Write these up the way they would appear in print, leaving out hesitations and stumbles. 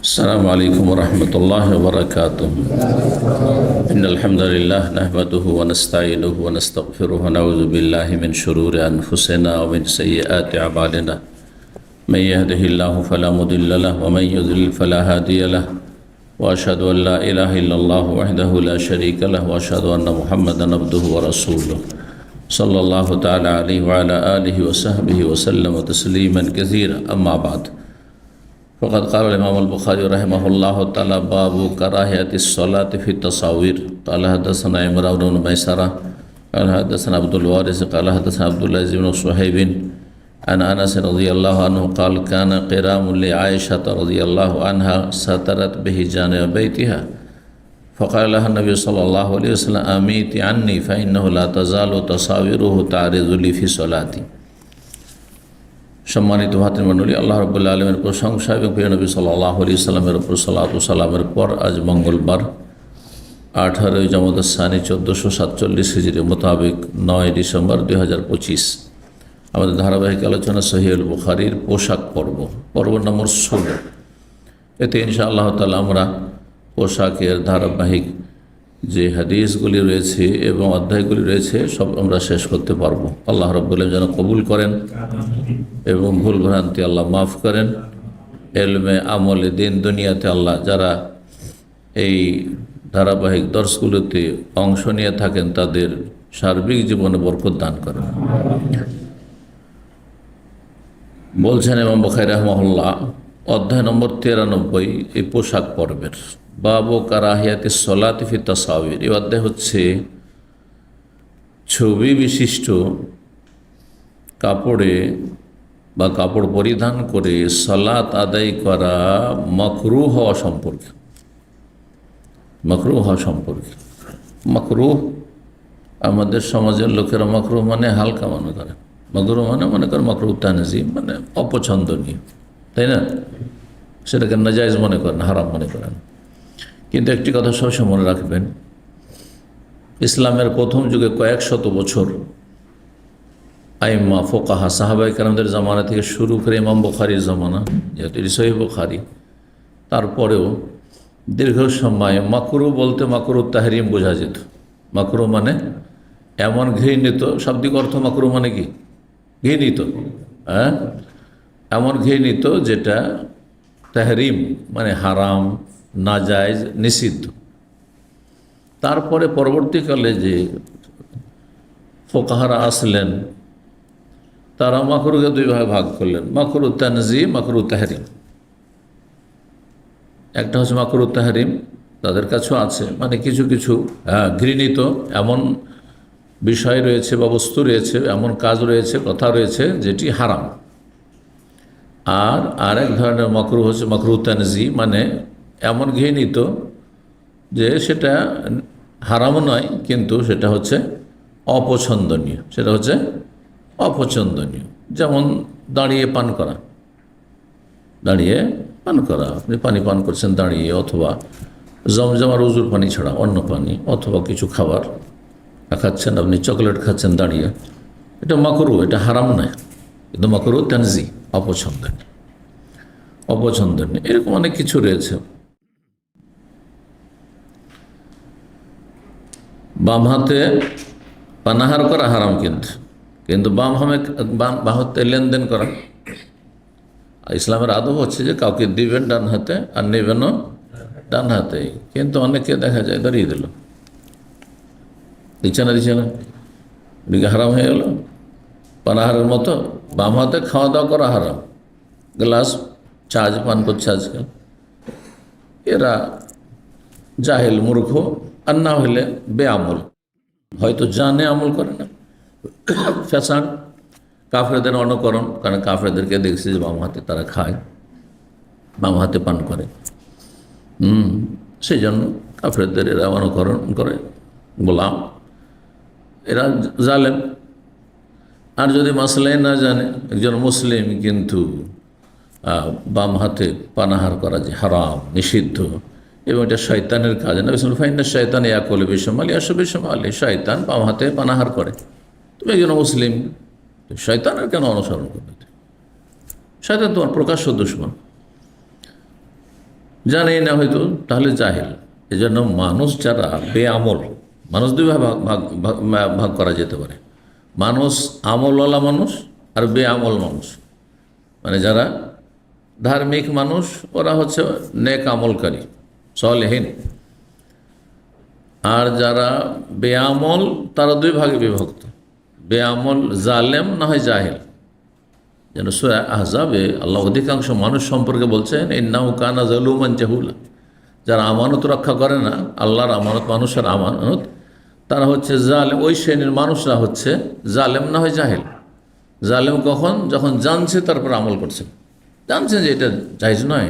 السلام عليكم ورحمة الله وبركاته. إن الحمد لله نحمده ونستعينه ونستغفره ونعوذ بالله من شرور أنفسنا ومن سيئات أعمالنا. من يهده الله فلا مضل له ومن يضلل فلا هادي له وأشهد أن لا إله إلا الله وحده لا شريك له وأشهد أن محمدا عبده ورسوله صلى الله تعالى عليه وعلى آله وصحبه وسلم تسليما كثيرا. أما بعد، فقد قال الإمام البخاري رحمه الله تعالى: باب كراهية الصلاة في التصاوير. قال حدثنا عمران بن ميسرة قال حدثنا عبد الوارث قال حدثنا عبد الله بن صهيب عن أنس رضي الله عنه قال: كان قرام لعائشة رضي الله عنها سترت به جانب بيتها، فقال لها النبي صلى الله عليه وسلم: أميت عني فإنه لا تزال تصاويره تعرض لي في صلاتي। সম্মানিত ভাতৃমণ্ডলী, আল্লাহ রাব্বুল আলামিনের প্রশংসা এবং প্রিয় নবী সাল্লাল্লাহু আলাইহি সাল্লামের উপর সালাতু সালামের পর আজ মঙ্গলবার 18 জামাদুস সানি 1447 হিজরি মোতাবেক 9 ডিসেম্বর 2025 আমাদের ধারাবাহিক আলোচনা সহিহুল বুখারীর পোশাক পর্ব নম্বর 16। এতে ইনশাআল্লাহ তাআলা আমরা পোশাকের ধারাবাহিক যে হাদিসগুলি রয়েছে এবং অধ্যায়গুলি রয়েছে সব আমরা শেষ করতে পারবো। আল্লাহ রাব্বুল আলামিন যেন কবুল করেন এবং ভুল ভ্রান্তি আল্লাহ মাফ করেন। এলমে আমলে দিন দুনিয়াতে আল্লাহ যারা এই ধারাবাহিক দর্শগুলোতে অংশ নিয়ে থাকেন তাদের সার্বিক জীবনে বরকত দান করেন। বলছেন ইমাম বুখারী রাহিমাহুল্লাহ, অধ্যায় নম্বর 93 এই পোশাক পর্বের। বাবু কারাহিয়াতিস সলাতি ফি তাসাবির। এই অধ্যায় হচ্ছে ছবি বিশিষ্ট কাপড়ে বা কাপড় পরিধান করে সালাত আদায় করা মাকরুহ হওয়া সম্পর্কে। মাকরুহ আমাদের সমাজের লোকেরা মাকরুহ মানে হালকা মনে করে, মাকরুহ মানে মনে করে মাকরুহ তানজিম মানে অপছন্দনীয়, তাই না? সেটাকে নাজায়েজ মনে করেন, হারাম মনে করেন। কিন্তু একটি কথা সবসময় মনে রাখবেন, ইসলামের প্রথম যুগে কয়েক শত বছর আইম্মা ফোকাহা সাহাবায়ে কেরামদের জামানা থেকে শুরু করে ইমাম বুখারীর জামানা, যেহেতু সহিহ বুখারী, তারপরেও দীর্ঘ সময় মাকরুহ বলতে মাকরুহ তাহরিম বোঝা যেত। মাকরুহ মানে এমন ঘৃণিত, শাব্দিক অর্থ মাকরুহ মানে কি? ঘৃণিত, হ্যাঁ, এমন ঘৃণিত যেটা তাহরিম মানে হারাম, নাজায়েজ, নিষিদ্ধ। তারপরে পরবর্তীকালে যে ফোকাহারা আসলেন তারা মাকরুহকে দুই ভাগে ভাগ করলেন, মাকরুহ তানজিম, মাকরুহ তাহরিম। একটা হচ্ছে মাকরুহ তাহরিম, তাদের কাছেও আছে, মানে কিছু কিছু ঘৃণিত এমন বিষয় রয়েছে বা বস্তু রয়েছে, এমন কাজ রয়েছে, কথা রয়েছে যেটি হারাম। আর আরেক ধরনের মাকরুহ হচ্ছে মাকরুহ তানজিম, মানে এমন ঘৃণিত যে সেটা হারামও নয় কিন্তু সেটা হচ্ছে অপছন্দনীয়, যেমন দাঁড়িয়ে পান করা। আপনি পানি পান করছেন দাঁড়িয়ে, অথবা জমজম আর উজুর পানি ছাড়া অন্য পানি, অথবা কিছু খাবার খাচ্ছেন, আপনি চকলেট খাচ্ছেন দাঁড়িয়ে, এটা মাকরুহ, এটা হারাম নয়, কিন্তু মাকরুহ তানজিম, অপছন্দনীয়। এরকম অনেক কিছু রয়েছে। বাম হাতে পানাহার করা হারাম, কিন্তু বাম হাতে লেনদেন করা ইসলামের আদব হচ্ছে যে কাউকে দিবেন ডান হাতে আর নেবেনও ডান হাতে। কিন্তু অনেকে দেখা যায় দাঁড়িয়ে দিল, দিচ্ছে না, এদিকে হারাম হয়ে গেল। পানাহারের মতো বাম হাতে খাওয়া দাওয়া করা হারাম, গ্লাস চা পান করছে আজকাল। এরা জাহেল, মূর্খ, আর না হলে বেআমল, হয়তো জানে আমল করে না, ফ্যাশন, কাফেরদের অনুকরণ। কারণ কাফেরদেরকে দেখছি যে বাম হাতে তারা খায়, বাম হাতে পান করে, সেই জন্য কাফেরদের এরা অনুকরণ করে, গোলাম, এরা জালেম। আর যদি মাসলাই না জানে, একজন মুসলিম কিন্তু বাম হাতে পানাহার করা যে হারাম, নিষিদ্ধ, এবং এটা শয়তানের কাজ। নবী সাল্লাল্লাহু আলাইহি ওয়াসাল্লাম ফাইন্না শাইতান ইয়াকুলু বিশমালি ইয়াশরাবু বিশমালি, শয়তান বাম হাতে পানাহার করে। তুমি একজন মুসলিম, শয়তানের কেন অনুসরণ করবে? শয়তান তোমার প্রকাশ্য দুশমন। জানেই না হয়তো, তাহলে জাহেল। এই জন্য মানুষ যারা বেআমল, মানুষ দুই ভাগ ভাগ ভাগ ভাগ করা যেতে পারে। মানুষ আমলওয়ালা মানুষ আর বেআমল মানুষ। মানে যারা ধার্মিক মানুষ ওরা হচ্ছে নেক আমলকারী, সলেহীন। আর যারা বেআমল তারা দুই ভাগে বিভক্ত, বেআমল জালেম না হয় জাহেল। যেন সূরা আহজাবে আল্লাহ অধিকাংশ মানুষ সম্পর্কে বলছেন, ইন্নাহু কানা যালুমান জাহুলা। যারা আমানত রক্ষা করে না, আল্লাহর আমানত, মানুষের আমানত, তারা হচ্ছে জালেম। ওই শ্রেণীর মানুষরা হচ্ছে জালেম না হয় জাহেল। জালেম কখন? যখন জানছে তারপর আমল করছেন, জানছেন যে এটা জায়েজ নয়,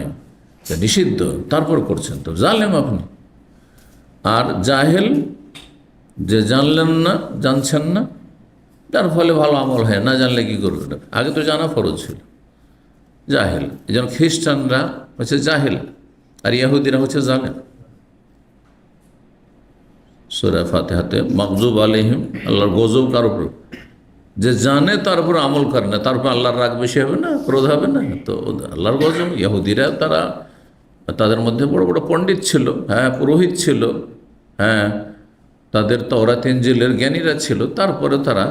এটা নিষিদ্ধ, তারপর করছেন, তো জালেম আপনি। আর জাহেল যে জানলেন না, জানছেন না, যার ফলে ভালো আমল হয় না, জানলে কি করবে? আগে তো জানা ফরজ ছিল। জাহেল, এই জন্য খ্রিস্টানরা হচ্ছে জাহেল আর ইহুদিরা হচ্ছে জালেম। সূরা ফাতিহাতে মাগজুব আলাইহিম, আল্লাহর গজব কার উপর? যে জানে তারপর আমল করে না, তারপর আল্লাহর রাগ বেশি হবে না, ক্রোধ হবে না? তো আল্লাহর গজব। ইহুদিরা তারা, তাদের মধ্যে বড় বড় পণ্ডিত ছিল, হ্যাঁ, পুরোহিত ছিল, হ্যাঁ, তাদের তাওরাত ইনজিলের জ্ঞানীরা ছিল, তারপরে তারা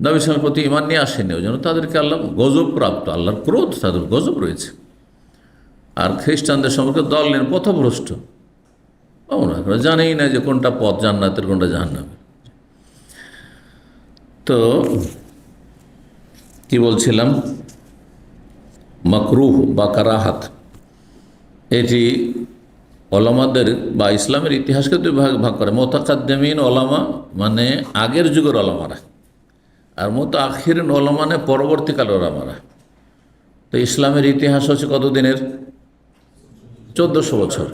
নবী সাল্লাল্লাহু আলাইহি ওয়াসাল্লামের প্রতি ঈমান নিয়ে আসেনি। ওই জন্য তাদেরকে আল্লাহ গজব প্রাপ্ত, আল্লাহর ক্রোধ, তাদের গজব রয়েছে। আর খ্রিস্টানদের সম্পর্কে দলের পথভ্রষ্ট, ওরা জানেই না যে কোনটা পথ জান্নাতের, কোনটা জাহান্নামের। তো কি বলছিলাম, মাকরুহ বা কারাহাত, এটি ওলামাদের বা ইসলামের ইতিহাসকে দুই ভাগ ভাগ করে। মুতাকাদ্দিমিন ওলামা মানে আগের যুগের ওলামারা, আর মুতাআখিরিন ওলামা মানে পরবর্তীকালের ওলামারা। তো ইসলামের ইতিহাস হচ্ছে কত দিনের? 1400 বছর।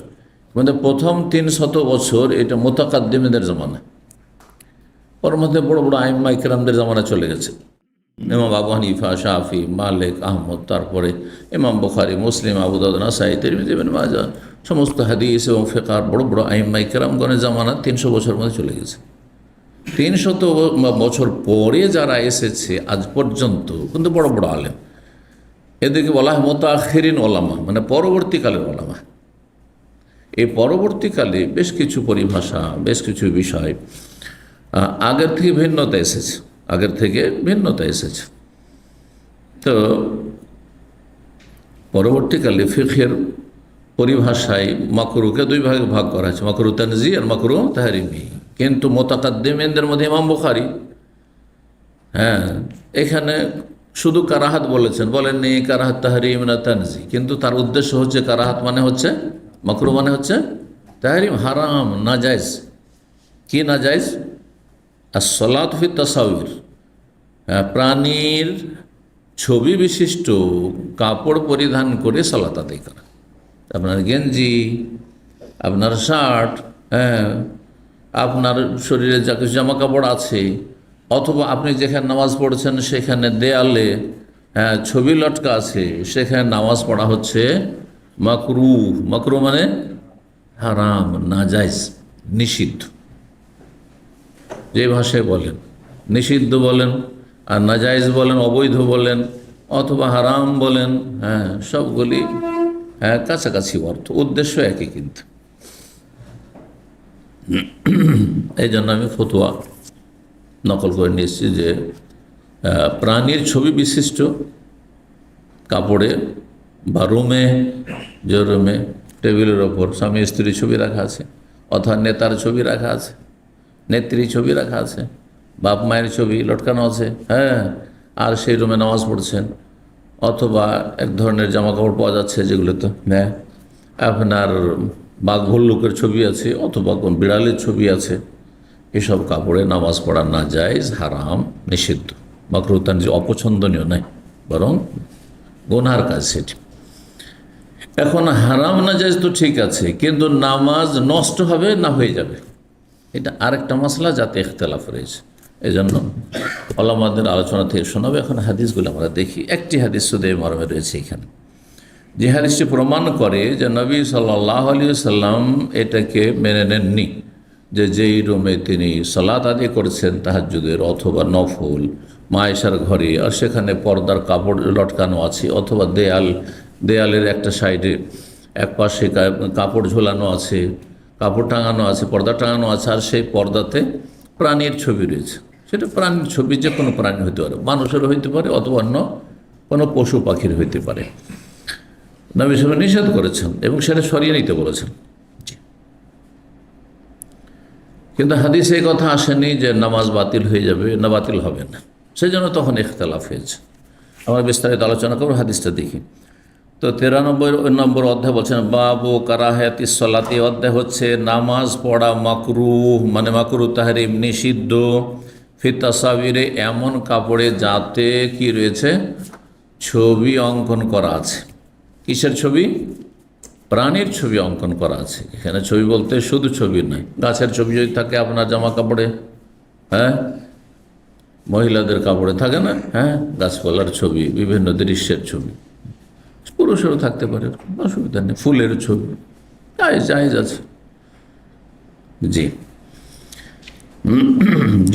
মানে প্রথম 300 বছর এটা মুতাকাদ্দিমিনদের জামানা। ওর মধ্যে বড় বড় আইম্মা ইকরামদের জামানা চলে গেছে। ইমাম আবু হানিফা, শাফি, মালিক, আহমদ, তারপরে ইমাম বুখারী, মুসলিম, আবু দাউদ, নাসাঈ, তিরমিজি, ইবনে মাজাহ, সমস্ত হাদিস এবং ফিকহের বড় বড় আইম্মা ইকরামগণের জামানা 300 বছর মধ্যে চলে গেছে। 300 বছর পরে যারা এসেছে আজ পর্যন্ত কিন্তু বড় বড় আলেম, এদেরকে বলা হয় মুতাআখিরিন ওলামা, মানে পরবর্তীকালের ওলামা। এই পরবর্তীকালে বেশ কিছু পরিভাষা, বেশ কিছু বিষয় আগের থেকে ভিন্নতা এসেছে, আগের থেকে ভিন্নতা এসেছে। তো পরবর্তীকালে ফিকহের পরিভাষায় মাকরুকে দুই ভাগে ভাগ করা হয়েছে, মাকরু তানজি আর মাকরু তাহরিমি। কিন্তু মুতাকাদ্দিমিনদের মধ্যে ইমাম বুখারী, হ্যাঁ, এখানে শুধু কারাহাত বলেছেন, বলেননি কারাহাত তাহরিম না তানজি। কিন্তু তার উদ্দেশ্য হচ্ছে কারাহাত মানে হচ্ছে, মাকরু মানে হচ্ছে তাহরিম, হারাম, নাজায়েজ। কি নাজায়েজ? as-সালাত ফি তাসাউর, প্রাণীর ছবি বিশিষ্ট কাপড় পরিধান করে সালাত আদায় করা। আপনার গেঞ্জি, আপনার শার্ট, হ্যাঁ, আপনার শরীরে যা কিছু জামা কাপড় আছে, অথবা আপনি যেখানে নামাজ পড়ছেন সেখানে দেয়ালে, হ্যাঁ, ছবি লটকা আছে, সেখানে নামাজ পড়া হচ্ছে মাকরু। মাকরু মানে হারাম, নাজায়েজ, নিষিদ্ধ। যে ভাষায় বলেন, নিষিদ্ধ বলেন, আর নাজায়েজ বলেন, অবৈধ বলেন, অথবা হারাম বলেন, হ্যাঁ, সবগুলি হ্যাঁ কাছাকাছি অর্থ, উদ্দেশ্য একই। কিন্তু এই জন্য আমি ফতোয়া নকল করে নিয়েছি যে প্রাণীর ছবি বিশিষ্ট কাপড়ে বা রুমে, যে রুমে টেবিলের ওপর স্বামী স্ত্রীর ছবি রাখা আছে, অথবা নেতার ছবি রাখা আছে, নেত্রী ছবি রাখা আছে, বাপ মায়ের ছবি লটকানো আছে, হ্যাঁ, আর সেই রুমে নামাজ পড়ছেন, অথবা এক ধরনের জামা কাপড় পাওয়া যাচ্ছে যেগুলোতে হ্যাঁ আপনার বাঘ ভল্লুকের ছবি আছে, অথবা কোন বিড়ালের ছবি আছে, এসব কাপড়ে নামাজ পড়া নাজায়েজ, হারাম, নিষিদ্ধ। মাকরুহ তানজি অপছন্দনীয় নয়, বরং গুনার কাজ সেটি। এখন হারাম নাজায়েজ তো ঠিক আছে, কিন্তু নামাজ নষ্ট হবে না হয়ে যাবে, এটা আরেকটা মশলা, যাতে ইখতিলাফ রয়েছে। এই জন্য ওলামাদের আলোচনা থেকে শোনাবে। এখন হাদিসগুলো আমরা দেখি। একটি হাদিস শুধু এই মর্মে রয়েছে এখানে, যে হাদিসটি প্রমাণ করে যে নবী সাল্লাল্লাহু আলাইহি সাল্লাম এটাকে মেনে নেননি, যে যেই রুমে তিনি সালাত আদায় করছেন তাহাজ্জুদের অথবা নফল, মা আয়েশার ঘরে, আর সেখানে পর্দার কাপড় লটকানো আছে, অথবা দেয়ালের একটা সাইডে এক পাশে কাপড় ঝোলানো আছে, কাপড় টাঙানো আছে, পর্দা টাঙানো আছে, আর সেই পর্দাতে প্রাণীর ছবি রয়েছে। সেটা প্রাণীর ছবি যে কোনো প্রাণী হইতে পারে, মানুষেরও হইতে পারে অথবা অন্য কোনো পশু পাখির হইতে পারে। নবী সাল্লাল্লাহু আলাইহি ওয়াসাল্লাম নিষেধ করেছেন এবং সেটা সরিয়ে নিতে বলেছেন। কিন্তু হাদিসে এই কথা আসেনি যে নামাজ বাতিল হয়ে যাবে, না বাতিল হবে না, সেই জন্য তখন ইখতিলাফ হয়েছে। আমরা বিস্তারিত আলোচনা করব, হাদিসটা দেখি। তো 93 অধ্যায় বলছেন বাবু কারাহাতিস সালাতি। অধ্যায় হচ্ছে নামাজ পড়া মাকরুহ, মানে মাকরুহ তাহরিম, নিষিদ্ধ, ফি তাসাবিরে, এমন কাপড়ে যাতে কি রয়েছে, ছবি অঙ্কন করা আছে। কিসের ছবি? প্রাণীর ছবি অঙ্কন করা আছে। এখানে ছবি বলতে শুধু ছবি নয়, গাছের ছবি যদি থাকে আপনার জামা কাপড়ে, হ্যাঁ, মহিলাদের কাপড়ে থাকে না, হ্যাঁ, গাছপালার ছবি, বিভিন্ন দৃশ্যের ছবি, পুরুষেরও থাকতে পারে, অসুবিধা নেই, ফুলের ছবি, জায়েজ আছে। জি,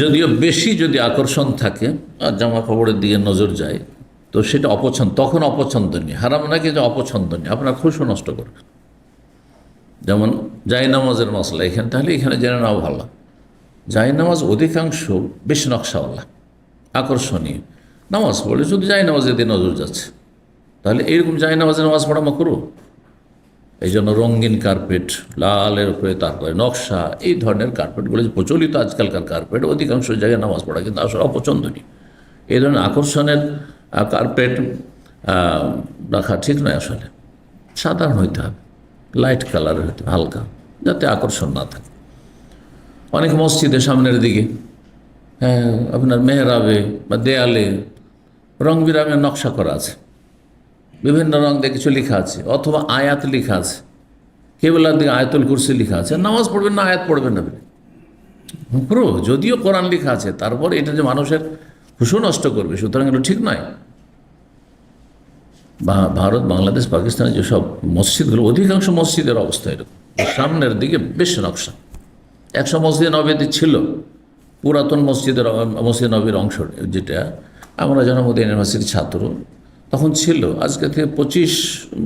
যদিও বেশি যদি আকর্ষণ থাকে আর জামা কাপড়ের দিকে নজর যায় তো সেটা অপছন্দ, তখন অপছন্দনীয়, হারাম নাকি যে অপছন্দনীয়, আপনার খুশি নষ্ট করবে। যেমন জায়নামাজের মশলা এখানে, তাহলে এখানে জেনে নেওয়া ভালো, জায়নামাজ অধিকাংশ বেশ নকশাওয়ালা, আকর্ষণীয়। নামাজ পড়লে শুধু জায়নামাজের দিয়ে নজর যাচ্ছে, তাহলে এইরকম জায়নামাজের নামাজ পড়া মাকরু। এই জন্য রঙিন কার্পেট, লালের উপরে তারপরে নকশা, এই ধরনের কার্পেটগুলো যে প্রচলিত আজকালকার কার্পেট, অধিকাংশ জায়গায় নামাজ পড়া কিন্তু আসলে অপছন্দনীয়। এই ধরনের আকর্ষণের কার্পেট রাখা ঠিক নয়। আসলে সাধারণ হইতে হবে, লাইট কালারের হইতে হবে, হালকা, যাতে আকর্ষণ না থাকে। অনেক মসজিদের সামনের দিকে, হ্যাঁ, আপনার মেহরাবে বা দেয়ালে রং বিরঙের নকশা করা আছে, বিভিন্ন রং দিয়ে কিছু লেখা আছে, অথবা আয়াত লেখা আছে, কেবলার দিকে আয়াতুল কুরসি লেখা আছে। নামাজ পড়বেন না, আয়াত পড়বেন না, পুরো যদিও কোরআন লেখা আছে, তারপর এটা যে মানুষের হুশু নষ্ট করবে, সুতরাং এটা ঠিক নয়। বা ভারত, বাংলাদেশ, পাকিস্তানের যেসব মসজিদগুলো, অধিকাংশ মসজিদের অবস্থা এরকম, সামনের দিকে বেশ নকশা। একশো মসজিদ নবীতে ছিল, পুরাতন মসজিদ নবীর অংশ, যেটা আমরা জনমদিন ইউনিভার্সিটির ছাত্র তখন ছিল, আজকে থেকে 25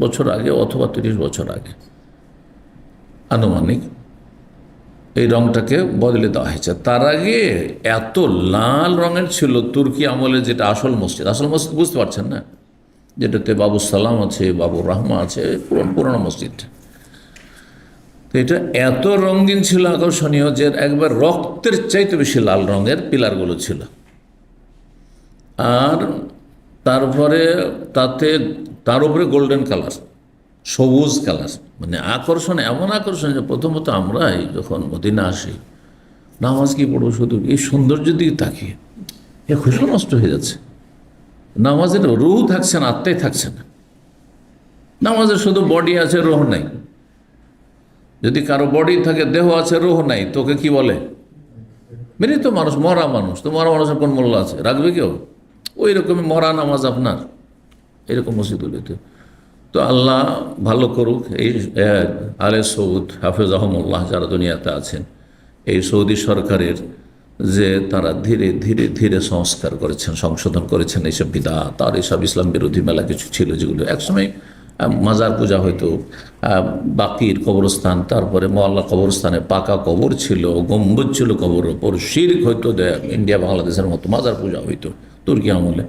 বছর আগে অথবা 30 বছর আগে আনুমানিক এই রংটাকে বদলে দেওয়া হয়েছে। তার আগে এত লাল রঙের ছিল তুর্কি আমলে, যেটা আসল মসজিদ বুঝতে পারছেন না, যেটাতে বাবু সালাম আছে, বাবুর রহমা আছে, পুরনো মসজিদটা। তো এটা এত রঙিন ছিল, আকর্ষণীয়, যে একবার রক্তের চাইতে বেশি লাল রঙের পিলারগুলো ছিল। আর তারপরে তার উপরে গোল্ডেন কালার, সবুজ কালার, মানে আকর্ষণ, এমন আকর্ষণ যে প্রথমত আমরা যখন মদিনা আসি, নামাজ কি পড়বো, শুধু এই সৌন্দর্য দিকে তাকিয়ে এ খুশি নষ্ট হয়ে যাচ্ছে। নামাজের রুহ থাকছে না, আত্মাই থাকছে না। নামাজের শুধু বডি আছে, রুহ নাই। যদি কারো বডি থাকে, দেহ আছে, রুহ নাই, তোকে কি বলে? মৃত মানুষ, মরা মানুষ। তো মরা মানুষের কোন মূল্য আছে, রাখবে কেউ? ওই রকমই মরা নামাজ আপনার, এরকম মসজিদগুলিতে। তো আল্লাহ ভালো করুক এই আলে সৌদ হাফেজ আহমুল্লাহ যারা দুনিয়াতে আছেন, এই সৌদি সরকারের যে তারা ধীরে ধীরে ধীরে সংস্কার করেছেন, সংশোধন করেছেন এইসব বিদআত আর এইসব ইসলাম বিরোধী মেলা কিছু ছিল, যেগুলো একসময় মাজার পূজা হয়তো, বাকির কবরস্থান, তারপরে মহল্লা কবরস্থানে পাকা কবর ছিল, গম্বুজ ছিল কবর ওপর, শিরক হয়তো ইন্ডিয়া বাংলাদেশের মতো মাজার পূজা হইতো তুর্কি আমলে,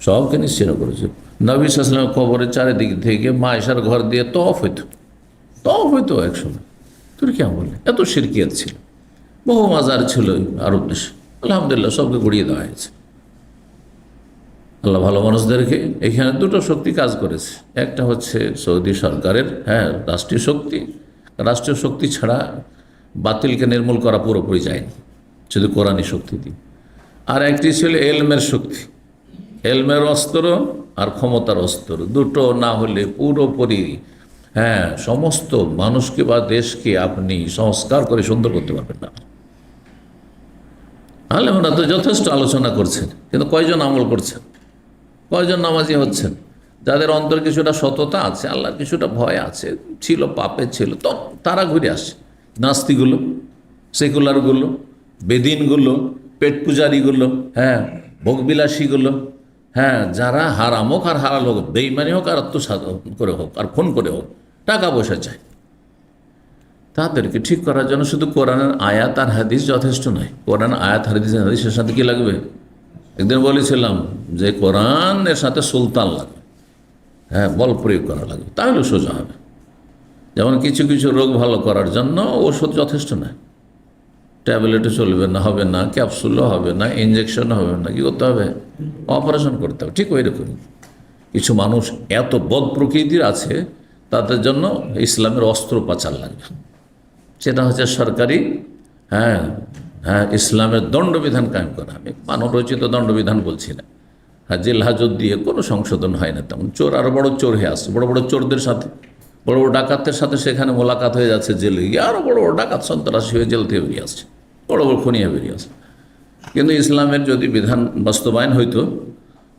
সবকে নিশ্চিন্ন করেছে। নবী সাল্লাল্লাহু আলাইহি ওয়াসাল্লাম কবরের চারিদিক থেকে মায়েশার ঘর দিয়ে তওয়াফ হইতো একসময় তুর্কি আমলে। এত শিরকিয়াত ছিল, বহু মাজার ছিল আরব দেশে। আলহামদুলিল্লাহ সবকে গড়িয়ে দেওয়া হয়েছে। আল্লাহ ভালো মানুষদেরকে, এখানে দুটো শক্তি কাজ করেছে। একটা হচ্ছে সৌদি সরকারের, হ্যাঁ, রাষ্ট্রীয় শক্তি ছাড়া বাতিলকে নির্মূল করা পুরোপুরি যায়নি, শুধু কোরআনী শক্তি দিয়ে। আর একটি ছিল এলমের শক্তি, এলমের অস্ত্র আর ক্ষমতার অস্ত্র। দুটো না হলে পুরোপুরি, হ্যাঁ, সমস্ত মানুষকে বা দেশকে আপনি সংস্কার করে সুন্দর করতে পারবেন না। আলেমরা তো যথেষ্ট আলোচনা করছেন, কিন্তু কয়জন আমল করছেন? কয়জন নামাজি হচ্ছেন? যাদের অন্তর কিছুটা সততা আছে, আল্লাহর কিছুটা ভয় আছে, ছিল পাপে ছিল, তো তারা ঘুরে আসে। নাস্তিগুলো, সেকুলারগুলো, বেদিনগুলো, পেট পূজারীগুলো, হ্যাঁ, ভোগবিলাসীগুলো, হ্যাঁ, যারা হারাম হোক আর হালাল হোক, বেইমানি হোক আর আত্মসাৎ করে হোক আর খুন করে হোক, টাকা পয়সা চায়। তাদেরকে ঠিক করার জন্য শুধু কোরআনের আয়াত আর হাদিস যথেষ্ট নয়। কোরআন আয়াত হাদিসের সাথে কি লাগবে? একদিন বলেছিলাম যে কোরআনের সাথে সুলতান লাগবে, হ্যাঁ, বল প্রয়োগ করা লাগবে, তাহলে সোজা হবে। যেমন কিছু কিছু রোগ ভালো করার জন্য ওষুধ যথেষ্ট নয়, ট্যাবলেটও চলবে না, হবে না, ক্যাপসুলও হবে না, ইঞ্জেকশনও হবে না, কী করতে হবে? অপারেশন করতে হবে। ঠিক ওই রকম কিছু মানুষ এত বদ প্রকৃতির আছে, তাদের জন্য ইসলামের অস্ত্রোপচার লাগবে। সেটা হচ্ছে সরকারি, হ্যাঁ হ্যাঁ, ইসলামের দণ্ডবিধান কায়েম করা। আমি মানবরচিত দণ্ডবিধান বলছি না। হ্যাঁ, জেল হাজত দিয়ে কোনো সংশোধন হয় না তেমন। চোর আরও বড় চোর হয়ে আসছে, বড় বড় চোরদের সাথে, বড় বড় ডাকাতদের সাথে সেখানে মোলাকাত হয়ে যাচ্ছে জেলে গিয়ে, আরও বড় বড় ডাকাত সন্ত্রাসী হয়ে জেল থেকে বেরিয়ে আসছে, বড় বড় খুনিয়া বেরিয়ে আসছে। কিন্তু ইসলামের যদি বিধান বাস্তবায়ন হইতো,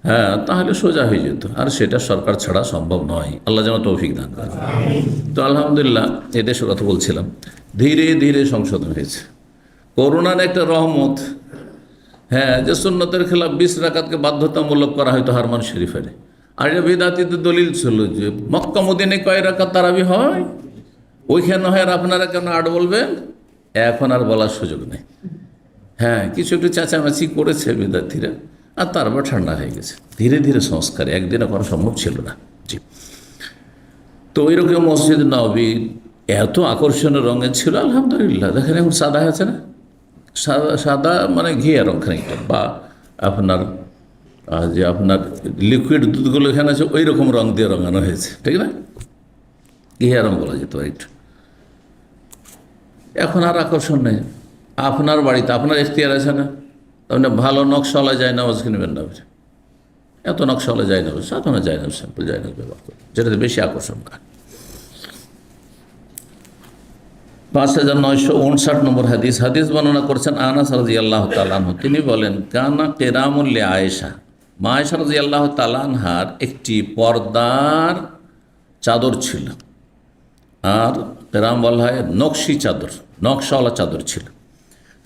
হ্যাঁ, তাহলে সোজা হয়ে যেত। আর সেটা সরকার ছাড়া সম্ভব নয়। আল্লাহ যেন তৌফিক দান করে। তো আলহামদুলিল্লাহ, এই দেশের কথা বলছিলাম, ধীরে ধীরে সংশোধন হয়েছে। করোনার একটা রহমত, হ্যাঁ, যে সুন্নতের খেলাফ 20 রাকাতকে বাধ্যতামূলক করা হয়তো হারমান শরীফের। আর এটা বিদাতিতে দলিল ছিল যে মক্কা মদিনায় কয় রাকাত তারাবি হয়, ওইখানে হয়, আর আপনারা কেন 8 বলবেন? এখন আর বলার সুযোগ নেই। হ্যাঁ, কিছু একটু চেঁচামেচি করেছে বিদ্যার্থীরা, আর তারপর ঠান্ডা হয়ে গেছে। ধীরে ধীরে সংস্কার, একদিনে করা সম্ভব ছিল না। জি। তো ওই রকম মসজিদ নববী এত আকর্ষণীয় রঙের ছিল, আলহামদুলিল্লাহ। দেখেন এখন সাদা আছে না, সাদা সাদা মানে ঘিয়া রং খানিকটা, বা আপনার যে আপনার লিকুইড দুধগুলো এখানে আছে ওই রকম রং দিয়ে রঙানো হয়েছে, ঠিক না? ঘিয়া রং বলা যেত একটু। এখন আর আকর্ষণ নেই। আপনার বাড়িতে আপনার এখতিয়ার আছে না, তাহলে ভালো নকশাওয়ালা যায় নামাজ কিনবেন না, এত নকশাওয়ালা যায় না, সাধারণ যায় না, স্যাম্পল যায় না ব্যবহার করে, যেটাতে বেশি আকর্ষণ না। 5959 নম্বর হাদিস। হাদিস বর্ণনা করছেন আনাস রাদিয়াল্লাহু তাআলা আনহু। তিনি বলেন, কানা কিরামুল লি আয়েশা, মা আয়েশা রাদিয়াল্লাহু তাআলা আনহার একটি পর্দার চাদর ছিল। আর কিরাম বলা হয় নকশি চাদর, নকশাওয়ালা চাদর ছিল।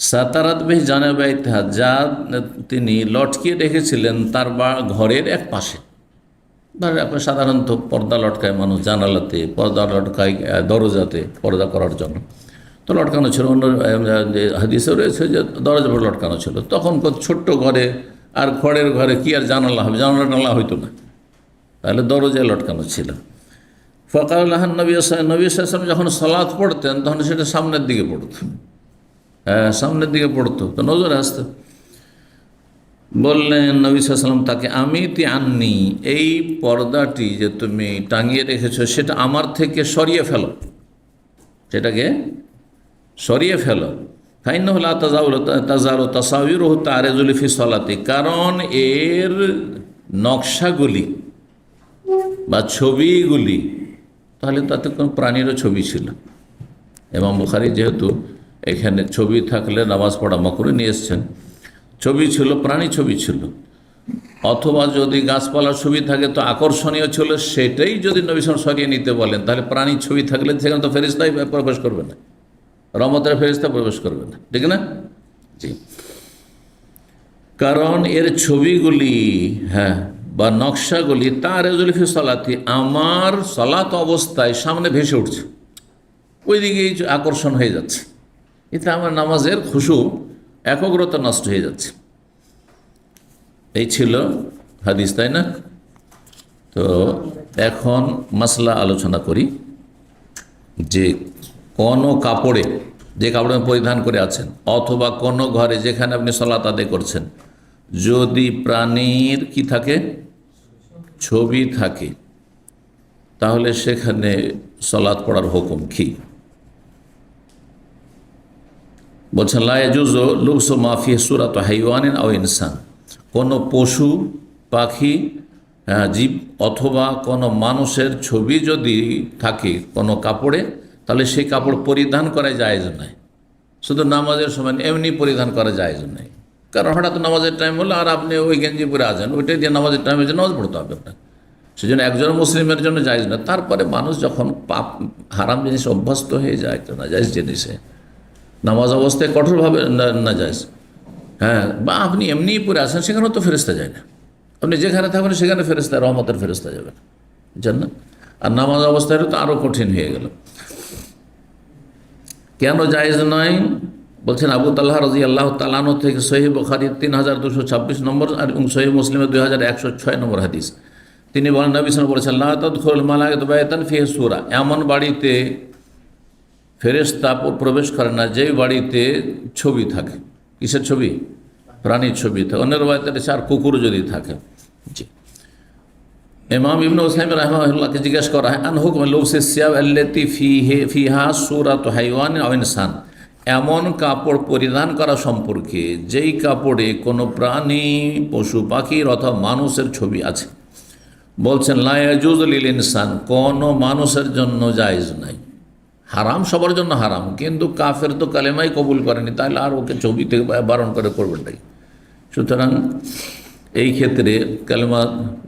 সাতারাত বিহি জানাবাইতিহা, যা তিনি লটকিয়ে রেখেছিলেন তার ঘরের এক পাশে। সাধারণত পর্দা লটকায় মানুষ জানালাতে, পর্দা লটকায় দরজাতে পর্দা করার জন্য, তো লটকানো ছিল। অন্য হাদিসে রয়েছে যে দরজা পর লটকানো ছিল। তখন ছোট্ট ঘরে আর খড়ের ঘরে কি আর জানালা হবে, জানালা টানালা হইতো না, তাহলে দরজায় লটকানো ছিল। ফকাউল্লাহান নবী সাল্লাম যখন সালাত পড়তেন তখন সেটা সামনের দিকে পড়তো, হ্যাঁ, সামনের দিকে পড়তো, তো নজরে আসতো। বললেন নবী সাল্লাম তাকে, আমি আননি, এই পর্দাটি যে তুমি টাঙিয়ে রেখেছো সেটা আমার থেকে সরিয়ে ফেলো, সেটাকে সরিয়ে ফেলো। ফাইন্নাহু তাযালু তাসাওয়িরুহু তা'রিজু ফি সালাতি, কারণ এর নকশাগুলি বা ছবিগুলি, তাহলে তাতে কোনো প্রাণীরও ছবি ছিল। ইমাম বুখারী যেহেতু এখানে ছবি থাকলে নামাজ পড়া মাকরুহ নিয়ে এসছেন, ছবি ছিল, প্রাণী ছবি ছিল, অথবা যদি গাছপালার ছবি থাকে তো আকর্ষণীয় ছিল, সেটাই যদি নবী সাল্লাল্লাহু আলাইহি ওয়াসাল্লাম সরিয়ে নিতে বলেন, তাহলে প্রাণী ছবি থাকলে সেখানে তো ফেরেশতাই প্রবেশ করবে না, রহমতের ফেরেশতা প্রবেশ করবে না, ঠিক না? জি। কারণ এর ছবিগুলি, হ্যাঁ, বা নকশাগুলি তা'রিজু ফি সালাতি, আমার সালাত অবস্থায় সামনে ভেসে উঠছে, ওই দিকেই আকর্ষণ হয়ে যাচ্ছে, এতে আমার নামাজের খুশু, একগ্রতা নষ্ট হয়ে যাচ্ছে। এই ছিল হাদিস, তাই না? তো এখন মাসলা আলোচনা করি যে কোনো কাপড়ে, যে কাপড় পরিধান করে আছেন, অথবা কোনো ঘরে যেখানে আপনি সালাত আদায় করছেন, যদি প্রাণীর কি থাকে, ছবি থাকে, তাহলে সেখানে সালাত পড়ার হুকুম কি? বলছেন লা ইয়াজুজু লুবসু মা ফিহি সূরাতু হাইওয়ানিন আও ইনসান, কোনো পশু পাখি, জীব অথবা কোনো মানুষের ছবি যদি থাকে কোনো কাপড়ে, তাহলে সেই কাপড় পরিধান করা জায়েজ নয়। শুধু নামাজের সময় এমনি পরিধান করা জায়েজ নয়, কারণ হঠাৎ নামাজের টাইম হলো আর আপনি ওই গেঞ্জি পরে আছেন, ওইটাই দিয়ে নামাজের টাইমে যে নামাজ পড়তে হবে আপনার, সেজন্য একজন মুসলিমের জন্য জায়েজ না। তারপরে মানুষ যখন পাপ হারাম জিনিস অভ্যস্ত হয়ে যায়, একটা নাজায়েজ জিনিসে, নামাজ অবস্থায় কঠোরভাবে নাজায়েজ, হ্যাঁ, বা আপনি এমনিই পরে আসেন, সেখানেও তো ফেরেশতা যায় না। আপনি যেখানে থাকবেন সেখানে ফেরেশতা, রহমতের ফেরেশতা যাবেন, জান না? আর নামাজ অবস্থায় তো আরও কঠিন হয়ে গেল। কেন জায়েজ নয়? বলছেন আবু তালহা রাদিয়াল্লাহু তাআলা আনহু থেকে সহিহ বুখারী 3226 নম্বর আর সহিহ মুসলিমের 2106 নম্বর হাদিস। তিনি বলেন, নবী সাল্লাল্লাহু আলাইহি ওয়াসাল্লাম বলেছেন, লা তাদখুলুল মালায়েকাতু বাইতান ফিহি সূরা, এমন বাড়িতে ফেরেশতা প্রবেশ করে না যেই বাড়িতে ছবি থাকে। কিসের ছবি? প্রাণীর ছবি থাকে। অন্যের বাড়িতে আর কুকুর যদি থাকে। জি। ইমাম ইবনে উসাইমিন রাহিমাহুল্লাহকে জিজ্ঞাসা করা হয়, আন হুকম লুবসিস সিয়াব আল্লাতী ফিহা সূরাতু হাইওয়ানিন আও ইনসান, এমন কাপড় পরিধান করা সম্পর্কে যেই কাপড়ে কোনো প্রাণী, পশু পাখির অথবা মানুষের ছবি আছে। বলছেন, লা ইয়াজুজু লিল ইনসান, কোনো মানুষের জন্য জায়েজ নাই, হারাম, সবার জন্য হারাম। কিন্তু কাফের তো কালেমাই কবুল করেনি, তাহলে আর ওকে ছবি থেকে বারণ করে করবেনটাই। সুতরাং এই ক্ষেত্রে কালেমা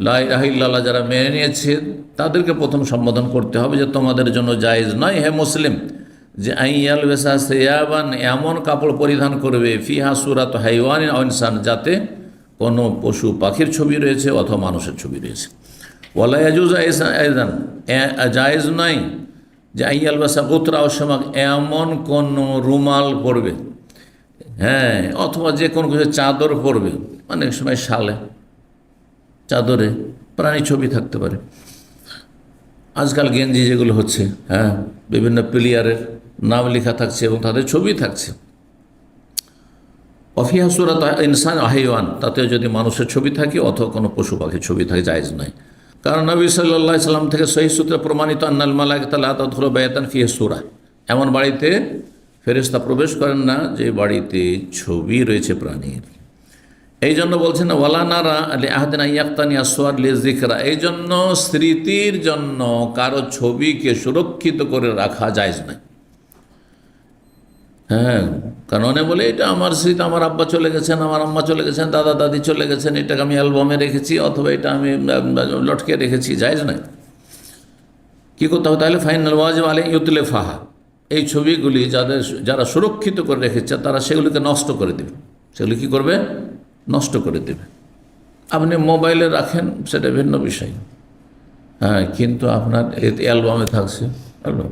লা ইলাহা ইল্লাল্লাহ যারা মেনে নিয়েছে তাদেরকে প্রথম সম্বোধন করতে হবে যে তোমাদের জন্য জায়েজ নয় হে মুসলিম যে আইয়াল বেসা সিয়াবান, এমন কাপড় পরিধান করবে ফিহা সূরাতু হাইওয়ানিন আও ইনসান, যাতে কোনো পশু পাখির ছবি রয়েছে অথবা মানুষের ছবি রয়েছে। ওয়ালা ইয়াজুজু আইযান, জায়েজ নয় যে আইয়াল বেসা গুতরা ওয়াশমাক, এমন কোনো রুমাল পরবে, হ্যাঁ, অথবা যে কোনো কিছু চাদর পরবে। অনেক সময় শালে, চাদরে প্রাণী ছবি থাকতে পারে। আজকাল গেঞ্জি যেগুলো হচ্ছে, হ্যাঁ, বিভিন্ন প্লেয়ারের নাম লেখা থাকছে এবং তাদের ছবি থাকছে। অফিহা সূরাত ইনসান হাইওয়ান, তাতে যদি মানুষের ছবি থাকে অথবা কোনো পশু পাখির ছবি থাকে, জায়েজ নয়। কারণ নবী সাল্লাল্লাহু আলাইহি সাল্লাম থেকে সহিহ সূত্রে প্রমাণিত, আন্নাল মালায়েকাতা লা তাদখুলু বাইতান ফিহি সূরা, এমন বাড়িতে ফেরেশতা প্রবেশ করেন না যে বাড়িতে ছবি রয়েছে প্রাণীর। এই জন্য বলছেন ওয়ালা নারা আলি আহাদিন ইয়াক্তানি আসওয়ার লিযিকরা, এই জন্য স্মৃতির জন্য কারো ছবিকে সুরক্ষিত করে রাখা জায়েজ নয়। হ্যাঁ, কারণ অনেক বলে এটা আমার স্মৃতি, আমার আব্বা চলে গেছেন, আমার আম্মা চলে গেছেন, দাদা দাদি চলে গেছেন, এটাকে আমি অ্যালবামে রেখেছি অথবা এটা আমি লটকে রেখেছি, জায়েজ নয়। কী করতে হবে তাহলে? ফাইনাল ওয়াজিব আলাইহি ইউতলিফাহা, এই ছবিগুলি যারা সুরক্ষিত করে রেখেছে তারা সেগুলিকে নষ্ট করে দেবে। সেগুলি কী করবে? নষ্ট করে দেবে। আপনি মোবাইলে রাখেন, সেটা ভিন্ন বিষয়, হ্যাঁ, কিন্তু আপনার অ্যালবামে থাকছে, অ্যালবাম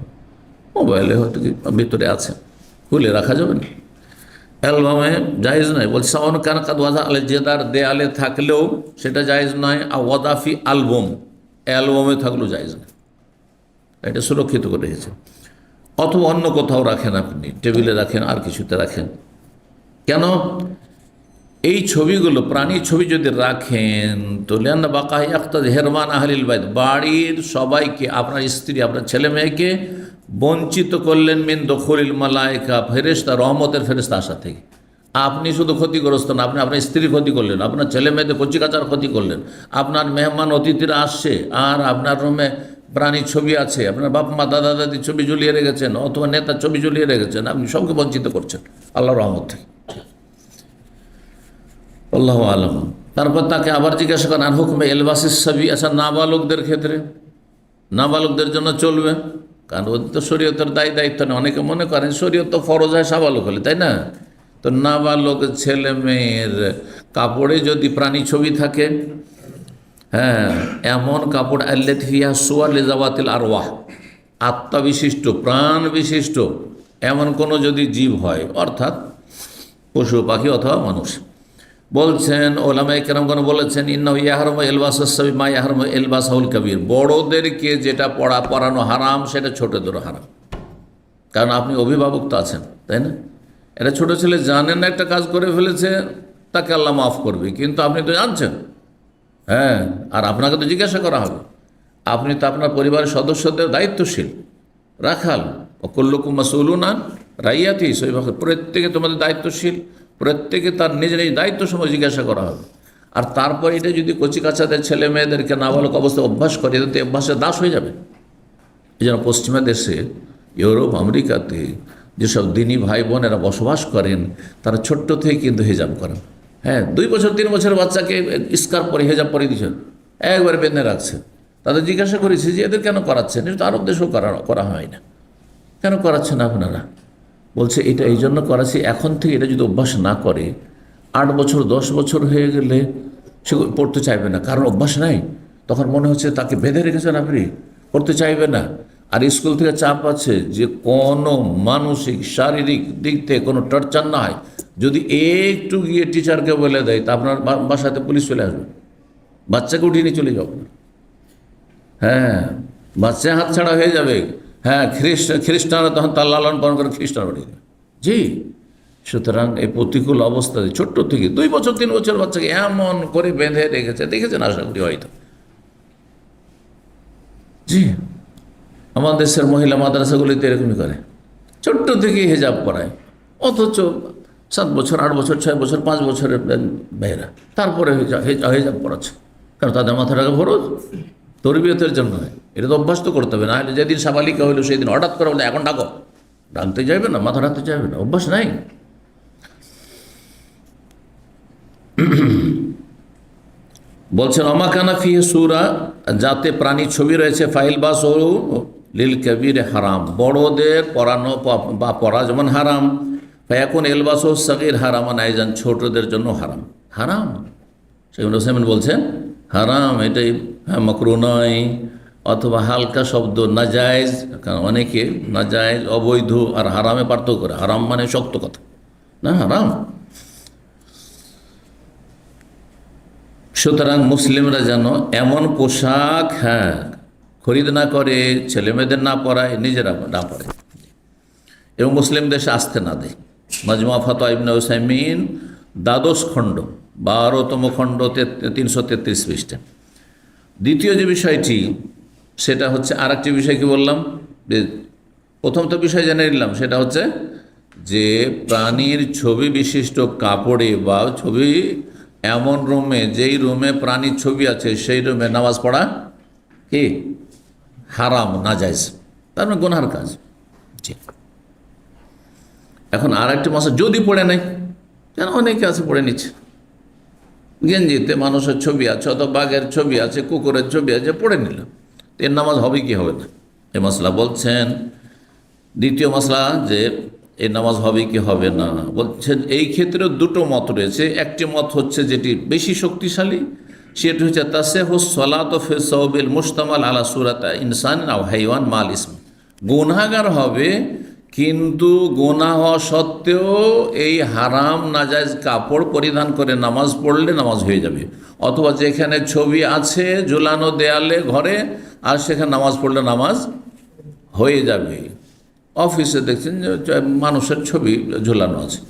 মোবাইলে হয়তো কি ভিতরে আছে, খুলে রাখা যাবে না, অ্যালবামে জায়েজ নয়। বলছে সাওয়ান কান কাদ ওয়াজা আল জেদার, দেয়ালে থাকলেও সেটা জায়েজ নয়। আর ওয়াদাফি আলবম, অ্যালবামে থাকলেও জায়েজ নয়, এটা সুরক্ষিত করে রেখেছে। অথবা অন্য কোথাও রাখেন, আপনি টেবিলে রাখেন, আর কিছুতে রাখেন। কেন? এই ছবিগুলো, প্রাণীর ছবি যদি রাখেন তো লিআন্না বাকাহি আখতাজ হেরমান আহলিল বাইত, বাড়ির সবাইকে, আপনার স্ত্রী, আপনার ছেলে মেয়েকে বঞ্চিত করলেন মিন দখুলিল মালায়েকা, ফেরেশতা, রহমতের ফেরেশতা আসা থেকে। আপনি শুধু ক্ষতিগ্রস্ত না, আপনি আপনার স্ত্রীর ক্ষতি করলেন, আপনার ছেলে মেয়েদের কচিকাচার ক্ষতি করলেন। আপনার মেহমান অতিথিরা আসছে আর আপনার রুমে প্রাণীর ছবি আছে, আপনার বাপ মা দাদা দাদির ছবি ঝুলিয়ে রেখেছেন অথবা নেতার ছবি ঝুলিয়ে রেখেছেন, আপনি সবকে বঞ্চিত করছেন আল্লাহর রহমত থেকে। আল্লাহু আলাম। তারপর তাকে আবার জিজ্ঞাসা করেন, আর হুকমে এলবাসিস ছবি, আচ্ছা নাবালকদের ক্ষেত্রে, নাবালকদের জন্য চলবে? কারণ ওদের তো শরীয়তের দায়িত্ব নেই। অনেকে মনে করেন শরীয়ত তো ফরজ হয় সাবালক হলে, তাই না? তো নাবালক ছেলে মেয়ের কাপড়ে যদি প্রাণী ছবি থাকে, হ্যাঁ, এমন কাপড় আল্লাতী ফিহা সুওয়ার লিযাওয়াতিল আরওয়াহ, আত্মা বিশিষ্ট, প্রাণ বিশিষ্ট এমন কোনো যদি জীব হয়, অর্থাৎ পশু পাখি অথবা মানুষ। বলছেন ওলামায়ে কেরামগণ বলেছেন, ইন্নাহু ইয়াহরুমু ইলবাসুস সাবি মা ইয়াহরুমু ইলবাসুল কাবীর, বড়দেরকে যেটা পরানো হারাম সেটা ছোটদেরও হারাম। কারণ আপনি অভিভাবক তো আছেন, তাই না? এটা ছোট ছেলে জানেন না একটা কাজ করে ফেলেছে, তাকে আল্লাহ মাফ করবে, কিন্তু আপনি তো জানছেন, হ্যাঁ, আর আপনাকে তো জিজ্ঞাসা করা হবে। আপনি তো আপনার পরিবারের সদস্যদের দায়িত্বশীল, রাখাল, কুল্লুকুম মাসউলুন আন রাইয়াতি, প্রত্যেকে তোমাদের দায়িত্বশীল, প্রত্যেকে তার নিজ নিজ দায়িত্ব সময় জিজ্ঞাসা করা হবে। আর তারপর এটা যদি কচিকাচাদের ছেলে মেয়েদেরকে নাবালক অবস্থায় অভ্যাস করে, এতে অভ্যাসের দাস হয়ে যাবে। এই জন্য পশ্চিমা দেশে, ইউরোপ, আমেরিকাতে যেসব দিনী ভাই বোনেরা বসবাস করেন তারা ছোট্ট থেকে কিন্তু হিজাব করেন। হ্যাঁ, 2 বছর 3 বছরের বাচ্চাকে স্কার্ফ পরে, হেজাব পরে দিচ্ছেন, একবারে বেঁধে রাখছে। তাদের জিজ্ঞাসা করেছি যে এদের কেন করাচ্ছেন? এটা তো আরব দেশেও করা হয় না, কেন করাচ্ছেন আপনারা? বলছে এটা এই জন্য করাচ্ছি, এখন থেকে এটা যদি অভ্যাস না করে 8 বছর 10 বছর হয়ে গেলে সে পড়তে চাইবে না, কারণ অভ্যাস নাই। তখন মনে হচ্ছে তাকে বেঁধে রেখেছেন আপনি, পড়তে চাইবে না। আর স্কুল থেকে চাপ আছে যে কোনো মানসিক শারীরিক দিক থেকে কোনো টর্চার না হয়। যদি একটু গিয়ে টিচারকে বলে দেয় তা আপনার বাসাতে পুলিশ চলে আসবে, বাচ্চাকে উঠিয়ে নিয়ে চলে যাবে। হ্যাঁ, বাচ্চা হাতছাড়া হয়ে যাবে। হ্যাঁ, খ্রিস্টানরা তখন তার লালন পালন করে খ্রিস্টান বাড়িয়ে দেবে। জি, সুতরাং এই প্রতিকূল অবস্থায় ছোট্ট থেকে 2 বছর 3 বছর বাচ্চাকে এমন করে বেঁধে দেখেছেন আশা করি হয়তো। জি, আমাদের দেশের মহিলা মাদ্রাসাগুলিতে এরকমই করে, ছোট্ট থেকে হিজাব পরায়, অথচ 7 বছর 8 বছর 6 বছর 5 বছরের মেয়েরা তারপরে হিজাব পড়াচ্ছে। কারণ তাদের মাথাটাকে ফরজ তরবিয়তের জন্য হয়। এটা তো অভ্যাস তো করতে হবে, না হলে যেদিন সাবালিকা হইলো সেই দিন হঠাৎ করে বলে এখন ডাকো, ডাকতে যাবে না, মাথা ডাকতে যাবে না, অভ্যাস নাই। বলছেন অমাকানা ফিহে সূরা, যাতে প্রাণী ছবি রয়েছে, ফাইল বাস ও লিল কবির হারাম, বড়দের পরানো বা পরা যেমন হারাম, এখন এলবাস ও সগীর হারামান আইজান, ছোটদের জন্য হারাম। হারাম সেগুলো হোসেন বলছেন হারাম, এটাই মাকরু নয়, অথবা হালকা শব্দ নাজায়েজ, কারণ অনেকে নাজায়েজ অবৈধ আর হারামে পার্থক্য করে। হারাম মানে শক্ত কথা না, হারাম। সুতরাং মুসলিমরা যেন এমন পোশাক খরিদ না করে, ছেলেমেয়েদের না পরায়, নিজেরা না পড়ে, এবং মুসলিম দেশে আসতে না দেয়। মাজমুয়া ফাতোয়া ইবনে উসাইমিন 12 খণ্ড 12তম খণ্ড 333 পৃষ্ঠা। দ্বিতীয় যে বিষয়টি সেটা হচ্ছে আর একটি বিষয় কি বললাম, যে প্রথম তো বিষয় জেনে নিলাম, সেটা হচ্ছে যে প্রাণীর ছবি বিশিষ্ট কাপড়ে বা ছবি এমন রুমে, যেই রুমে প্রাণীর ছবি আছে সেই রুমে নামাজ পড়া কি হারাম, নাজায়েজ, তার মানে গুনাহর কাজ। জি, এখন আর একটি মশা যদি পড়ে নেয়, কেন অনেকে আছে পড়ে নিচ্ছে, গেঞ্জিতে মানুষের ছবি আছে, অথবা বাঘের ছবি আছে, কুকুরের ছবি আছে, পড়ে নিলাম, এর নামাজ হবে কি হবে না, এ মশলা বলছেন। দ্বিতীয় মশলা যে এই নামাজ হবে কি হবে না, বলছেন এই ক্ষেত্রে দুটো মত রয়েছে। একটি মত হচ্ছে যেটি বেশি শক্তিশালী, সেটি হচ্ছে তাসেহু সলাতু ফি সাওবিল মুশতামাল আলা সূরাতা ইনসান আও হাইওয়ান মাল ইসম, গুনাহগার হবে কিন্তু গুনাহ হওয়া সত্ত্বেও এই হারাম নাজায়েজ কাপড় পরিধান করে নামাজ পড়লে নামাজ হয়ে যাবে। অথবা যেখানে ছবি আছে ঝুলানো দেয়ালে ঘরে, আর সেখানে নামাজ পড়লে নামাজ হয়ে যাবে। অফিসে দেখছেন যে মানুষের ছবি ঝোলানো আছে,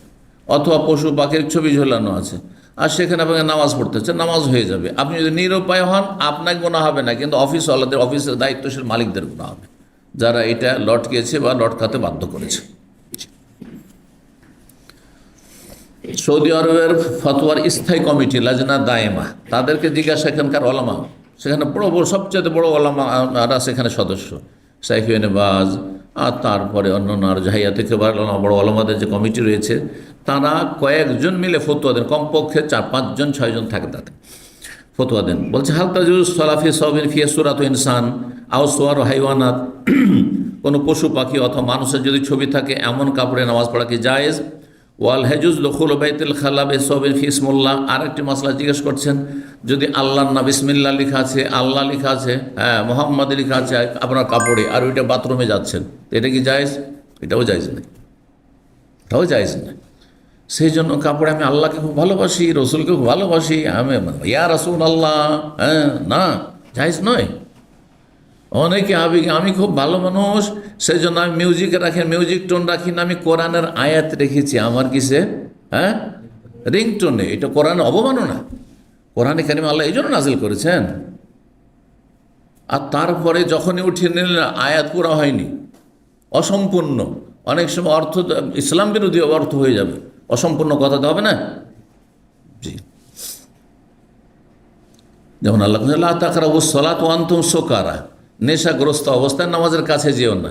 অথবা পশু পাখির ছবি ঝোলানো আছে, আর সেখানে আপনাকে নামাজ পড়তে হচ্ছে, নামাজ হয়ে যাবে। আপনি যদি নিরুপায় হন আপনাকে গুনাহ হবে না, কিন্তু অফিসওয়ালাদের, অফিসের দায়িত্বশীল মালিকদের গুনাহ হবে, যারা এটা লটকেছে বা লটকাতে বাধ্য করেছে। সৌদি আরবের ফতোয়ার স্থায়ী কমিটি লাজনা দায়েমা, তাদেরকে জিজ্ঞাসা, এখানকার ওলামা, সেখানে বড় বড় সবচেয়ে বড় ওলামারা সেখানে সদস্য, শাইখ ইবনে বাজ, আর তারপরে অন্যান্য আর জাহিয়া থেকে বড় ওলামাদের যে কমিটি রয়েছে, তারা কয়েকজন মিলে ফতোয়া দেন, কমপক্ষে 4-5 জন 6 জন থাকে তাতে ফতোয়া দেন। বলছে হাল তাজুজ সলাফি সাবিন ফিয়া সূরাতু ইনসান আও সুয়ার হাইওয়ানাত, কোনো পশু পাখি অথবা মানুষের যদি ছবি থাকে এমন কাপড়ে নামাজ পড়া কি জায়েজ। ওয়াল হেজুজ দখুল বাইতুল খালা বেসবিন ফি ইসমুল্লাহ, আর একটি মাসলা জিজ্ঞেস করছেন, যদি আল্লাহর না বিসমিল্লাহ লেখা আছে, আল্লাহ লেখা আছে, মোহাম্মদ লেখা আছে আপনার কাপড়ে, আর ওইটা বাথরুমে যাচ্ছেন, এটা কি জায়েজ? এটাও জায়েজ নয়, এটাও জায়েজ নয়। সেই জন্য কাপড়ে আমি আল্লাহকে খুব ভালোবাসি, রসুলকে খুব ভালোবাসি, আমি ইয়া রাসূল আল্লাহ, না, জায়েজ নয়। অনেকে আবেগে আমি খুব ভালো মানুষ, সেই জন্য আমি মিউজিক রাখি, মিউজিক টোন রাখি না, আমি কোরআনের আয়াত রেখেছি আমার কিসে, রিংটোনে। এটা কোরআনের অবমাননা। কোরআনে কারিমে আল্লাহ এই জন্য নাজিল করেছেন। আর তারপরে যখনই উঠিয়ে নিলেন আয়াত পুরা হয়নি, অসম্পূর্ণ, অনেক সময় অর্থ ইসলাম বিরোধী অর্থ হয়ে যাবে, অসম্পূর্ণ কথা তো হবে না। জি, যেমন আল্লাহ লা তাকরাবুস সালাত ওয়া আনতুম সুকারা, নেশাগ্রস্ত অবস্থায় নামাজের কাছে যেও না।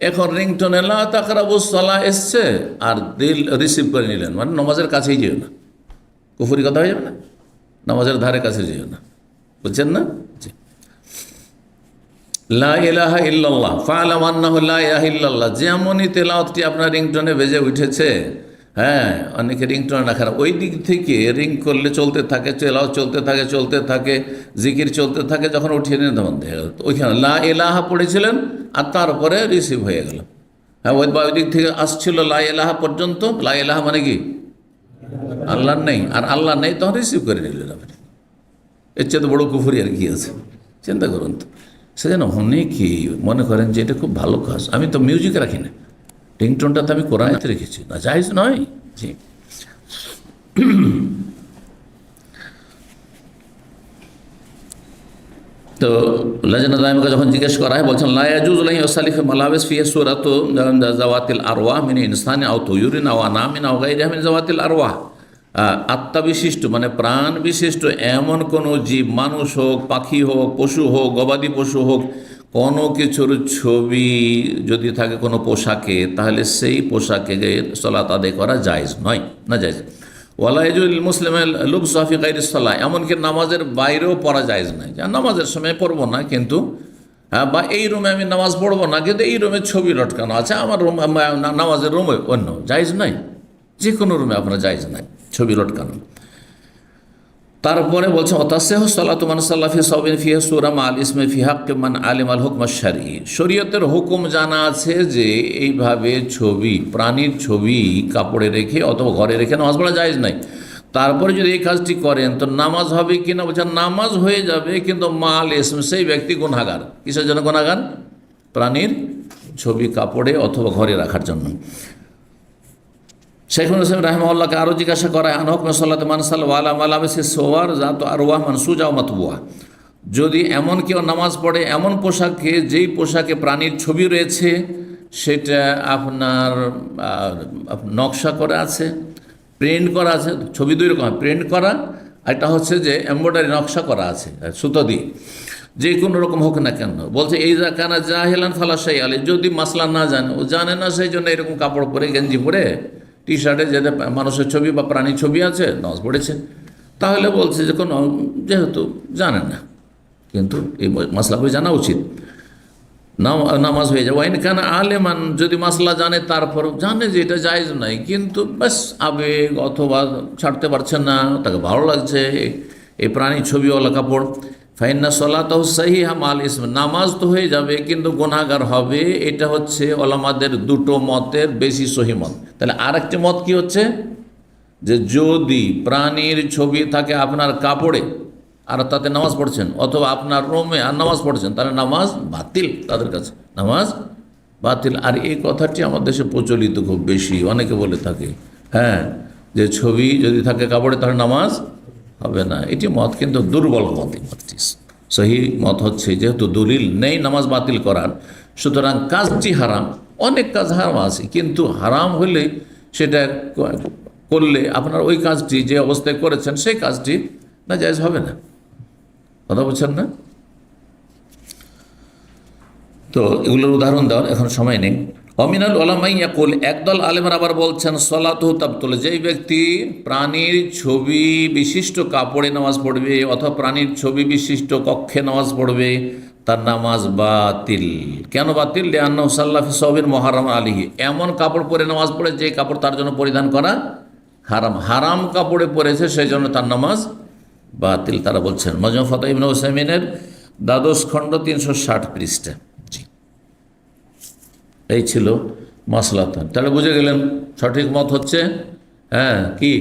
এখন রিংটোনে লা তাকরাবুস সালাহ এসছে, আর দিল রিসিভ করে নিলেন, মানে নামাজের কাছেই যেও না, কুফরি কথা হয়ে যাবে না, নামাজের ধারে কাছে যেও না, বুঝছেন না? জি, লা ইলাহা ইল্লাল্লাহ ফা'লাম আন্নাহু লা ইলাহা ইল্লাল্লাহ, যেমনই তেলাওয়াতটি আপনার রিংটোনে বেজে উঠেছে, হ্যাঁ, অনেকে রিংটোন রাখার ওই দিক থেকে রিং করলে চলতে থাকে, তেলাওয়াত চলতে থাকে, জিকির চলতে থাকে, যখন উঠিয়ে নিয়ে তখন দেখা গেল ওইখানে লা ইলাহা পড়েছিলেন আর তারপরে রিসিভ হয়ে গেল। হ্যাঁ, ওই দিক থেকে আসছিল লা ইলাহা পর্যন্ত। লা ইলাহা মানে কি আল্লাহ নেই, আর আল্লাহ নেই তখন রিসিভ করে নিলেন আপনি। এর চেয়ে তো বড় কুফরি আর কি আছে, চিন্তা করুন তো। সেজন্য অনেকেই মনে করেন যে এটা খুব ভালো কাজ। আমি তো মিউজিক রাখি না, রিংটোনটা তো আমি কোরআনেতে রেখেছি, না জায়েজ নয়। জি, তো লাজনা দাইমাকে যখন জিজ্ঞেস করা হয় বলছেন লা ইয়াজুজ লা ইউসালিফ মালাবিস ফি সূরাতু যাওয়াতিল আরওয়াহ মিন ইনসানি আও তুয়ুরিন আও আনামিন আও গায়রিহা মিন যাওয়াতিল আরওয়াহ। আত্মা বিশিষ্ট মানে প্রাণ বিশিষ্ট এমন কোনো জীব, মানুষ হোক, পাখি হোক, পশু হোক, গবাদি পশু হোক, কোনো কিছুর ছবি যদি থাকে কোনো পোশাকে, তাহলে সেই পোশাকে সালাত আদায় করা জায়েজ নয়, না জায়েজ। ওয়ালা ইয়াজুল মুসলিমের লুবসু ফি গায়রিস সালাহ, এমনকি নামাজের বাইরেও পড়া জায়েজ নয়। নামাজের সময় পড়বো না কিন্তু, বা এই রুমে আমি নামাজ পড়বো না কিন্তু এই রুমে ছবি লটকানো আছে, আমার রুম নামাজের রুমে অন্য জায়েজ নয়। যে কোনো রুমে আপনার জায়েজ নাই ছবি লটকানো। তারপরে বলছে অতাসেহ সালাতু মান সাল্লা ফি সাওবিন ফিহা সূরা মা আল ইসমে ফি হাক্কি মান আলিম আল হুকম আশ-শারঈ। শরীয়তের হুকুম জানা আছে যে এইভাবে ছবি, প্রাণীর ছবি কাপড়ে রেখে অথবা ঘরে রেখে নামাজ পড়া জায়েজ নাই। তারপরে যদি এই কাজটি করেন তো নামাজ হবে কিনা, বলছেন নামাজ হয়ে যাবে, কিন্তু মা আল ইসম সেই ব্যক্তি গুনাহগার। কিসের জন্য গুনাহগার? প্রাণীর ছবি কাপড়ে অথবা ঘরে রাখার জন্য। শেখুল ইসলাম রাহিমাহুল্লাহকে আরও জিজ্ঞাসা করা হয় আনহক সাল্লাত মানসাল ওয়ালা মালাবেসি সোয়ার জাত আরওয়াহ মানসুজা ও মাতবুয়া। যদি এমন কেউ নামাজ পড়ে এমন পোশাকে, যেই পোশাকে প্রাণীর ছবি রয়েছে, সেটা আপনার নকশা করা আছে, প্রিন্ট করা আছে। ছবি দুই রকম, প্রিন্ট করা, একটা হচ্ছে যে এমব্রয়ডারি নকশা করা আছে সুতো দিয়ে, যে কোনো রকম হোক না কেন। বলছে এই কানা জাহিলান ফালাশাই আলী, যদি মাসলা না জানে, ও জানে না, সেই জন্য এরকম কাপড় পরে, গেঞ্জি পরে, টি শার্টে যেতে মানুষের ছবি বা প্রাণীর ছবি আছে, নামাজ পড়েছে, তাহলে বলছে যে কোনো, যেহেতু জানেন না, কিন্তু এই মাসলা বই জানা উচিত, নামাজ হয়ে যায়। ওয়াইন খান আলেমান, যদি মাসলা জানে তারপর জানে যে এটা জায়েজ নাই, কিন্তু ব্যাস আবেগ অথবা ছাড়তে পারছেন না, তাকে ভালো লাগছে এই প্রাণীর ছবিওয়ালা কাপড়, ফাইন্না সলাতাহু সাহিহা মাল ইসম, নামাজ তো হয়ে যাবে কিন্তু গুনাহগার হবে। এটা হচ্ছে ওলামাদের দুটো মতের বেশি সহি মত। তাহলে আরেকটি মত কি হচ্ছে যে যদি প্রাণীর ছবি থাকে আপনার কাপড়ে আর তাতে নামাজ পড়ছেন, অথবা আপনার রুমে আর নামাজ পড়ছেন, তাহলে নামাজ বাতিল, তাদের কাছে নামাজ বাতিল। আর এই কথাটি আমার দেশে প্রচলিত খুব বেশি, অনেকে বলে থাকে হ্যাঁ যে ছবি যদি থাকে কাপড়ে তাহলে নামাজ হবে না। এটি মত কিন্তু দুর্বল মত। এই মতটি সহি মত হচ্ছে যেহেতু দলিল নেই নামাজ বাতিল করার, সুতরাং কাজটি হারাম। অনেক কাজ হারাম আছে, কিন্তু হারাম হলে সেটা করলে আপনার ওই কাজটি যে অবস্থায় করেছেন সেই কাজটি না জায়েজ হবে না। কথা বলছেন না? তো এগুলোর উদাহরণ দেওয়ার এখন সময় নেই। অমিনাল ওলামাই ইয়াকুল, একদল আলেমরা আবার বলছেন সলাতুহু তাবতুল, যেই ব্যক্তি প্রাণীর ছবি বিশিষ্ট কাপড়ে নামাজ পড়বে অথবা প্রাণীর ছবি বিশিষ্ট কক্ষে নামাজ পড়বে, তার নামাজ বাতিল। কেন বাতিল? লিআন্নাহু সাল্লা ফি সাওবিন মুহাররাম আলাইহি, এমন কাপড় পরে নামাজ পড়ে যে কাপড় তার জন্য পরিধান করা হারাম, হারাম কাপড়ে পড়েছে, সেই জন্য তার নামাজ বাতিল। তারা বলছেন মাজমু ফাতাওয়া ইবনে উসাইমিনের 12 খণ্ড 360 পৃষ্ঠা। এই ছিল মাসলাত। তাহলে বুঝে গেলেন সঠিক মত হচ্ছে হ্যাঁ কি,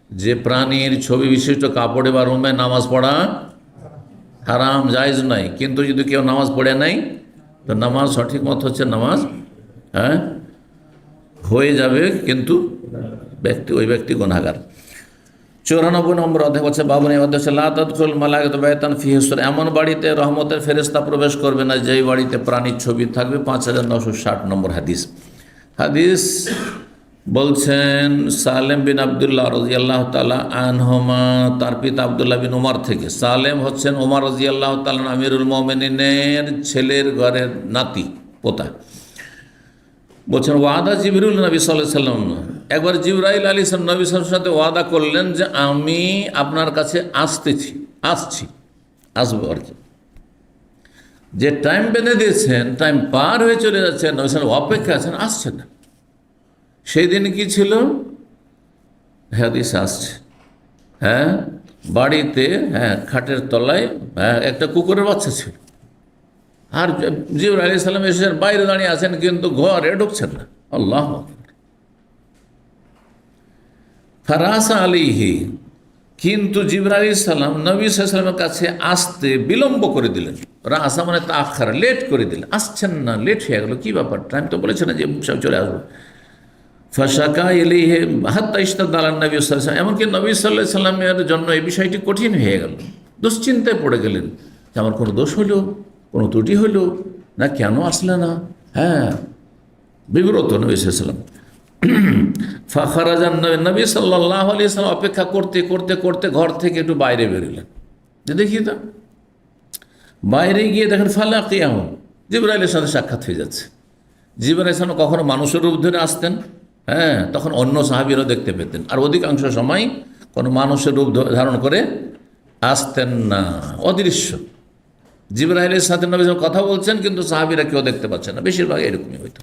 যে প্রাণীর ছবি বিশিষ্ট কাপড়ে বা রুমে নামাজ পড়া হারাম, জায়েজ নাই। কিন্তু যদি কেউ নামাজ পড়ে নাই তো নামাজ, সঠিক মত হচ্ছে নামাজ হ্যাঁ হয়ে যাবে, কিন্তু ওই ব্যক্তি গুনাহগার। 94 নম্বর অধ্যায় বলছে বাবুন, এই অধ্যায় লা তাদখুল মালাইকাতু বাইতান ফিহি সুর, এমন বাড়িতে রহমতের ফেরেশতা প্রবেশ করবে না যেই বাড়িতে প্রাণীর ছবি থাকবে। 5960 নম্বর হাদিস। হাদিস বলছেন সালেম বিন আবদুল্লাহ রাদিয়াল্লাহু তাআলা আনহুমা, তার পিতা আবদুল্লাহ বিন উমর থেকে। সালেম হচ্ছেন ওমর রাদিয়াল্লাহু তাআলা আমিরুল মুমিনিনের ছেলের ঘরের নাতি, পোতা। বলছেন ওয়াদা জিবরিল নবী সাল্লাল্লাহু আলাইহি সাল্লাম, একবার জিবরাইল আলাইহিস সালাম নবী সাল্লাল্লাহু আলাইহি সাল্লামের সাথে ওয়াদা করলেন যে আমি আপনার কাছে আসবো আর কি। যে টাইম বেঁধে দিয়েছেন, টাইম পার হয়ে চলে যাচ্ছে, নবী সাল্লাল্লাহু আলাইহি সাল্লাম অপেক্ষা আছেন, আসছেন না। সেই দিন কি ছিল? হাদিস আসছে, হ্যাঁ, বাড়িতে, হ্যাঁ, খাটের তলায়, হ্যাঁ, একটা কুকুরের বাচ্চা ছিল। আর জিবরাইল আলাইহিস সালাম এসেছেন, বাইরে দাঁড়িয়ে আছেন, কিন্তু ঘরে ঢুকছেন না। আল্লাহ ফারাসা আলাইহি, কিন্তু জিবরাইল আলাইহিস সালাম নবী সাল্লাল্লাহু আলাইহি ওয়াসাল্লামের কাছে আসতে বিলম্ব করে দিলেন। রাসা মানে তাআখার, লেট করে দিলেন, আসছেন না, লেট হয়ে গেল, কি ব্যাপারটা, আমি তো বলেছি না যে সব চলে আসবো। ফাশাকা ইলাইহি হাত্তা ইশতাদ্দা আলান নবী সাল্লাল্লাহু আলাইহি ওয়াসাল্লাম, এমনকি নবী সাল্লাল্লাহু আলাইহি ওয়াসাল্লামের জন্য এই বিষয়টি কঠিন হয়ে গেল। দুশ্চিন্তায় পড়ে গেলেন যে আমার কোনো দোষ হলো, কোনো ত্রুটি হলো না, কেন আসলে না, হ্যাঁ, বিব্রত নবী সাল্লাল্লাহু আলাইহি ওয়াসাল্লাম। ফাখারাজান নবী সাল্লাল্লাহু আলাইহি ওয়াসাল্লাম অপেক্ষা করতে করতে করতে ঘর থেকে একটু বাইরে বেরোলেন, যে দেখি তো। বাইরে গিয়ে দেখেন ফালাকিয়াহু, জিবরাইলের সাথে সাক্ষাৎ হয়ে যাচ্ছে। জিবরাইল আলাইহিস সালাম কখনো মানুষের রূপ ধরে আসতেন, হ্যাঁ, তখন অন্য সাহাবীরাও দেখতে পেতেন, আর অধিকাংশ সময় কোনো মানুষের রূপ ধারণ করে আসতেন না, অদৃশ্য। জিবরাইলের সাথে নবী সাল্লাল্লাহু আলাইহি ওয়াসাল্লাম কথা বলছেন, কিন্তু সাহাবীরা কেউ দেখতে পাচ্ছেন না, বেশিরভাগ এরকমই হইতো।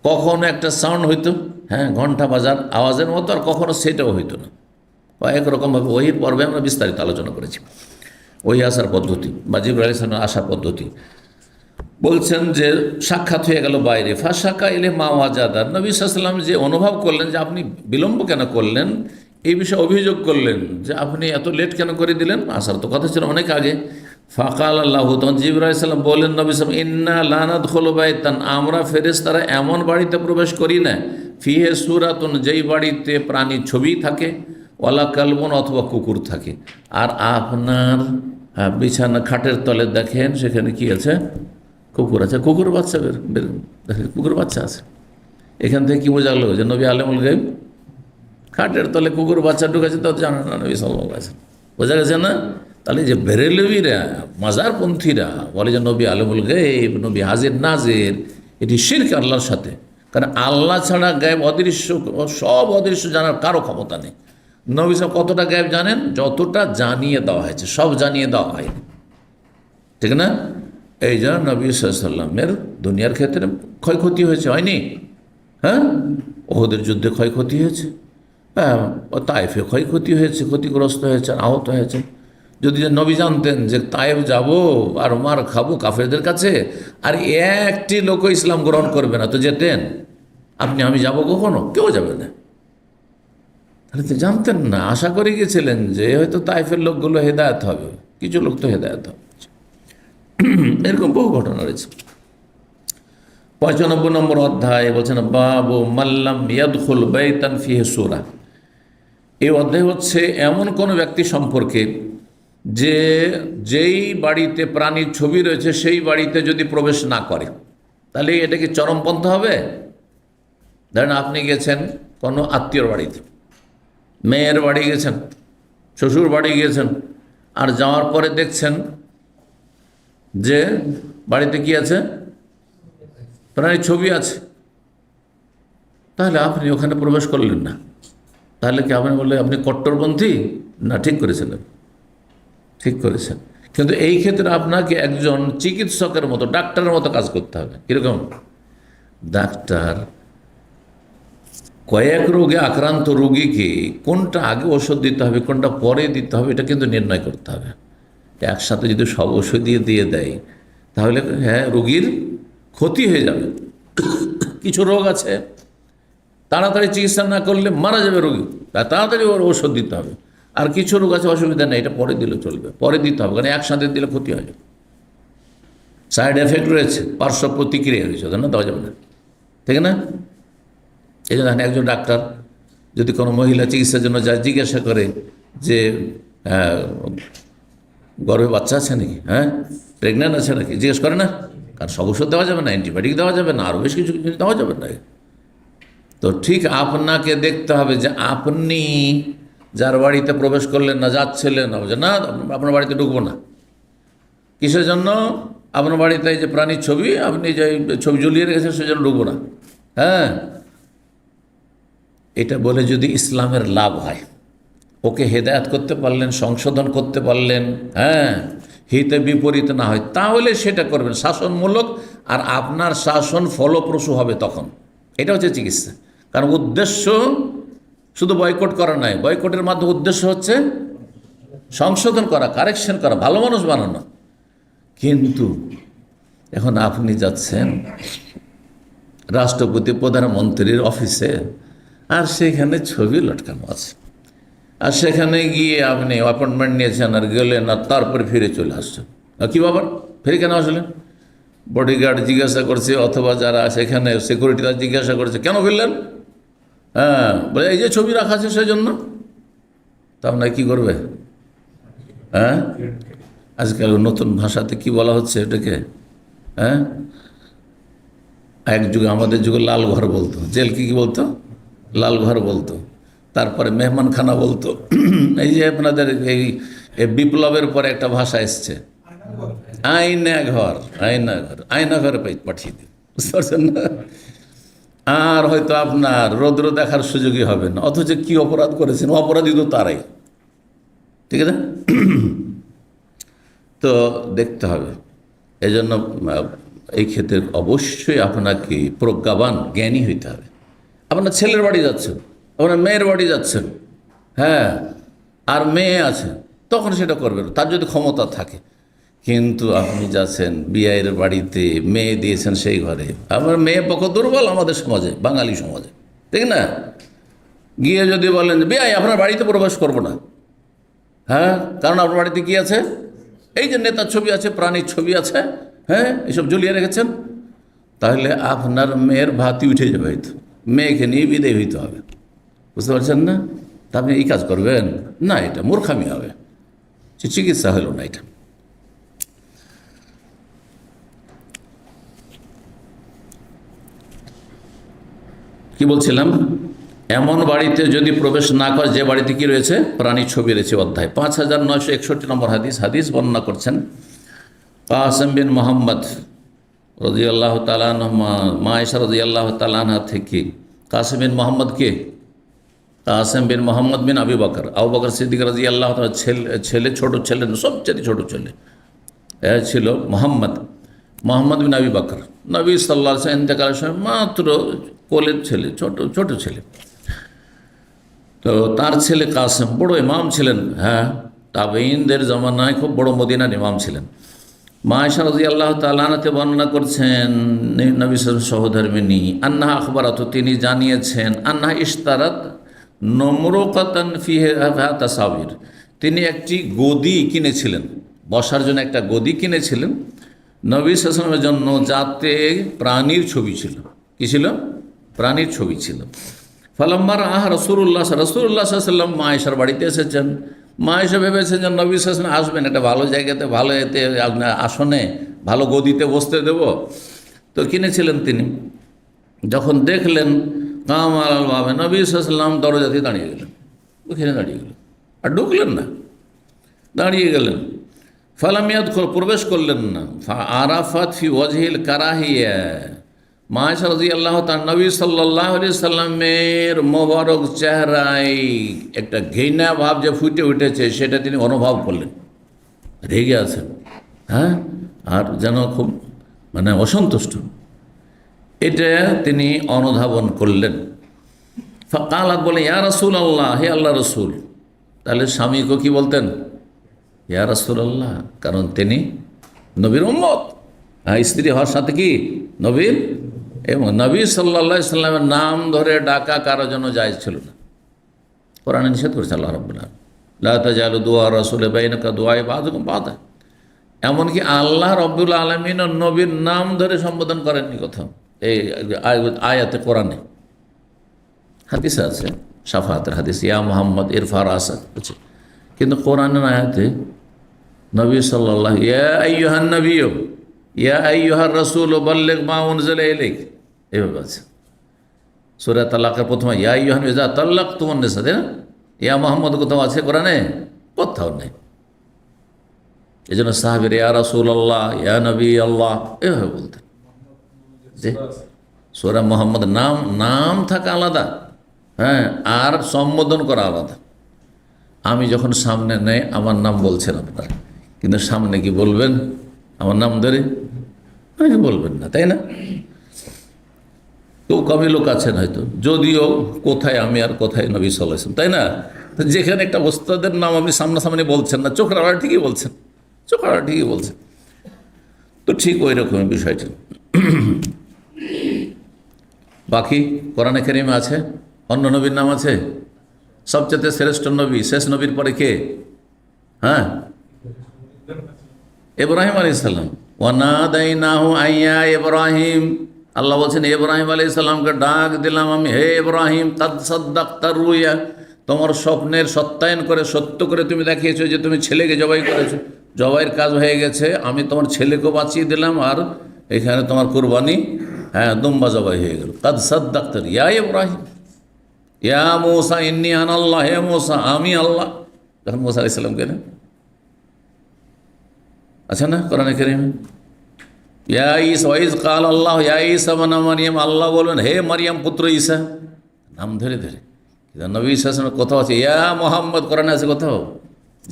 কখনো একটা সাউন্ড হইতো, হ্যাঁ, ঘন্টা বাজার আওয়াজের মতো, আর কখনো সেটাও হইতো না। কয়েক রকমভাবে ওহির পর্বে আমরা বিস্তারিত আলোচনা করেছি ওই আসার পদ্ধতি বা জিবরাইল আলাইহিস সালামের আসার পদ্ধতি। বলছেন যে সাক্ষাৎ হয়ে গেল বাইরে। ফাশাকা ইলে মা ওয়াজাদা, নবী সাল্লাল্লাহু আলাইহি ওয়াসাল্লাম যে অনুভব করলেন যে আপনি বিলম্ব কেন করলেন, এই বিষয়ে অভিযোগ করলেন যে আপনি এত লেট কেন করে দিলেন, আসার তো কথা ছিল অনেক আগে। ফাকাল আল্লাহ, তখন জিবরাইল আলাইহিস সালাম বললেন নবী সাল্লাল্লাহু আলাইহি ওয়াসাল্লাম, ইন্না লা নাদখুলু বাইতান, আমরা ফেরেশতারা এমন বাড়িতে প্রবেশ করি না, ফিহে সূরাতুন, যেই বাড়িতে প্রাণীর ছবি থাকে, ওয়ালা কালবুন, অথবা কুকুর থাকে। আর আপনার বিছানা খাটের তলে দেখেন সেখানে কি আছে, কুকুর আছে, কুকুর বাচ্চা দেখেন, কুকুর বাচ্চা আছে। এখান থেকে কি বোঝা গেল যে নবী আলেমুল গায়ব, খাটের তলে কুকুর বাচ্চা ঢুকেছে তো জানে না নবী সাল্লাল্লাহু আলাইহি ওয়াসাল্লাম, বোঝা গেছে না? তাহলে যে বেরেলভিরা, মাজারপন্থীরা বলে যে নবী আলেমুল গায়ব, নবী হাজির নাজির, এটি শিরক আল্লাহর সাথে। কারণ আল্লাহ ছাড়া গায়েব, অদৃশ্য, সব অদৃশ্য জানার কারো ক্ষমতা নেই। নবী সাহেব কতটা গায়েব জানেন? যতটা জানিয়ে দেওয়া হয়েছে, সব জানিয়ে দেওয়া হয়নি, ঠিক না? এই জন্য নবী সাল্লাল্লাহু আলাইহি ওয়াসাল্লামের দুনিয়ার ক্ষেত্রে ক্ষয়ক্ষতি হয়েছে, হয়নি? হ্যাঁ, ওহুদের যুদ্ধে ক্ষয়ক্ষতি হয়েছে, হ্যাঁ, তায়েফে ক্ষয়ক্ষতি হয়েছে, ক্ষতিগ্রস্ত হয়েছে, আহত হয়েছে। যদি নবী জানতেন যে তায়েফ যাব আর মার খাবো কাফেরদের কাছে, আর একটি লোক ইসলাম গ্রহণ করবে না, তো যেতেন? আপনি আমি যাব কখনো? কেউ যাবে না। তাহলে তো জানতেন না, আশা করে গিয়েছিলেন যে হয়তো তাইফের লোকগুলো হেদায়েত হবে, কিছু লোক তো হেদায়েত হবে। এরকম বহু ঘটনা রয়েছে। 95 নম্বর অধ্যায় বলছেন বাবু মাল্লাম ইয়াদখুল বাইতান ফিহি সূরা। এই অধ্যায় হচ্ছে এমন কোন ব্যক্তি সম্পর্কে যে যেই বাড়িতে প্রাণীর ছবি রয়েছে সেই বাড়িতে যদি প্রবেশ না করে, তাহলে এটা কি চরমপন্থা হবে? ধরেন আপনি গেছেন কোনো আত্মীয়র বাড়িতে, মেয়ের বাড়ি গেছেন, শ্বশুর বাড়ি গিয়েছেন, আর যাওয়ার পরে দেখছেন যে বাড়িতে কি আছে, প্রাণীর ছবি আছে, তাহলে আপনি ওখানে প্রবেশ করলেন না। তাহলে কি আপনি বললেন আপনি কট্টরপন্থী? না, ঠিক করেছেন, ঠিক করেছেন। কিন্তু এই ক্ষেত্রে আপনাকে একজন চিকিৎসকের মতো, ডাক্তারের মতো কাজ করতে হবে। কীরকম? ডাক্তার কয়েক রোগে আক্রান্ত রোগীকে কোনটা আগে ওষুধ দিতে হবে, কোনটা পরে দিতে হবে, এটা কিন্তু নির্ণয় করতে হবে। একসাথে যদি সব ওষুধ দিয়ে দেয় তাহলে হ্যাঁ, রোগীর ক্ষতি হয়ে যাবে। কিছু রোগ আছে তাড়াতাড়ি চিকিৎসা না করলে মারা যাবে রোগী, তাড়াতাড়ি ওর ওষুধ দিতে হবে। আর কিছু রোগ আছে অসুবিধা নেই, এটা পরে দিলে চলবে, পরে দিতে হবে, কারণ একসাথে দিলে ক্ষতি হয়ে যাবে, সাইড এফেক্ট রয়েছে, পার্শ্ব প্রতিক্রিয়া রয়েছে, ওদের না দেওয়া যাবে না, ঠিক না? এই জন্য একজন ডাক্তার যদি কোনো মহিলা চিকিৎসার জন্য যায়, জিজ্ঞাসা করে যে গর্ভে বাচ্চা আছে নাকি, হ্যাঁ, প্রেগন্যান্ট আছে নাকি, জিজ্ঞেস করে না? কারণ সব ওষুধ দেওয়া যাবে না, অ্যান্টিবায়োটিক দেওয়া যাবে না, আরও বেশ কিছু কিছু দেওয়া যাবে না। তো ঠিক আপনাকে দেখতে হবে যে আপনি যার বাড়িতে প্রবেশ করলেন না, যাচ্ছিলেন না, আপনার বাড়িতে ঢুকবো না। কিসের জন্য? আপনার বাড়িতে এই যে প্রাণীর ছবি, আপনি যে ছবি ঝুলিয়ে রেখেছেন সেজন্য ঢুকবো না। হ্যাঁ, এটা বলে যদি ইসলামের লাভ হয়, ওকে হেদায়েত করতে পারলেন, সংশোধন করতে পারলেন, হ্যাঁ, হিতে বিপরীত না হয়, তাহলে সেটা করবেন শাসনমূলক, আর আপনার শাসন ফলপ্রসূ হবে তখন। এটা হচ্ছে চিকিৎসা। কারণ উদ্দেশ্য শুধু বয়কট করা নয়, বয়কটের মাধ্যমে উদ্দেশ্য হচ্ছে সংশোধন করা, কারেকশন করা, ভালো মানুষ বানানো। কিন্তু এখন আপনি যাচ্ছেন রাষ্ট্রপতি প্রধানমন্ত্রীর অফিসে, আর সেখানে ছবি লটকানো আছে, আর সেখানে গিয়ে আপনি অ্যাপয়েন্টমেন্ট নিয়েছেন আর গেলেন, আর তারপরে ফিরে চলে আসছেন। কী বাবার ফিরে কেন আসলেন? বডিগার্ড জিজ্ঞাসা করছে, অথবা যারা সেখানে সিকিউরিটি তারা জিজ্ঞাসা করছে কেন ফিরলেন? হ্যাঁ, বলে এই যে ছবি রাখা আছে সেই জন্য। তা আপনার কী করবে? হ্যাঁ, আজকাল নতুন ভাষাতে কি বলা হচ্ছে এটাকে? হ্যাঁ, এক যুগে আমাদের যুগে লাল ঘর বলতো, জেলকে কি বলতো? লাল ঘর বলতো। তারপরে মেহমানখানা বলতো। এই যে আপনাদের এই বিপ্লবের পরে একটা ভাষা এসছে, আয়না ঘর। আয়না ঘর, আয়না ঘরে পাঠিয়ে দিন, বুঝতে পারছেন না? আর হয়তো আপনার রৌদ্র দেখার সুযোগই হবে না, অথচ কি অপরাধ করেছেন, অপরাধী তো তারাই, ঠিক আছে? তো দেখতে হবে। এই জন্য এই ক্ষেত্রে অবশ্যই আপনাকে প্রজ্ঞাবান, জ্ঞানী হইতে হবে। আপনার ছেলের বাড়ি যাচ্ছেন, আপনার মেয়ের বাড়ি যাচ্ছেন, হ্যাঁ, আর মেয়ে আছে, তখন সেটা করবেন তার যদি ক্ষমতা থাকে। কিন্তু আপনি যাচ্ছেন বিয়ের বাড়িতে, মেয়ে দিয়েছেন সেই ঘরে, আমার মেয়ে পক্ষ দুর্বল আমাদের সমাজে, বাঙালি সমাজে, ঠিক না? গিয়ে যদি বলেন বিয়ে আপনার বাড়িতে প্রবেশ করবো না, হ্যাঁ, কারণ আপনার বাড়িতে কি আছে? এই যে নেতার ছবি আছে, প্রাণীর ছবি আছে, হ্যাঁ, এসব ঝুলিয়ে রেখেছেন, তাহলে আপনার মেয়ের ভাতি উঠে যাবে, হয়তো মেয়েকে নিয়ে বিদায় হইতে হবে, বুঝতে পারছেন না? তা আপনি এই কাজ করবেন না, এটা মূর্খামি হবে, চিকিৎসা হলো না এটা। কি বলছিলাম? এমন বাড়িতে যদি প্রবেশ না করে যে বাড়িতে কি রয়েছে? প্রাণীর ছবি রয়েছে। অধ্যায় 5961 নম্বর হাদিস। হাদিস বর্ণনা করছেন কাসেম বিন মোহাম্মদ রাদিয়াল্লাহু তাআলা আনহু, মা আয়েশা রাদিয়াল্লাহু তাআলা আনহা থেকে। কাসেম বিন মোহাম্মদ কে? কাসেম বিন মোহাম্মদ বিন আবু বকর, আবু বকর সিদ্দিক রাদিয়াল্লাহু তাআলা ছেলে, ছোট ছেলে, সবচেয়ে ছোট ছেলে ছিল মোহাম্মদ বিন আবু বকর। নবী সাল্লাল্লাহু আলাইহি ওয়াসাল্লাম ইন্তেকালের সময় মাত্র কোলের ছেলে, ছোট ছেলে। তো তার ছেলে কাসেম বড় ইমাম ছিলেন, হ্যাঁ, তাবেঈনদের জমানায় খুব বড় মদিনার ইমাম ছিলেন। মা আয়েশা রাদিয়াল্লাহু তাআলা আনহাতে বর্ণনা করছেন নবী সাল্লাল্লাহু আলাইহি ওয়াসাল্লাম সহধর্মিণী, আন্নাহা আখবারাত, তিনি জানিয়েছেন, আন্নাহা ইশতারাত নমরুকাতান ফিহা তাসাবির, তিনি একটি গদি কিনেছিলেন, বসার জন্য একটা গদি কিনেছিলেন নবী সাল্লাল্লাহু আলাইহি ওয়াসাল্লামের জন্য, যাতে প্রাণীর ছবি ছিল। কি ছিল? প্রাণীর ছবি ছিল। ফালাম্মা রাআহা রাসূলুল্লাহ সাল্লাল্লাহু আলাইহি ওয়াসাল্লাম মা আয়েশার বাড়িতে এসেছেন। মা আয়েশা ভেবেছেন যে নবী সাল্লাল্লাহু আলাইহি ওয়াসাল্লাম আসবেন, একটা ভালো জায়গাতে, ভালো এতে আসনে, ভালো গদিতে বসতে দেব, তো কিনেছিলেন তিনি। যখন দেখলেন কাম আলাল বাবে, নবী সাল্লাল্লাহু আলাইহি ওয়াসাল্লাম দরজাতে দাঁড়িয়ে গেলেন, ওখানে দাঁড়িয়ে গেলেন, আর ঢুকলেন না, দাঁড়িয়ে গেলেন। ফালাম ইয়াদখুল, প্রবেশ করলেন না। আরাফাত ফি ওয়াজহিল কারাহিয়া, মা আয়েশা রাদিয়াল্লাহু তাআলা নবী সাল্লাল্লাহু আলাইহি সাল্লামের মোবারক চেহারায় একটা ঘৃণা ভাব যে ফুটে উঠেছে, সেটা তিনি অনুভব করলেন, রেগে আছেন, হ্যাঁ, আর যেন খুব মানে অসন্তুষ্ট, এটা তিনি অনুধাবন করলেন। ফাকালাত, বলে ইয়া রাসূলুল্লাহ, হে আল্লাহ রসুল। তাহলে স্বামীকে কি বলতেন? ইয়া রাসূলুল্লাহ, কারণ তিনি নবীর উম্মত, স্ত্রী হওয়ার সাথে কি নবীর, এবং নবী সাল্লাল্লাহু আলাইহি সাল্লামের নাম ধরে ডাকা কারোর জন্য জায়েজ ছিল না। কোরআনে নিষেধ করেছে আল্লাহ রাব্বুল আলামিন, লা তাজালু দুআ রাসূলি বাইনাকা দুআ বাযুকুম বাযা। এমনকি আল্লাহ রাব্বুল আলামিন ও নবীর নাম ধরে সম্বোধন করেননি কোথাও, এই আয়াতে কোরআনে। হাদিসে আছে, শাফাআতের হাদিস, ইয়া মুহাম্মদ ইরফা রাসাক, কিন্তু কোরআনের আয়াতে নবী সাল্লাল্লাহু, ইয়া আইয়ুহান নবিয়্যু ইয়া আইয়ুহার রাসূল বাল্লিগ মা উনজিলা ইলাইক, এভাবে আছে। সূরা তালাকের প্রথমে ইয়া আইয়ুহান ইযা তাল্লাকতুমুন নিসা, তাই না? ইয়া মুহাম্মদ কোথাও আছে কোরআনে? কোথাও নেই। এই জন্য সাহাবীরা ইয়া রাসূলুল্লাহ, ইয়া নবী আল্লাহ এভাবে বলতেন। যে সূরা মুহাম্মদ নাম থাকা আলাদা, হ্যাঁ, আর সম্বোধন করা আলাদা। আমি যখন সামনে নেই আমার নাম বলছেন আপনারা, কিন্তু সামনে কি বলবেন আমার নাম ধরে? বলবেন না, তাই না? কেউ কমই লোক আছেন হয়তো, যদিও কোথায় আমি আর কোথায় নবী সাল্লাল্লাহু আলাইহি ওয়াসাল্লাম, তাই না? তো যেখানে একটা ওস্তাদের নাম আপনি সামনাসামনি বলছেন না, চোখের আড়ালে ঠিকই বলছেন, চোখের আড়ালে ঠিকই বলছেন। তো ঠিক ওই রকমের বিষয়টা। বাকি কোরআনে কারিমে আছে অন্য নবীর নাম আছে? সবচেয়ে শ্রেষ্ঠ নবী, শেষ নবীর পরে কে? হ্যাঁ, ইব্রাহিম আলাইহিস সালাম। ওয়ানাদাইনাহু আইয়া ইব্রাহিম, আল্লাহ বলছেন ইব্রাহিম আলাইহিস সালামকে ডাক দিলাম আমি, হে ইব্রাহিম কাদ সাদ্দাকতা রুয়া, তোমার স্বপ্নের সত্যায়ন করে, সত্য করে তুমি দেখিয়েছো যে তুমি ছেলেকে জবাই করেছো, জবাইয়ের কাজ হয়ে গেছে, আমি তোমার ছেলেকেও বাঁচিয়ে দিলাম, আর এখানে তোমার কুরবানি, হ্যাঁ, দুম্বা জবাই হয়ে গেল। কাদ সাদ্দাকতা ইয়া ইব্রাহিম, ইয়া মূসা ইন্নী আনাল্লাহ, হে মূসা আমি আল্লাহ। যখন মূসা আলাইহিস সালামকে না আছে না কোরআনে কারিমে, ইয়া ঈসা ওয়াইজ কাল আল্লাহ ইয়া ঈসা বনা মারিয়াম, আল্লাহ বলবেন হে মারিয়াম পুত্র ঈসা, নাম ধরে ধরে। নবী ঈসা কোথাও আছে ইয়া মোহাম্মদ, কোরআনে আছে কোথাও?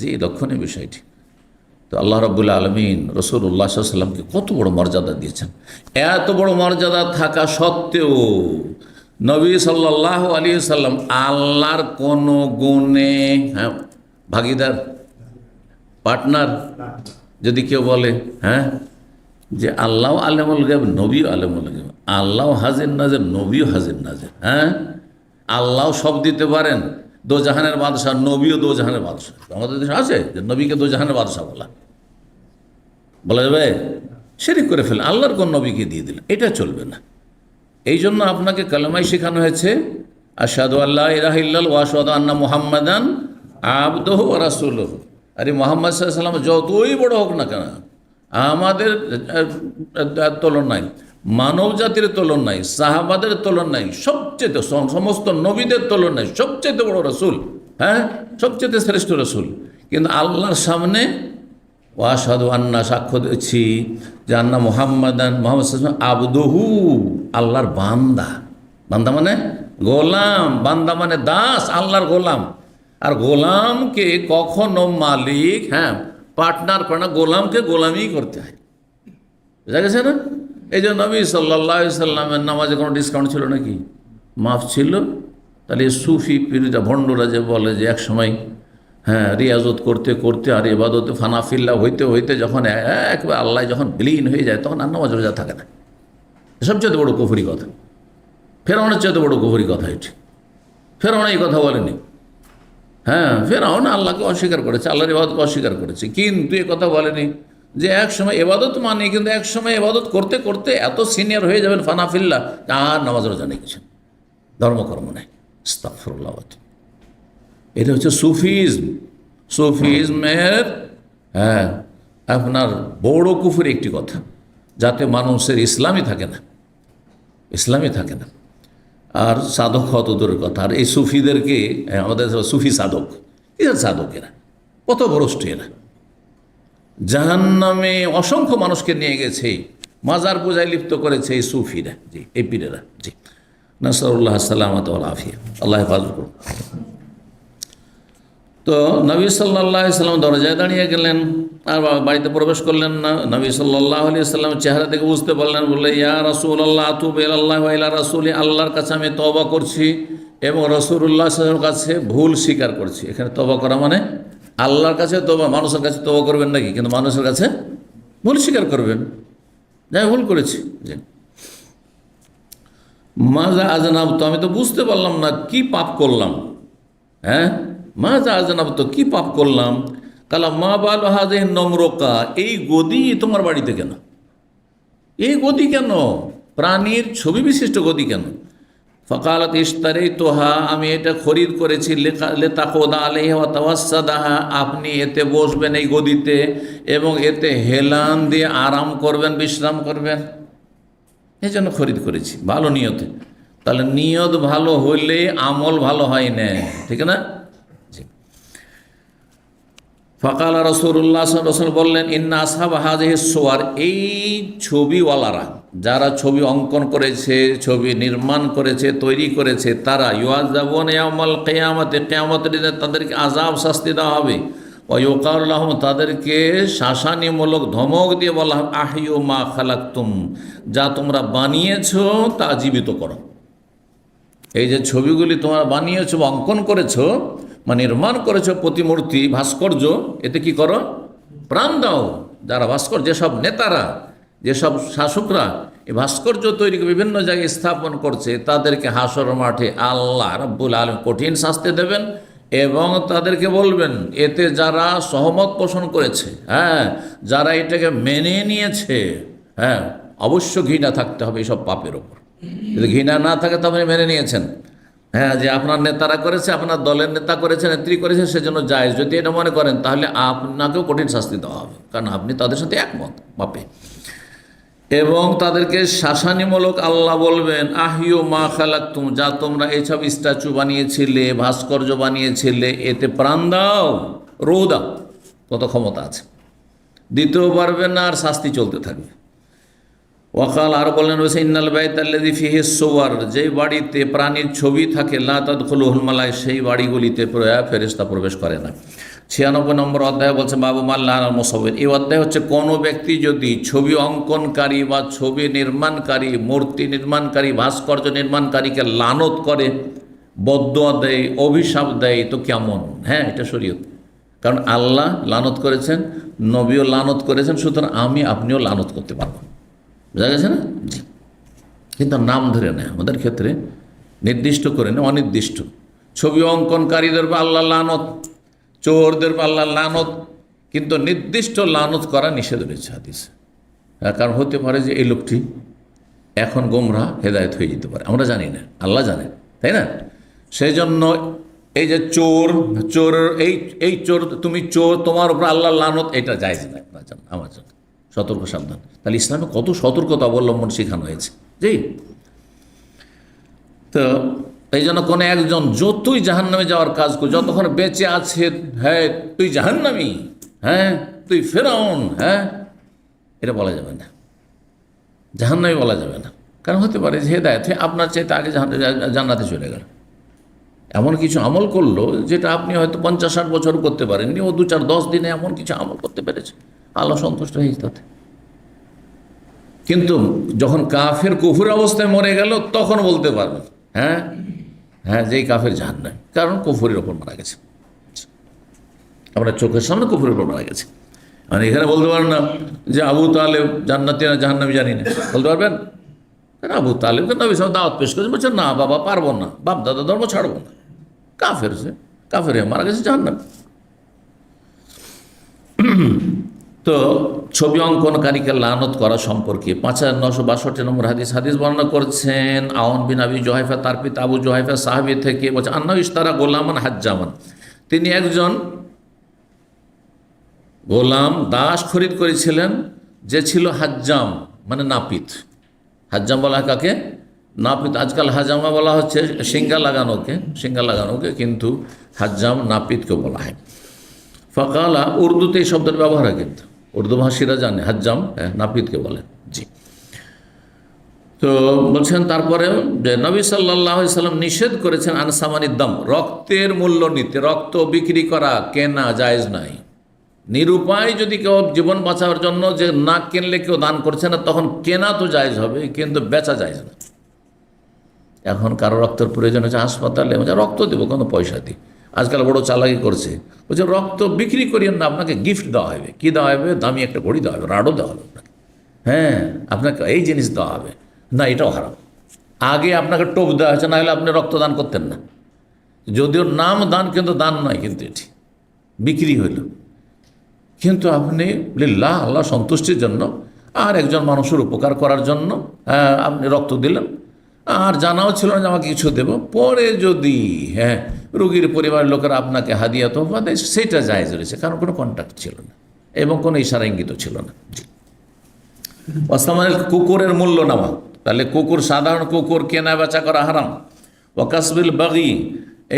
জি, লক্ষণীয় বিষয়টি। তো আল্লাহ রাব্বুল আলামিন রাসূলুল্লাহ সাল্লাল্লাহু আলাইহি ওয়াসাল্লামকে কত বড় মর্যাদা দিয়েছেন। এত বড় মর্যাদা থাকা সত্ত্বেও নবী সাল্লাল্লাহু আলাইহি ওয়াসাল্লাম আল্লাহর কোনো গুণে, হ্যাঁ, ভাগিদার, পার্টনার যদি কেউ বলে, হ্যাঁ, যে আল্লাহ আলেমুল গায়ব, নবীও আলেমুল গায়ব, আল্লাহ হাজির নাজির, নবীও হাজির নাজির, হ্যাঁ, আল্লাহ সব দিতে পারেন, দোজাহানের বাদশাহ, নবীও দোজাহানের বাদশাহ। আমাদের দেশে আছে যে নবীকে দোজাহানের বাদশাহ বলা যাবে? শিরক করে ফেলেন, আল্লাহর কোন নবীকে দিয়ে দিলেন, এটা চলবে না। এই জন্য আপনাকে কালেমাই শেখানো হয়েছে, আশহাদু আল্লা ইলাহা ইল্লাল্লাহ ওয়া আশহাদু আন্না মুহাম্মাদান আবদুহু ওয়া রাসূলুহু। আরে মুহাম্মদ সাল্লাল্লাহু আলাইহি ওয়াসাল্লাম যতই বড় হোক না কেন, আমাদের তুলনায়, মানব জাতির তুলনায়, সাহাবাদের তুলনায়, সবচেয়ে সমস্ত নবীদের তুলনায় সবচেয়ে বড় রসুল, হ্যাঁ, সবচেয়ে শ্রেষ্ঠ রসুল। কিন্তু আল্লাহর সামনে ওয়াশহাদু আন্না, সাক্ষ্য দিচ্ছি যে আন্না মুহাম্মাদান, মুহাম্মদ সাল্লাল্লাহু আলাইহি ওয়াসাল্লাম আবদুহু, আল্লাহর বান্দা। বান্দা মানে গোলাম, বান্দা মানে দাস, আল্লাহর গোলাম। আর গোলামকে কখনো মালিক, হ্যাঁ, পার্টনার করে না, গোলামকে গোলামই করতে হয়। বুঝা গেছে না? এই যে নবী সাল্লাল্লাহু আলাইহি সাল্লামের নামাজে কোনো ডিসকাউন্ট ছিল নাকি? মাফ ছিল। তাহলে সুফি পীররা, ভণ্ডরা যে বলে যে এক সময়, হ্যাঁ, রিয়াজত করতে করতে আর ইবাদতে ফানাফিল্লা হইতে হইতে যখন একবার আল্লাহ যখন বিলীন হয়ে যায়, তখন আর নামাজ রোজা থাকে না। সবচেয়ে বড় কুফরি কথা, ফেরাউনের চেয়ে বড় কুফরি কথা এটি। ফেরাউন এই কথা বলেনি, হ্যাঁ, ফেরাউন আল্লাহকে অস্বীকার করেছে, আল্লাহর ইবাদতকে অস্বীকার করেছে, কিন্তু এ কথা বলেনি যে এক সময় এবাদত মানে, কিন্তু এক সময় এবাদত করতে করতে এত সিনিয়র হয়ে যাবেন ফানাফিল্লা, আর নামাজ রোজা নেই, কিছু ধর্মকর্ম নেই। আস্তাগফিরুল্লাহ। এটা হচ্ছে সুফিজম। সুফিজমের, হ্যাঁ, আপনার বড় কুফুরি একটি কথা, যাতে মানুষের ইসলামই থাকে না, ইসলামই থাকে না। আর সাধক হত দূরের কথা। আর এই সুফিদেরকে আমাদের সুফি সাধক, এরা সাধক, এরা কত ভ্রষ্ট, এরা জাহান্নামে অসংখ্য মানুষকে নিয়ে গেছে, মাজার পূজায় লিপ্ত করেছে এই সুফিরা, জি, এই পীরেরা। জি, নাসআলুল্লাহ সালামাত ওয়াল আফিয়া, আল্লাহ হেফাজত করুন। তো নবী সাল্লাল্লাহু আলাইহি সাল্লাম দরজায় দাঁড়িয়ে গেলেন, আর বাড়িতে প্রবেশ করলেন না। নবী সাল্লাল্লাহু আলাইহি সাল্লাম চেহারা থেকে বুঝতে পারলেন, বললে ইয়া রাসূলুল্লাহ আতুবু ইলাল্লাহি ওয়া ইলা রাসূলি, আল্লাহর কাছে আমি তওবা করছি এবং রাসূলুল্লাহ সাল্লাল্লাহু আলাইহি ওয়াসাল্লামের কাছে ভুল স্বীকার করছি। এখানে তওবা করা মানে আল্লাহর কাছে তওবা, মানুষের কাছে তওবা করবেন নাকি? কিন্তু মানুষের কাছে ভুল স্বীকার করবেন, যাই ভুল করেছি। জি, মাজা আজনাব, তো আমি তো বুঝতে পারলাম না কি পাপ করলাম, হ্যাঁ, মাজা আজনাব, তো কি পাপ করলাম। কালা মা বাল হাজিহি নমরকা, এই গদি তোমার বাড়িতে কেন? এই গদি কেন? প্রাণীর ছবি বিশিষ্ট গদি কেন? ফকালত ইশতারি তোহা, আমি এটা খরিদ করেছি, লেতাকোদা আলাইহা ওয়া তাওয়াসসাদাহা, আপনি এতে বসবেন এই গদিতে এবং এতে হেলান দিয়ে আরাম করবেন, বিশ্রাম করবেন, এই জন্য খরিদ করেছি, ভালো নিয়তে। তাহলে নিয়ত ভালো হইলে আমল ভালো হয় না, ঠিক না? ফাকালা রাসূলুল্লাহ সাল্লাল্লাহু আলাইহি ওয়াসাল্লাম বললেন, ইন্না আসহাব হাযিহি সুওয়ার, এই ছবিওয়ালারা, যারা ছবি অঙ্কন করেছে, ছবি নির্মাণ করেছে, তৈরি করেছে, তারা ইউআযাবুনা ইয়াওমাল কিয়ামাতি, কিয়ামতের দিনে তাদেরকে আযাব, শাস্তি দেওয়া হবে। ওয়ায়ুকাল লাহুম, তাদেরকে শাসানিমূলক ধমক দিয়ে বলা হয় আহিয়ু মা খালাকতুম, যা তোমরা বানিয়েছো তা জীবিত করো। এই যে ছবিগুলি তোমরা বানিয়েছো বা অঙ্কন করেছো বা নির্মাণ করেছো, প্রতিমূর্তি ভাস্কর্য, এতে কি করো? প্রাণ দাও। যারা ভাস্কর্য, যেসব নেতারা, যেসব শাসকরা এই ভাস্কর্য তৈরি করে বিভিন্ন জায়গায় স্থাপন করছে, তাদেরকে হাসর মাঠে আল্লাহ রাব্বুল আলামিন কঠিন শাস্তি দেবেন এবং তাদেরকে বলবেন, এতে যারা সহমত পোষণ করেছে, যারা এটাকে মেনে নিয়েছে, অবশ্য ঘৃণা থাকতে হবে এইসব পাপের ওপর। যদি ঘৃণা না থাকে তবে মেনে নিয়েছেন, যে আপনার নেতারা করেছে, আপনার দলের নেতা করেছে, নেত্রী করেছে, সেজন্য জায়েজ। যদি এটা মনে করেন তাহলে আপনাকেও কঠিন শাস্তি দেওয়া হবে, কারণ আপনি তাদের সাথে একমত পাপে। এবং তাদেরকে শাসানিমূলক আল্লাহ বলবেন আহিয়ু মা খালাকতুম, যা তোমরা এইসব স্ট্যাচু বানিয়েছিলে, ভাস্কর্য বানিয়েছিলে, এতে প্রাণ দাও, রো দাও। কত ক্ষমতা আছে, দিতেও পারবে না, আর শাস্তি চলতে থাকবে। ওয়াকাল, আর বললেন ইন্নাল বাইতাল্লাযী ফীহি সুওয়ার, যেই বাড়িতে প্রাণীর ছবি থাকে, লা তাদখুলুহুল মালায়েকা, সেই বাড়িগুলিতে ফেরেশতা প্রবেশ করে না। 96 নম্বর অধ্যায় বলছে বাবু মাল্লা আল মুসাউবির। এই অধ্যায় হচ্ছে কোনো ব্যক্তি যদি ছবি অঙ্কনকারী বা ছবি নির্মাণকারী, মূর্তি নির্মাণকারী, ভাস্কর্য নির্মাণকারীকে লানত করে, বদদুয়া দেয়, অভিশাপ দেয়, তো কেমন? এটা শরীয়ত। কারণ আল্লাহ লানত করেছেন, নবীও লানত করেছেন, সুতরাং আপনিও লানত করতে পারবো। বোঝা গেছে না? জি। কিন্তু নাম ধরে নেয় আমাদের ক্ষেত্রে, নির্দিষ্ট করে নেয়, অনির্দিষ্ট। ছবি অঙ্কনকারীদের বা আল্লাহ লানত, চোরদের বা আল্লাহ লানত, কিন্তু নির্দিষ্ট লানত করা নিষেধ রয়েছে হাদিসে। কারণ হতে পারে যে এই লোকটি এখন গোমরাহ, হেদায়েত হয়ে যেতে পারে, আমরা জানি না, আল্লাহ জানেন, তাই না? সেই জন্য এই যে চোর, এই চোর, তুমি চোর, তোমার উপর আল্লাহ লানত, এটা জায়েজ না আমার জন্য। সতর্ক সাবধান। তাহলে ইসলামে কত সতর্কতা অবলম্বন শেখানো হয়েছে। জি। তো এই জন্য কোনো একজন যতই জাহান্নামে যাওয়ার কাজ করে, যতক্ষণ বেঁচে আছে, তুই জাহান্নামী, তুই ফেরাউন, এটা বলা যাবে না, জাহান্নামী বলা যাবে না। কারণ হতে পারে যে হেদায়েত আপনার চাইতে আগে জান্নাতে চলে গেল, এমন কিছু আমল করলো যেটা আপনি হয়তো 50-60 বছর করতে পারেননি, ও 2-4-10 দিনে এমন কিছু আমল করতে পেরেছে, আল্লাহ সন্তুষ্ট হয়েছে তাতে। কিন্তু যখন কাফের কুফুর অবস্থায় মরে গেল, তখন বলতে পারবেন যেই কাফের জাহান্নামী, কারণ কুফুরের ওপর মারা গেছে, আমরা চোখের সামনে কুফুরের ওপর মারা গেছে। মানে এখানে বলতে পারেন না যে আবু তালেব জান্নাতি না জাহান্নামী জানি না, বলতে পারবেন? আবু তালেবকে নবী সাহেব দাওয়াত পেশ করেছে, বলছে না বাবা পারবো না, বাপ দাদা ধর্ম ছাড়বো না, কাফের মারা গেছে জাহান্নামী। তো ছবি অঙ্কনকারীকে লানত করা সম্পর্কে 5962 নম্বর হাদিস বর্ণনা করছেন আওন বিন আবি জুহাইফা, তার পিতা আবু জুহাইফা সাহাবী থেকে, বলছে আন্নাহু ইশতারা গোলামান হাজ্জামান, তিনি একজন গোলাম দাস খরিদ করেছিলেন, যে ছিল হাজ্জাম, মানে নাপিত। হাজ্জাম বলা হয় কাকে? নাপিত। আজকাল হাজামা বলা হচ্ছে সিঙ্গা লাগানোকে, কিন্তু হাজ্জাম নাপিতকে বলা হয়। ফাকালা, উর্দুতে এই শব্দের ব্যবহার হয়, কিন্তু উর্দু ভাষীরা জানে হাজ্জাম নাপিতকে বলেন। জি। তো বলছেন তারপরে যে নবী সাল্লাল্লাহু আলাইহি সাল্লাম নিষেধ করেছেন আনসামানিদ দাম, রক্তের মূল্য নিতে। রক্ত বিক্রি করা, কেনা জায়েজ নাই। নিরুপায় যদি কেউ জীবন বাঁচানোর জন্য, যে না কিনলে কেউ দান করছে না, তখন কেনা তো জায়েজ হবে, কিন্তু বেচা জায়েজ না। এখন কারো রক্তের প্রয়োজন হচ্ছে হাসপাতালে, রক্ত দেবো কোনো পয়সা দিই, আজকাল বড় চালাকি করছে, বলছে রক্ত বিক্রি করিয়েন না, আপনাকে গিফট দেওয়া হবে। কি দেওয়া হবে? দামি একটা ঘড়ি দেওয়া হবে, রাডও দেওয়া হবে আপনাকে, আপনাকে এই জিনিস দেওয়া হবে না, এটাও হারাম। আগে আপনাকে টোপ দেওয়া হয়েছে, না হলে আপনি রক্তদান করতেন না। যদিও নাম দান, কিন্তু দান নয়, কিন্তু এটি বিক্রি হইল। কিন্তু আপনি লিল্লাহ, আল্লাহ সন্তুষ্টির জন্য আর একজন মানুষের উপকার করার জন্য আপনি রক্ত দিলেন, আর জানাও ছিল না যে আমাকে কিছু দেব। পরে যদি রোগীর পরিবারের লোকেরা আপনাকে হাদিয়া তোহফা দেয়, সেটা জায়েজ রয়েছে, কারণ কোনো কন্ট্যাক্ট ছিল না এবং কোনো ইশারা ইঙ্গিত ছিল না। ওয়াসতামানিল, কুকুরের মূল্য নেওয়া, তাহলে কুকুর, সাধারণ কুকুর কেনা বেচা করা হারাম। ওয়াকাসবিল বাগি,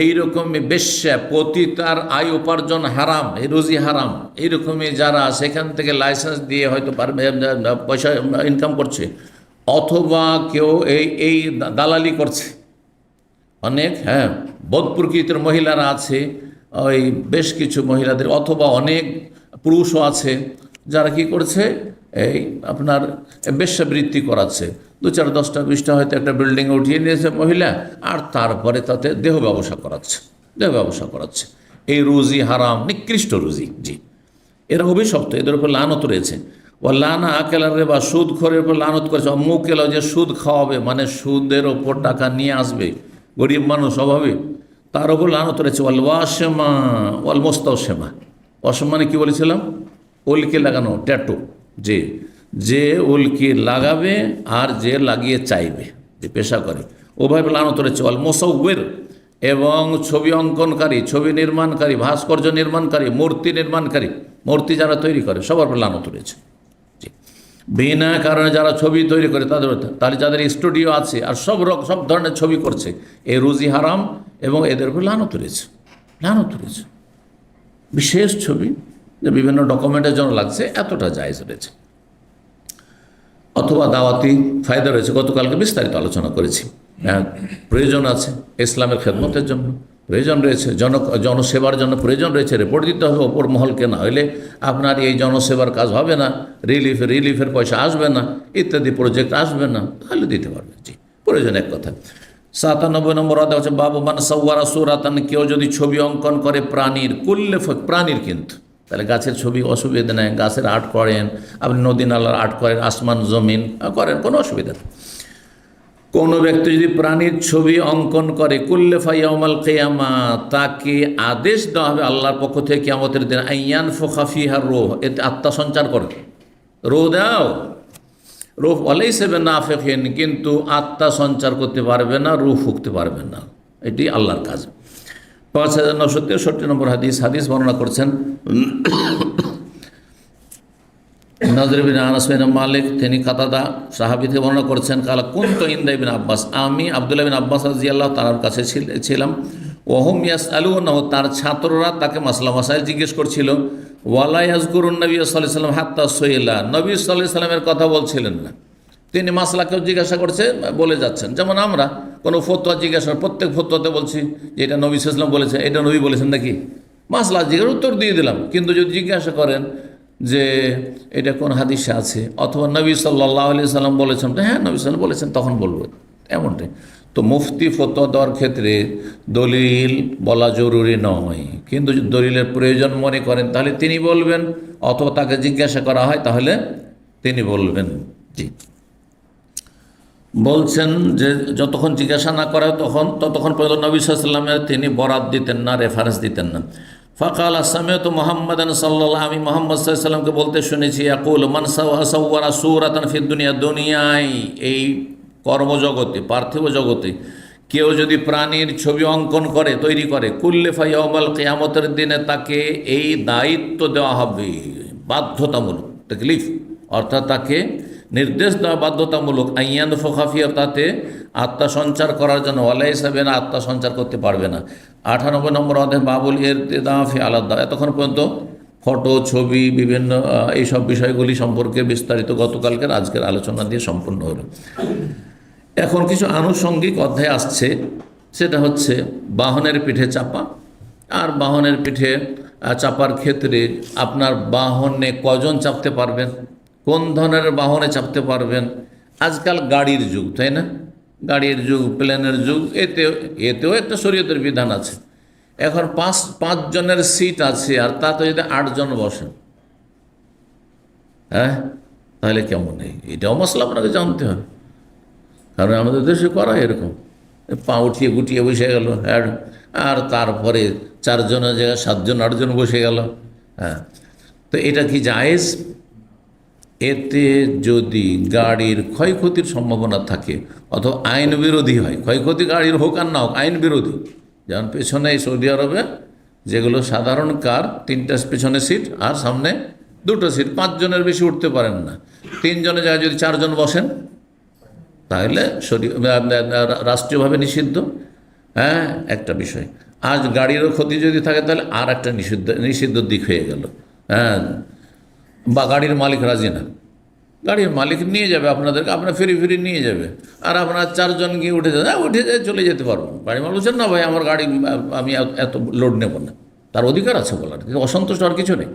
এইরকমই বেশ্যা, পতিতার আয় উপার্জন হারাম, এই রুজি হারাম। এইরকমই যারা সেখান থেকে লাইসেন্স দিয়ে হয়তো পয়সা ইনকাম করছে, অথবা কেউ এই দালালি করছে। অনেক বদ প্রকৃতির মহিলারা আছে, ওই বেশ কিছু মহিলাদের অথবা অনেক পুরুষও আছে যারা কি করছে, এই আপনার বেশ্যাবৃত্তি করাচ্ছে। 2-4, 10টা 20টা হয়তো একটা বিল্ডিংয়ে উঠিয়ে নিয়েছে মহিলা, আর তারপরে তাতে দেহ ব্যবসা করাচ্ছে। এই রুজি হারাম, নিকৃষ্ট রুজি। জি, এরা অভিশপ্ত, এদের উপর লানত রয়েছে। ও লানা আকেলারে বা সুদ খোরের উপর লানত করেছে। মুকেলা যে সুদ খাওয়াবে, মানে সুদের ওপর টাকা নিয়ে আসবে, গরিব মানুষ অভাবে, তার ওপর লানত রয়েছে। ওয়াল ওয়াশেমা ওয়াল মোস্তাওশেমা। ওয়াশেম মানে কি বলেছিলাম? উল্কি লাগানো, ট্যাটু। যে উল্কি লাগাবে আর যে লাগিয়ে চাইবে, যে পেশা করে, ওভাবে লানত রয়েছে। ওয়াল মোসাউয়ের, এবং ছবি অঙ্কনকারী, ছবি নির্মাণকারী, ভাস্কর্য নির্মাণকারী, মূর্তি নির্মাণকারী, মূর্তি যারা তৈরি করে, সবার উপর লানত রয়েছে। জি, বিনা কারণে যারা ছবি তৈরি করে তাদের, তাহলে যাদের স্টুডিও আছে আর সব ধরনের ছবি করছে, এই রুজি হারাম এবং এদের উপর লানত রয়েছে। বিশেষ ছবি যে বিভিন্ন ডকুমেন্টের জন্য লাগছে, এতটা জায়েজ রয়েছে। অথবা দাওয়াতি ফায়দা রয়েছে, গতকালকে বিস্তারিত আলোচনা করেছি। প্রয়োজন আছে ইসলামের খেদমতের জন্য, প্রয়োজন রয়েছে জনসেবার জন্য, প্রয়োজন রয়েছে রিপোর্ট দিতে হবে ওপর মহলকে, না হলে আপনার এই জনসেবার কাজ হবে না, রিলিফের পয়সা আসবে না, ইত্যাদি প্রজেক্ট আসবে না, তাহলে দিতে পারবে। জি, প্রয়োজন এক কথা। 97 নম্বর আদা হচ্ছে বাবু মান সাওয়ারা সূরাতান, কেউ যদি ছবি অঙ্কন করে প্রাণীর, প্রাণীর, কিন্তু তাহলে গাছের ছবি অসুবিধা নেই, গাছের আর্ট করেন আপনি, নদী নালার আর্ট করেন, আসমান জমিন করেন, কোনো অসুবিধা নেই। কোনো ব্যক্তি যদি প্রাণীর ছবি অঙ্কন করে, কুল্লেফা ইয়াউমাল কিয়ামা, তাকে আদেশ দেওয়া হবে আল্লাহর পক্ষ থেকে কিয়ামতের দিন, আইয়ান ফুখা ফিহার রূহ, এতে আত্মা সঞ্চার করে, রূহ দাও, রূহ ওয়ালাইসা বিনাফিখিন, কিন্তু আত্মা সঞ্চার করতে পারবে না, রূহ ফুঁকতে পারবে না, এটি আল্লাহর কাজ। 5963 নম্বর হাদিস বর্ণনা করছেন নজর বিন আনাস বিন মালিক, তিনি কাতাদা সাহাবী থেকে বর্ণনা করছেন, কালা কুনতু ইনদা ইবনে আব্বাস, আমি আব্দুল্লাহ বিন আব্বাস রাদিয়াল্লাহু তাআলার কাছে ছিলাম। ওহুম ইয়াসআলুনাহু, তার ছাত্ররা তাকে মাসলা মাসাইল জিজ্ঞেস করছিল। ওয়ালা ইয়াজকুরুন নবী সাল্লাল্লাহু আলাইহি ওয়াসাল্লাম হাত্তা সুইলা, নবী সাল্লাল্লাহু আলাইহি ওয়াসাল্লামের কথা বলছিলেন না, তিনি মাসলা কেউ জিজ্ঞাসা করছে বলে যাচ্ছেন। যেমন আমরা কোনো ফতোয়া জিজ্ঞাসা, প্রত্যেক ফতোয়াতে বলছি যে এটা নবী সাল্লাল্লাহু আলাইহি ওয়াসাল্লাম বলেছেন, এটা নবী বলেছেন নাকি, মাসলা জিজ্ঞাসা উত্তর দিয়ে দিলাম। কিন্তু যদি জিজ্ঞাসা করেন যে এটা কোন হাদিসে আছে, অথবা নবী সাল্লাল্লাহু আলাইহি ওয়াসাল্লাম বলেছেন, হ্যাঁ নবী সাল্লাল্লাহু বলেছেন, তখন বলবো, এমনটাই। তো মুফতি ফতোয়া দেওয়ার ক্ষেত্রে দলিল বলা জরুরি নয়, কিন্তু যদি দলিলের প্রয়োজন মনে করেন তাহলে তিনি বলবেন, অথবা তাকে জিজ্ঞাসা করা হয় তাহলে তিনি বলবেন। জি, বলছেন যে যতক্ষণ জিজ্ঞাসা না করা ততক্ষণ পর্যন্ত নবী সাল্লাল্লাহু আলাইহি ওয়াসাল্লামের তিনি বরাত দিতেন না, রেফারেন্স দিতেন না। ফাকাল সামিআতু মুহাম্মাদান সাল্লাল্লাহু, আমি মুহাম্মদ সাল্লাল্লাহু আলাইহি ওয়াসাল্লামকে বলতে শুনেছি, ইয়াকুল মান সাওয়ারা সূরাতান ফিদ দুনিয়া, দুনিয়ায় এই কর্মজগতে, পার্থিব জগতে কেউ যদি প্রাণীর ছবি অঙ্কন করে, তৈরি করে, কুল্লেফা ইয়াউমাল কিয়ামতের দিনে তাকে এই দায়িত্ব দেওয়া হবে, বাধ্যতামূলক, তাকলিফ অর্থাৎ তাকে নির্দেশ দেওয়া বাধ্যতামূলক, আইয়ান ফোকাফিয়া, তাতে আত্মা সঞ্চার করার জন্য, ওয়ালাইসা বিনা, আত্মা সঞ্চার করতে পারবে না। 98 নম্বর অধ্যায় বাবুল ইরতিদাফি আলাদা, এতক্ষণ পর্যন্ত ফটো, ছবি, বিভিন্ন এইসব বিষয়গুলি সম্পর্কে বিস্তারিত গতকালকের আজকের আলোচনা দিয়ে সম্পূর্ণ হলো। এখন কিছু আনুষঙ্গিক অধ্যায় আসছে, সেটা হচ্ছে বাহনের পিঠে চাপা। আর বাহনের পিঠে চাপার ক্ষেত্রে আপনার বাহনে কজন চাপতে পারবেন, কোন ধরনের বাহনে চাপতে পারবেন। আজকাল গাড়ির যুগ, তাই না, গাড়ির যুগ, প্লেনের যুগ, এতেও একটা শরীয়তের বিধান আছে। এখন 5 জনের সিট আছে, আর তাতে যদি 8 জন বসেন, হ্যাঁ, তাহলে কেমন? এটাও মশলা আপনাকে জানতে হবে, কারণ আমাদের দেশে করা এরকম, পা উঠিয়ে গুটিয়ে বসে গেল, আর তারপরে 4 জনের জায়গায় 7 জন 8 জন বসে গেল। হ্যাঁ, তো এটা কি জায়েজ? এতে যদি গাড়ির ক্ষয়ক্ষতির সম্ভাবনা থাকে অথবা আইন বিরোধী হয়, ক্ষয়ক্ষতি গাড়ির হোক আর না হোক, আইন বিরোধী, যেমন পেছনে সৌদি আরবে যেগুলো সাধারণ কার 3টা পেছনে সিট আর সামনে 2টো সিট, 5 জনের বেশি উঠতে পারেন না, 3 জনের জায়গায় যদি 4 জন বসেন তাহলে রাষ্ট্রীয়ভাবে নিষিদ্ধ। হ্যাঁ, একটা বিষয়। আজ গাড়িরও ক্ষতি যদি থাকে তাহলে আর একটা নিষিদ্ধ দিক হয়ে গেল। হ্যাঁ, বা গাড়ির মালিক রাজি না, গাড়ির মালিক নিয়ে যাবে আপনাদেরকে, আপনার ফিরি নিয়ে যাবে, আর আপনার 4 জন গিয়ে উঠে যায় চলে যেতে পারবো। গাড়ি মালিক বলছেন না ভাই আমার গাড়ি, আমি এত লোড নেব না, তার অধিকার আছে বলার, কিন্তু অসন্তুষ্ট হওয়ার কিছু নেই।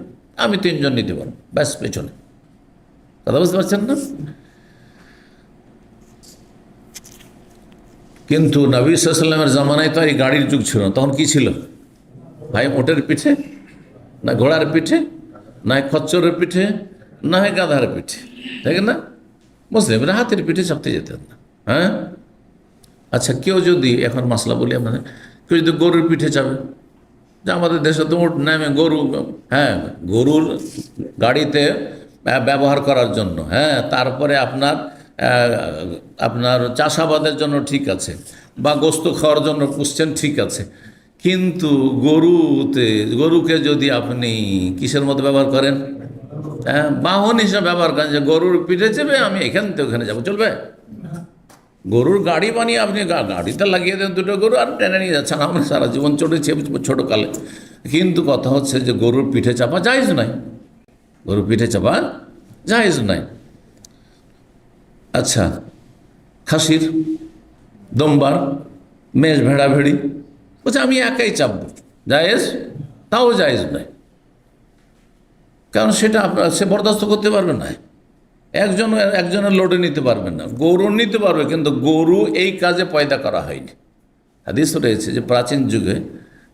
আমি 3 জন নিতে পারবো, ব্যাস পেছনে। কথা বুঝতে পারছেন না? কিন্তু নবী সাল্লাল্লাহু আলাইহি ওয়াসাল্লামের জামানায় তো এই গাড়ির যুগ ছিল না। তখন কি ছিল ভাই? ওটের পিঠে, না ঘোড়ার পিঠে, না খচ্চরের পিঠে, না হয় গাধার পিঠে, তাই না? মুসলিমরা হাতের পিঠে চাপতে যেতেন না। হ্যাঁ, আচ্ছা, কেউ যদি, এখন মাসলা বলি আপনাদের, কেউ যদি গরুর পিঠে যাবে, যে আমাদের দেশে তো উট নামে গরু, হ্যাঁ, গরুর গাড়িতে ব্যবহার করার জন্য, হ্যাঁ, তারপরে আপনার চাষাবাদের জন্য ঠিক আছে, বা গোস্ত খাওয়ার জন্য পুষছেন, ঠিক আছে। কিন্তু গরুকে যদি আপনি কিসের মতো ব্যবহার করেন? হ্যাঁ, বাহন হিসেবে ব্যবহার করেন, যে গরুর পিঠে চেপে আমি এখান থেকে ওখানে যাবো, চলবে? গরুর গাড়ি বানিয়ে আপনি গাড়িতে লাগিয়ে দেন 2টো গরু, আর টেনে নিয়ে যাচ্ছেন। আমরা সারা জীবন চড়েছি ছোটোকালে। কিন্তু কথা হচ্ছে যে গরুর পিঠে চাপা জায়েজ নাই, গরুর পিঠে চাপা জায়েজ নাই। আচ্ছা, খাসির, দমবার, মেষ, ভেড়া, ভেড়ি, বলছে আমি একাই চাপবো, জায়েজ? তাও জায়েজ নাই, কারণ সেটা সে বরদাস্ত করতে পারবে না। একজনের লোডে নিতে পারবে না। গরু নিতে পারবে, কিন্তু গরু এই কাজে পয়দা করা হয়নি। হাদিস রয়েছে যে প্রাচীন যুগে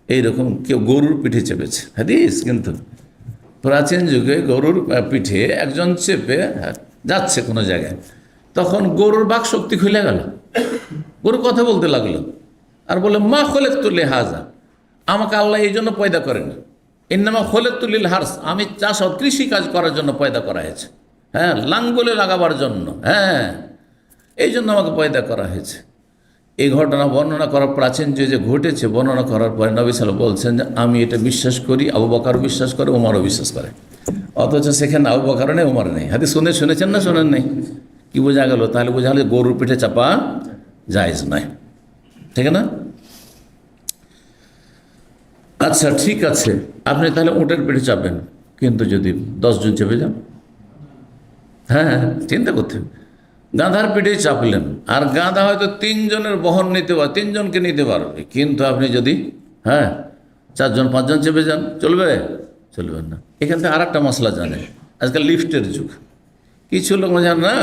এইরকম কেউ গরুর পিঠে চেপেছে, হাদিস। কিন্তু প্রাচীন যুগে গরুর পিঠে একজন চেপে যাচ্ছে কোনো জায়গায়, তখন গরুর বাক শক্তি খুলে গেল, গরু কথা বলতে লাগলো, আর বলে মা খোলেকতুল হাজা, আমাকে আল্লাহ এই জন্য পয়দা করেন, ইন্নামা খোলেকতুল হার্স, আমি কৃষি কাজ করার জন্য পয়দা করা হয়েছে, হ্যাঁ, লাঙ্গলে লাগাবার জন্য, হ্যাঁ, এই জন্য আমাকে পয়দা করা হয়েছে। এই ঘটনা বর্ণনা করার, প্রাচীন যে ঘটেছে বর্ণনা করার পরে নবী সাল্লাল্লাহু আলাইহি ওয়াসাল্লাম বলছেন যে আমি এটা বিশ্বাস করি, আবু বকর বিশ্বাস করে, ওমরও বিশ্বাস করে। অথচ সেখানে আবু বকর নেই, ওমর নেই। হাদিস শুনেছেন না শোনেন নাই? কি বোঝা গেল? তাহলে বোঝা গেল গরুর পিঠে চাপা জায়েজ নাই, ঠিক না? আচ্ছা, ঠিক আছে, আপনি তাহলে উটের পিঠে চাপবেন, কিন্তু যদি 10 জন চেপে যান, হ্যাঁ, চিন্তা করতে হবে। গাধার পিঠেই চাপলেন, আর গাধা হয়তো 3 জনের বহন নিতে পারবে, 3 জনকে নিতে পারবে, কিন্তু আপনি যদি 4 জন 5 জন চেপে যান, চলবে? চলবেন না। এখান থেকে আর একটা মশলা জানেন, আজকাল লিফটের যুগ। কিছু লোক জান না,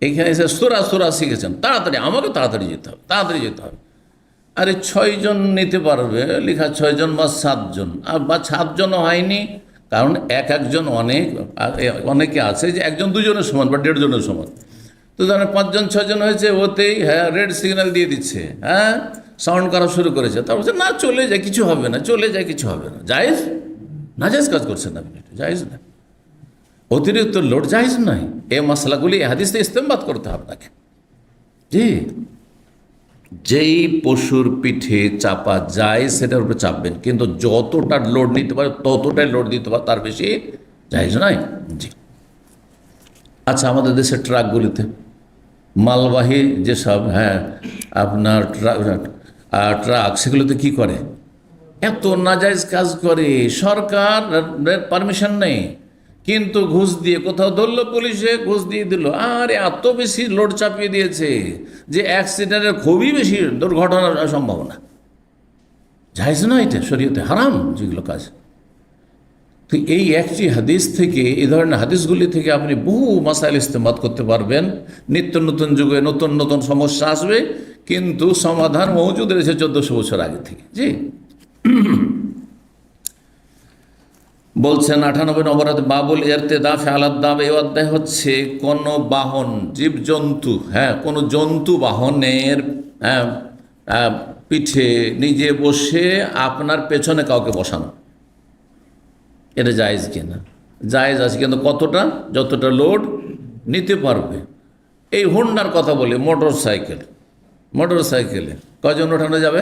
এখানে এসে সোরা শিখেছেন, আমাকে তাড়াতাড়ি যেতে হবে। আরে 6 জন নিতে পারবে, লেখা 6 জন বা 7 জন, বা 7 জনও হয়নি, কারণ একজন অনেকে আছে যে 1 জন 2 জনের সমান বা 1.5 জনের সমান। তো ধরেন 5 জন 6 জন হয়েছে, ওতেই হ্যাঁ রেড সিগন্যাল দিয়ে দিচ্ছে, হ্যাঁ, সাউন্ড করা শুরু করেছে। তার বলছে না, চলে যায়, কিছু হবে না, চলে যায়, কিছু হবে না। জায়েজ? না জায়েজ কাজ করছেন আপনি, জায়েজ না। অতিরিক্ত লোড জায়েজ নয়। এই মশলাগুলি হাদিস থেকে ইস্তেমবাদ করতে হবে আপনাকে। জি, যেই পশুর পিঠে চাপা যায় সেটার উপরে চাপবেন, কিন্তু যতটা লোড নিতে পারে ততটাই লোড দিতে পারে, তার বেশি জায়েজ নয়। জি। আচ্ছা, আমাদের দেশের ট্রাকগুলিতে মালবাহী যেসব, হ্যাঁ, আপনার ট্রাক, সেগুলোতে কি করে? এত নাজায়েজ কাজ করে, সরকারের পারমিশন নেই, কিন্তু ঘুষ দিয়ে কোথাও ধরলো পুলিশে, ঘুষ দিয়ে দিল, আর এত বেশি লোড চাপিয়ে দিয়েছে যে অ্যাক্সিডেন্টের খুবই বেশি দুর্ঘটনার সম্ভাবনা। জায়েজ না, এটা শরীয়তে হারাম যেগুলো কাজ। তো এই একটি হাদিস থেকে, এই ধরনের হাদিসগুলি থেকে আপনি বহু মাসাইল ইস্তেমাদ করতে পারবেন। নিত্য নতুন যুগে নতুন নতুন সমস্যা আসবে, কিন্তু সমাধান মজুদ রয়েছে 1400 বছর আগে থেকে। জি, বলছেন 98 নম্বর বাবুল ইরতিদা আলাদ দাব। এই অধ্যায় হচ্ছে কোন বাহন, জীবজন্তু, হ্যাঁ, কোন জন্তু বাহনের পিঠে নিজে বসে আপনার পেছনে কাউকে বসানো, এটা জায়েজ কিনা? জায়েজ আছে, কিন্তু কতটা? যতটা লোড নিতে পারবে। এই হোন্ডার কথা বলি, মোটর সাইকেলে কজন ওঠানো যাবে?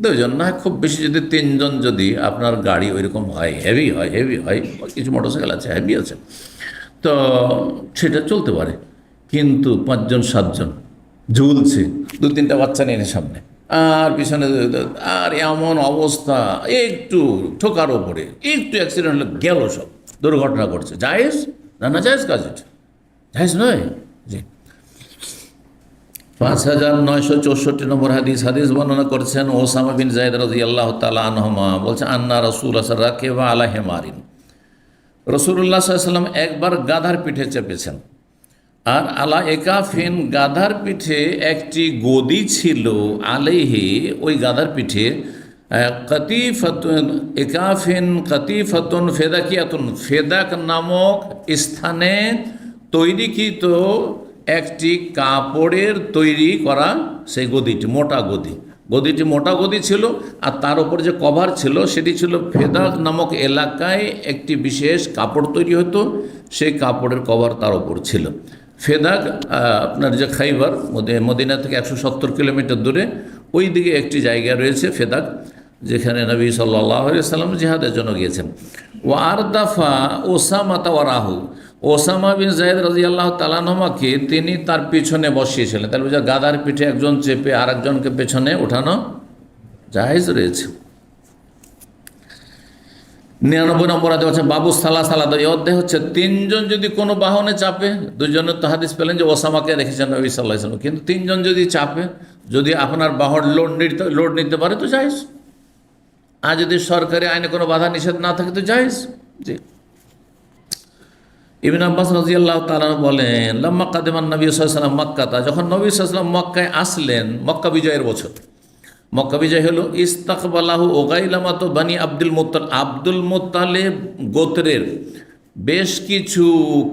2 জন, না খুব বেশি যদি 3 জন, যদি আপনার গাড়ি ওইরকম হয়, হেভি হয়, কিছু মোটর সাইকেল আছে হেভি আছে, তো সেটা চলতে পারে। কিন্তু 5 জন 7 জন ঝুলছে, 2-3টা বাচ্চা নিয়ে সামনে, আর পিছনে, আর এমন অবস্থা, একটু ঠোকার ওপরে একটু অ্যাক্সিডেন্ট হলে গেল, সব দুর্ঘটনা ঘটছে। জায়েজ না? না জায়েজ কাজ, এটা জায়েজ নয়। জি, 5964 নম্বর হাদিস বর্ণনা করছেন ওসামা বিন যায়েদ রাদিয়াল্লাহু তাআলা আনহুমা, বলছেন আন্না রাসূলুল্লাহ রাকিবা আলা হিমারিন, রাসূলুল্লাহ সাল্লাল্লাহু আলাইহি ওয়াসাল্লাম একবার গাধার পিঠে চেপেছেন। আর আলা একাফিন, গাধার পিঠে একটি গদি ছিল, আলাইহি, ওই গাধার পিঠে কাতিফাতুন, একাফিন কাতিফাতুন ফেদাকিয়াতুন, ফেদাক নামক স্থানে তৈরিকৃত একটি কাপড়ের তৈরি করা সেই গদিটি, গদিটি মোটা গদি ছিল। আর তার উপর যে কভার ছিল সেটি ছিল ফেদাক নামক এলাকায় একটি বিশেষ কাপড় তৈরি হতো, সেই কাপড়ের কভার তার উপর ছিল। ফেদাক আপনার যে খাইবার, মদিনা থেকে 170 কিলোমিটার দূরে ওই দিকে একটি জায়গা রয়েছে ফেদাক, যেখানে নবী সাল্লাল্লাহু আলাইহি ওয়াসাল্লাম জিহাদের জন্য গিয়েছেন। ওয়ারদাফা ওসামা তাওয়ারাহু, ওসামা বিন যায়েদ রাদিয়াল্লাহু তাআলা আনহুমাকে তিনি তার পিছনে বসিয়েছিলেন। তাহলে বুঝা গাধার পিঠে একজন চেপে আর একজনকে পেছনে ওঠানো জায়েজ রয়েছে। 99 নম্বর আদেশ হচ্ছে বাবু সালাসালাদ, এই অধ্যায় হচ্ছে তিনজন যদি কোনো বাহনে চাপে, দুজনের তো হাদিস পেলেন যে ওসামাকে রেখেছেন নবী সাল্লাল্লাহু আলাইহি ওয়াসাল্লাম, কিন্তু তিনজন যদি চাপে, যদি আপনার বাহন লোড নিতে পারে তো জায়েজ, আর যদি সরকারি আইনে কোনো বাধা নিষেধ না থাকে তো জায়েজ। জি। ইবনে আব্বাস রাদিয়াল্লাহু তাআলা বলেন লাম্মা কাদিমান নবী সাল্লাল্লাহু আলাইহি ওয়াসাল্লাম মক্কাতা, যখন নবী সাল্লাল্লাহু আলাইহি ওয়াসাল্লাম মক্কায় আসলেন, মক্কা বিজয়ের বছর, মক্কা বিজয় হলো, ইস্তাকবালাহু ওগাইলামাতু বানি আব্দুল মুত্তালিব গোত্রের বেশ কিছু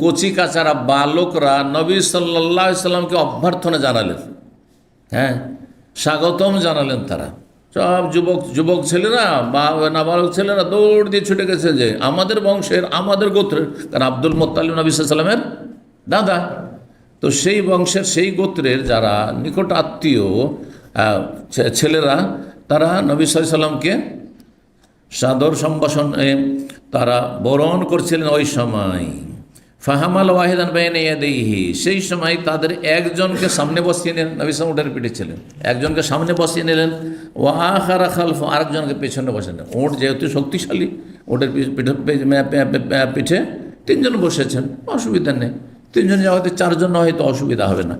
কচিকাচারা বালকরা নবী সাল্লাল্লাহু আলাইহি ওয়াসাল্লামকে অভ্যর্থনা জানালেন, হ্যাঁ, স্বাগতম জানালেন। তারা সব যুবক ছেলেরা বা নাবালক ছেলেরা দৌড় দিয়ে ছুটে গেছে যে আমাদের বংশের, আমাদের গোত্রের, কারণ আব্দুল মুত্তালিব নবী সাল্লাল্লাহু আলাইহি ওয়াসাল্লামের দাদা, তো সেই বংশের সেই গোত্রের যারা নিকট আত্মীয় ছেলেরা, তারা নবী সাল্লাল্লাহু আলাইহি ওয়াসাল্লামকে সাদর সম্ভাষণে তারা বরণ করছিলেন। ওই সময় ফাহামাল ওয়াহিদান বাইনা ইয়াদাইহি, সেই সময় তাদের একজনকে সামনে বসিয়ে নিলেন, নবী সাল্লাল্লাহু আলাইহি ওয়াসাল্লাম উটের পিঠে ছিলেন, একজনকে সামনে বসিয়ে নিলেন, ওয়া আখারা খালফা, আরেকজনকে পেছনে বসিয়ে নিলেন। উট যেহেতু শক্তিশালী, উটের পিঠে তিনজন বসেছেন, অসুবিধা নেই। তিনজন যাওয়াতে চারজন হয়তো অসুবিধা হবে না,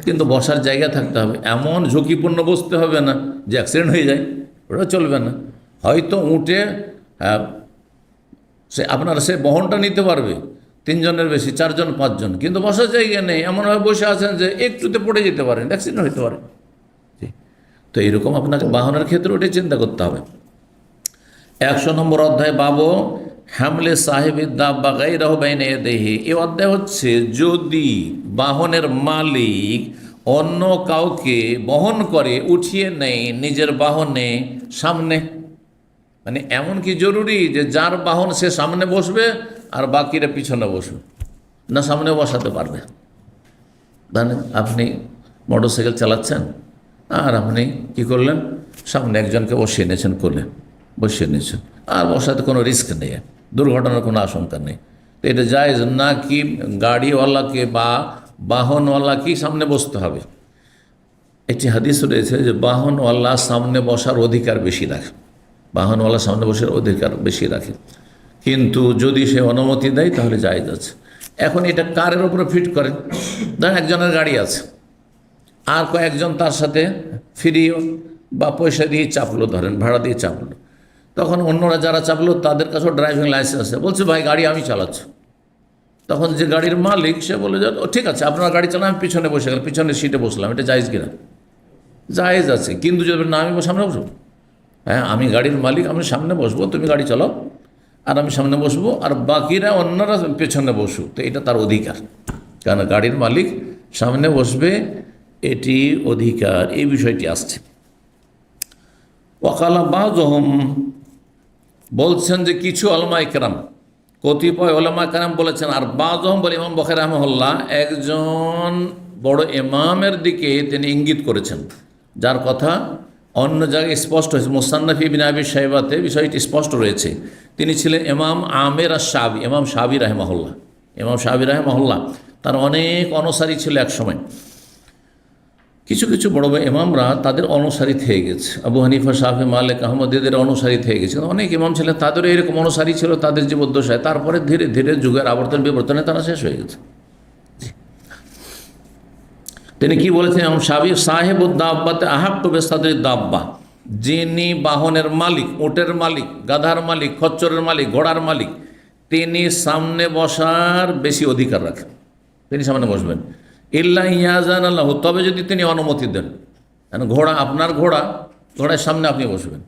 কিন্তু বসার জায়গা থাকতে হবে, এমন ঝুঁকিপূর্ণ বসতে হবে না যে অ্যাক্সিডেন্ট হয়ে যায়, ওটা চলবে না। হয়তো উঠে সে বহনটা নিতে পারবে তিনজনের বেশি, চারজন পাঁচজন, কিন্তু বসার জায়গা নেই, এমনভাবে বসে আছেন যে একটুতে পড়ে যেতে পারেন, অ্যাক্সিডেন্ট হতে পারে। তো এইরকম আপনাকে বাহনের ক্ষেত্রে ওটাই চিন্তা করতে হবে। 100 নম্বর অধ্যায় বাবু হামলে সাহেবের দাব্বা গায়রাহু বাইনা ইয়াদাইহি, এই অধ্যায় হচ্ছে যদি বাহনের মালিক অন্য কাউকে বহন করে, উঠিয়ে নেয় নিজের বাহনে সামনে, মানে এমন কি জরুরি যে যার বাহন সে সামনে বসবে আর বাকিরা পিছনে বসবে না, সামনে বসাতে পারবে। ধরেন আপনি মোটরসাইকেল চালাচ্ছেন আর আপনি কি করলেন, সামনে একজনকে বসিয়ে নিয়েছেন, কোলে বসিয়ে নিয়েছেন, আর বসাতে কোনো রিস্ক নেই, দুর্ঘটনার কোনো আশঙ্কা নেই। তো এটা জায়েজ না কি গাড়িওয়ালাকে বা বাহনওয়ালাকেই সামনে বসতে হবে? একটি হাদিস রয়েছে যে বাহনওয়ালা সামনে বসার অধিকার বেশি রাখে, বাহনওয়ালা সামনে বসার অধিকার বেশি রাখে, কিন্তু যদি সে অনুমতি দেয় তাহলে জায়েজ আছে। এখন এটা কারের উপরে ফিট করেন, ধরেন একজনের গাড়ি আছে আর কয়েকজন তার সাথে ফ্রি বা পয়সা দিয়ে চাপলো, ধরেন ভাড়া দিয়ে চাপলো, তখন অন্যরা যারা চাপলো তাদের কাছেও ড্রাইভিং লাইসেন্স আছে, বলছে ভাই গাড়ি আমি চালাচ্ছি। তখন যে গাড়ির মালিক সে বলে যে ঠিক আছে আপনার গাড়ি চালান, আমি পিছনে বসে গেলাম, পিছনের সিটে বসলাম, এটা জায়েজ কিনা? জায়েজ আছে, কিন্তু যদি না আমি সামনে বসবো, হ্যাঁ আমি গাড়ির মালিক, আমি সামনে বসবো, তুমি গাড়ি চালাও আর আমি সামনে বসবো, আর বাকিরা অন্যরা পেছনে বসু, তো এটা তার অধিকার, কারণ গাড়ির মালিক সামনে বসবে, এটি অধিকার, এই বিষয়টি আসছে। ওয়াকালা বাযুহুম, বলছেন যে কিছু উলামা ইকরাম, কতিপয় উলামা ইকরাম বলেছেন, আর বাযুহুম বলে ইমাম বুখারী রাহিমাহুল্লাহ একজন বড় ইমামের দিকে তিনি ইঙ্গিত করেছেন, যার কথা অন্য জায়গায় স্পষ্ট হয়েছে, মুসান্নাফ ইবনে আবি শাইবাতে বিষয়টি স্পষ্ট রয়েছে। তিনি ছিলেন ইমাম আমের আশ-শাবি, ইমাম শাবি রাহিমাহুল্লাহ, ইমাম শাবি রাহিমাহুল্লাহ, তার অনেক অনুসারী ছিল এক সময়। কিছু কিছু বড় বড় ইমামরা তাদের অনুসারী থেকে গেছে, আবু হানিফা, শাফি, মালিক, আহমদ এদের অনুসারী থেকে গেছে। অনেক ইমাম ছিলেন তাদেরও এরকম অনুসারী ছিল তাদের জীবদ্দশায়, তারপরে ধীরে ধীরে যুগের আবর্তন বিবর্তনে তারা শেষ হয়ে গেছে। তিনি কি বলেছেন? সাহেবুদ দাব্বাতে আহাক্কু বিসাদরিদ দাব্বা, যিনি বাহনের মালিক, উটের মালিক, গাধার মালিক, খচ্চরের মালিক, ঘোড়ার মালিক, তিনি সামনে বসার বেশি অধিকার রাখেন, তিনি সামনে বসবেন। ইল্লা ইয়াজান আল্লাহ, তবে যদি তিনি অনুমতি দেন। ঘোড়া আপনার ঘোড়ার সামনে আপনি বসবেন,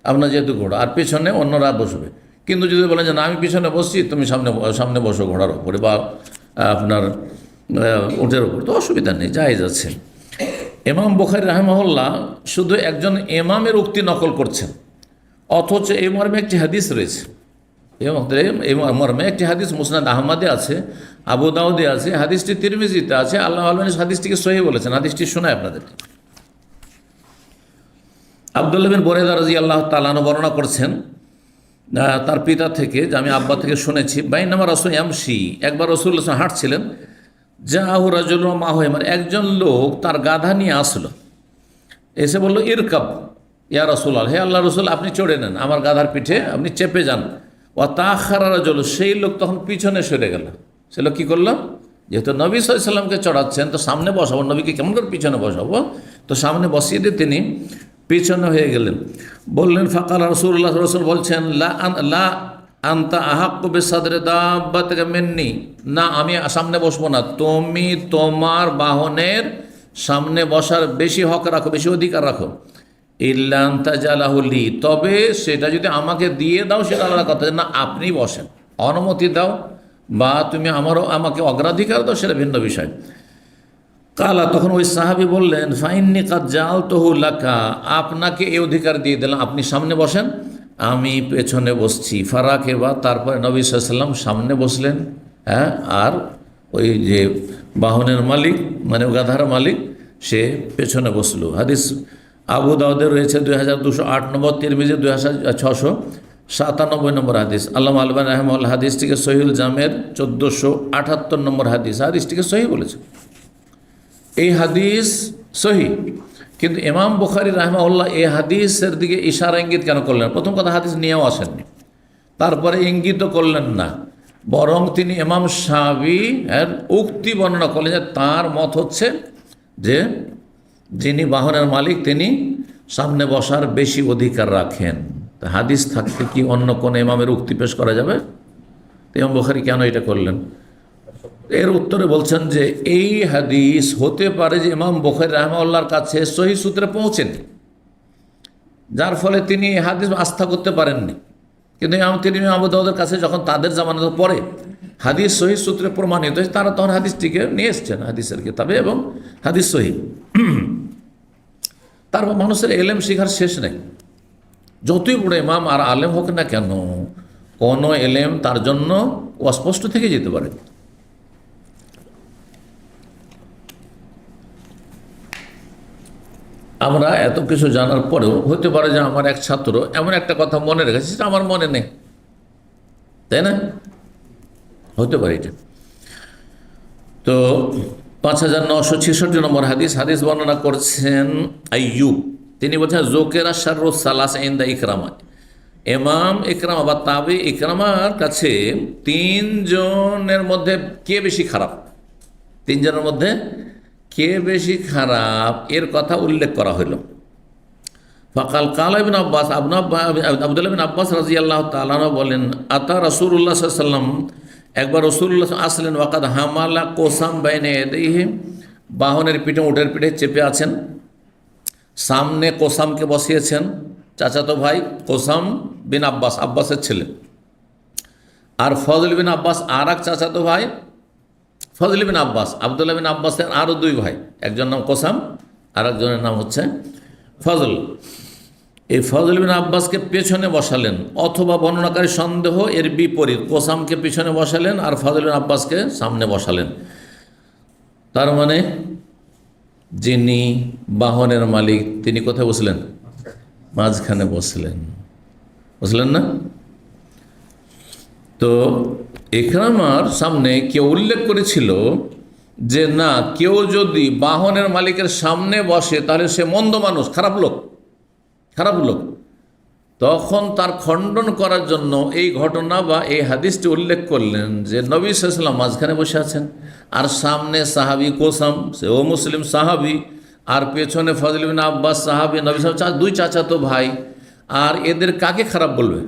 আপনার যেহেতু ঘোড়া, আর পিছনে অন্যরা বসবে। কিন্তু যদি বলেন যে না, আমি পিছনে বসছি, তুমি সামনে বসো ঘোড়ার উপরে বা আপনার উটের উপর, তো অসুবিধা নেই, জায়েজ আছে। ইমাম বুখারী রাহিমাহুল্লাহ শুধু একজন ইমামের উক্তি নকল করছেন, অথচ এই মর্মে একটি হাদিস রয়েছে। এই মর্মে একটি হাদিস মুসনাদ আহমদে আছে, আবু দাউদে আছে, হাদিসটি তিরমিজিতে আছে। আল্লাহ আলমিন হাদিসটিকে সহিহ বলেছেন। হাদিসটি শোনায় আপনাদেরকে। আব্দুল্লাহ বিন বুরাইদা রাদিয়াল্লাহু তাআলা আনহু বর্ণনা করছেন তার পিতা থেকে, যে আমি আব্বা থেকে শুনেছি, বাইনামা রাসূল ইয়ামশি, একবার রাসূলুল্লাহ হাঁটছিলেন, জাআহু রাজুলুন মাহু হিমার, একজন লোক তার গাধা নিয়ে আসলো, এসে বলল ইরকাব ইয়া রাসূলুল্লাহ, হে আল্লাহ রাসূল, আপনি চড়ে নেন, আমার গাধার পিঠে আপনি চেপে যান। ওয়া তাআখারা রাজুল, সেই লোক তখন পিছনে সরে গেল। সে লোক কী করলো? যেহেতু নবী সাল্লাল্লাহু আলাইহি ওয়াসাল্লামকে চড়াচ্ছেন, তো সামনে বসাবো, নবীকে কেমন করে পিছনে বসাবো, তো সামনে বসিয়ে দিয়ে তিনি পিছনে হয়ে গেলেন। বললেন ফাকাল রাসূলুল্লাহ, রাসূল বলছেন লা আনতা আহাক্কু বিসাদরি দাব্বাতিকা মিন্নি, না আমি সামনে বসবো না, তুমি তোমার বাহনের সামনে বসার বেশি হক রাখো, বেশি অধিকার রাখো। ইল্লা আনতা জালাহু লি, তবে সেটা যদি আমাকে দিয়ে দাও সেটা আলাদা কথা, না আপনি বসেন, অনুমতি দাও বা তুমি আমাকে অগ্রাধিকার দাও, সেটা ভিন্ন বিষয়। কালা, তখন ওই সাহাবী বললেন ফাইন্নি কাদ জাআলতুহু লাকা, আপনাকে এই অধিকার দিয়ে দিলাম, আপনি সামনে বসেন, আমি পেছনে বসছি। ফারাকেবা, তারপরে নবী সাল্লাল্লাহু আলাইহি ওয়াসাল্লাম সামনে বসলেন, হ্যাঁ, আর ওই যে বাহনের মালিক মানে গাধার মালিক সে পেছনে বসলো। হাদিস আবু দাউদে রয়েছে 2208 নম্বর, তিরমিজি 2697 নম্বর হাদিস। আল্লামা আলবানী রাহিমাহুল্লাহ হাদিসটিকে সহিহুল জামের 1478 নম্বর হাদিস, হাদিসটিকে সহিহ বলেছে। এই হাদিস সহিহ, কিন্তু ইমাম বুখারী রাহিমাহুল্লাহ এই হাদিসের দিকে ইশারা ইঙ্গিত কেন করলেন? প্রথম কথা, হাদিস নিয়েও আসেননি, তারপরে ইঙ্গিতও করলেন না, বরং তিনি ইমাম শাফিঈ এর উক্তি বর্ণনা করলেন যে তার মত হচ্ছে যে যিনি বাহনের মালিক তিনি সামনে বসার বেশি অধিকার রাখেন। তা হাদিস থাকতে কি অন্য কোন ইমামের উক্তি পেশ করা যাবে? ইমাম বুখারী কেন এটা করলেন? এর উত্তরে বলছেন যে এই হাদিস হতে পারে যে ইমাম বুখারী রাহিমাহুল্লাহর কাছে সহিহ সূত্রে পৌঁছেন, যার ফলে তিনি এই হাদিস আস্থা করতে পারেননি। কিন্তু ইমাম আবু দাউদের কাছে যখন তাদের জামানার পরে হাদিস সহিহ সূত্রে প্রমাণিত হয়েছে, তারা তখন হাদিসটিকে নিয়ে এসছেন হাদিসের কিতাবে, এবং হাদিস সহিহ। তারপর মানুষের এলেম শিখার শেষ নেই, যতই বড় ইমাম আর আলেম হোক না কেন, কোনো এলেম তার জন্য অস্পষ্ট থেকে যেতে পারে। আমরা এত কিছু জানার পরেও হতে পারে যে আমার এক ছাত্র এমন একটা কথা মনে রেখেছে সেটা আমার মনে নেই, তাই না? হতে পারে এটা। তো 5966 নম্বর হাদিস বর্ণনা করছেন আইয়ুব, তিনি বলছেন জোকেরা শাররুস সালাস ইনদা ইকরামা, ইমাম ইকরামা বা তাবি ইকরামার কাছে তিনজনের মধ্যে কে বেশি খারাপ, তিনজনের মধ্যে কে বেশি খারাপ এর কথা উল্লেখ করা হইল। ফাকাল কালা ইবনে আব্বাস, আব্দুল্লাহ বিন আব্বাস রাদিয়াল্লাহু তাআলা বলেন আতা রাসূলুল্লাহ সাল্লাল্লাহু আলাইহি ওয়াসাল্লাম, একবার রাসূলুল্লাহ আসলেন, ওয়াকাদ হামালা কোসাম বাইনে ইয়াদাইহি, বাহনের পিঠে উটের পিঠে চেপে আছেন, সামনে কোসামকে বসিয়েছেন, চাচাতো ভাই কোসাম বিন আব্বাস, আব্বাসের ছেলে, আর ফজল বিন আব্বাস আর এক চাচাতো ভাই ফজল বিন আব্বাস, আব্দুল্লাহ বিন আব্বাসের আরও দুই ভাই, একজন নাম কোসাম আর একজনের নাম হচ্ছে ফজল। এই ফজল বিন আব্বাসকে পেছনে বসালেন, অথবা বর্ণনাকারী সন্দেহ এর বিপরীত, কোসামকে পিছনে বসালেন আর ফজল বিন আব্বাসকে সামনে বসালেন। তার মানে যিনি বাহনের মালিক তিনি কোথায় বসলেন? মাঝখানে বসলেন, বুঝলেন না? তো ইকরামার সামনে কেউ উল্লেখ করেছিল যে না, কেউ যদি বাহনের মালিকের সামনে বসে তাহলে সে মন্দ মানুষ, খারাপ লোক। তো তখন তার খণ্ডন করার জন্য এই ঘটনা বা এই হাদিসটি উল্লেখ করলেন যে নবী সাল্লাল্লাহু আলাইহি ওয়াসাল্লাম মাঝখানে বসে আছেন, আর সামনে সাহাবী কোসাম, সেও মুসলিম সাহাবী, আর পেছনে ফজল বিন আব্বাস সাহাবী, নবী সাল্লাল্লাহু দুই চাচাতো ভাই। আর এদের কাকে খারাপ বলবে?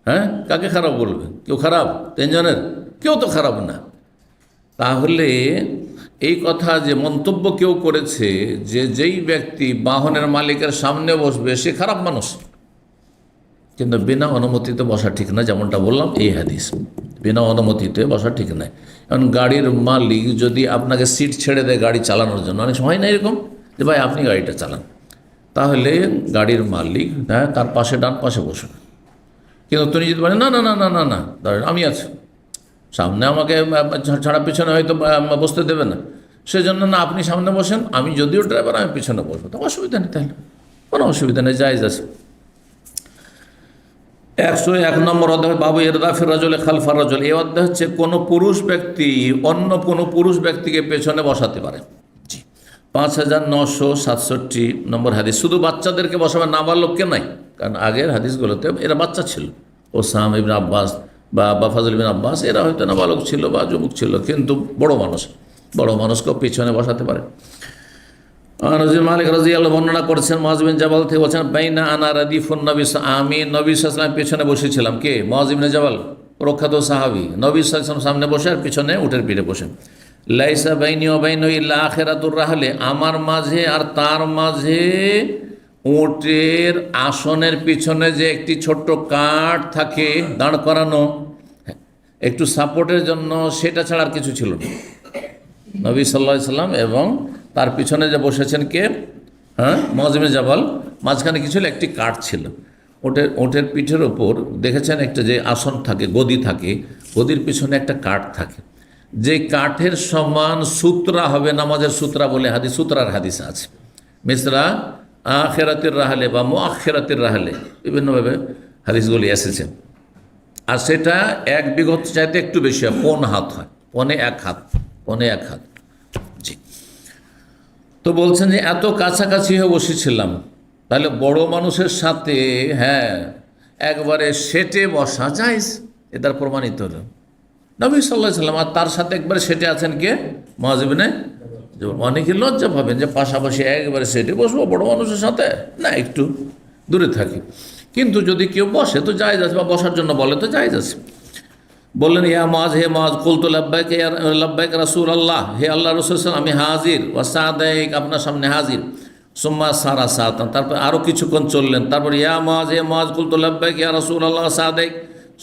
হ্যাঁ, কাকে খারাপ বলবে? কেউ খারাপ? তিনজনের কেউ তো খারাপ না। তাহলে এই কথা যে মন্তব্য কেউ করেছে যে যেই ব্যক্তি বাহনের মালিকের সামনে বসবে সে খারাপ মানুষ, কিন্তু বিনা অনুমতিতে বসা ঠিক না, যেমনটা বললাম এই হাদিস, বিনা অনুমতিতে বসা ঠিক নয়। কারণ গাড়ির মালিক যদি আপনাকে সিট ছেড়ে দেয় গাড়ি চালানোর জন্য, অনেক সময় না এরকম যে ভাই আপনি গাড়িটা চালান, তাহলে গাড়ির মালিক হ্যাঁ তার পাশে ডান পাশে বসুন। কিন্তু তুমি যদি বলেন না না না না না না আমি আছি, সামনে আমাকে ছাড়া পিছনে হয়তো বসতে দেবে না, সেজন্য না আপনি সামনে বসেন, আমি যদিও ড্রাইভার আমি পিছনে বসবো, তো অসুবিধা নেই, তাহলে কোনো অসুবিধা নেই, জায়েজ আছে। 101 নম্বর অধ্যায় বাবু ইরদাফির রাজুল খালফার রাজুল। এই অধ্যায় হচ্ছে কোনো পুরুষ ব্যক্তি অন্য কোনো পুরুষ ব্যক্তিকে পেছনে বসাতে পারে। 5967 নম্বর হাদিস। শুধু বাচ্চাদেরকে বসাবে, নাবালককে নাই, কারণ আগের হাদিসগুলোতে এরা বাচ্চা ছিল, ওসাম ইবনে আব্বাস বা ফজল বিন আব্বাস, এরা হয়তো নাবালক ছিল বা যুবক ছিল, কিন্তু বড় মানুষকেও পিছনে বসাতে পারে। মালিক রাদিয়াল্লাহু বর্ণনা করেছেন মুআয বিন জাবাল থেকে, বলছেন বাইনা আনা রাদিফুন নবী, আমি নবী সাল্লাল্লাহু আলাইহি ওয়াসাল্লামের পিছনে বসেছিলাম। কে? মুআয বিন জাবাল, প্রখ্যাত সাহাবী। নবী সাল্লাল্লাহু আলাইহি ওয়াসাল্লাম সামনে বসে আর পিছনে উটের পিঠে বসে। লাইসা বাইনি ওয়া বাইনাহু ইল্লা আখিরাতুর রাহলে, আমার মাঝে আর তার মাঝে উটের আসনের পিছনে যে একটি ছোট্ট কাঠ থাকে দাঁড় করানো একটু সাপোর্টের জন্য, সেটা ছাড়া আর কিছু ছিল না। নবী সাল্লাল্লাহু আলাইহি ওয়াসাল্লাম এবং তার পিছনে যে বসেছেন কে? হ্যাঁ, মুআয বিন জাবাল, মাঝখানে কিছু একটি কাঠ ছিল। ওটের পিঠের ওপর দেখেছেন একটা যে আসন থাকে, গদি থাকে, গদির পিছনে একটা কাঠ থাকে, যে কাঠের সমান সূত্রা হবে, নামাজের সূত্রা বলে হাদিস, সূত্রার হাদিস আছে, মিসরা আখিরাতের রাহলে বা মুআখিরাতের রাহলে, বিভিন্নভাবে হাদিসগুলি এসেছে। আর সেটা এক বিঘত চাইতে একটু বেশি হয়, পৌনে হাত হয়, পৌনে এক হাত। জি। তো বলছেন যে এত কাছাকাছি হয়ে বসেছিলাম, তাহলে বড় মানুষের সাথে হ্যাঁ একবারে সেটে বসা জায়েজ, এটার প্রমাণিত হলো নবী সাল্লাল্লাহু আলাইহি ওয়াসাল্লাম। আর তার সাথে একবারে সেটে আছেন কে? মুআয ইবনে জাবাল। অনেকে লজ্জা পাবেন যে পাশাপাশি একবারে সেটে বসবো বড় মানুষের সাথে, না, একটু দূরে থাকি। কিন্তু যদি কেউ বসে তো জায়েজ আছে, বা বসার জন্য বলে তো জায়েজ আছে। বললেন ইয়া মুআয, হে মুআয, কুলতু লাব্বাইক রাসূলুল্লাহ, হে আল্লাহ রাসূল, আমি হাজির, ওয়া সাদাইক, আপনার সামনে হাজির। সুম্মা সারা সাতান, তারপর আরও কিছুক্ষণ চললেন। তারপর ইয়া মুআয, হে মুআয, কুলতু লাব্বাইক ইয়া রাসূলুল্লাহ সাদাইক,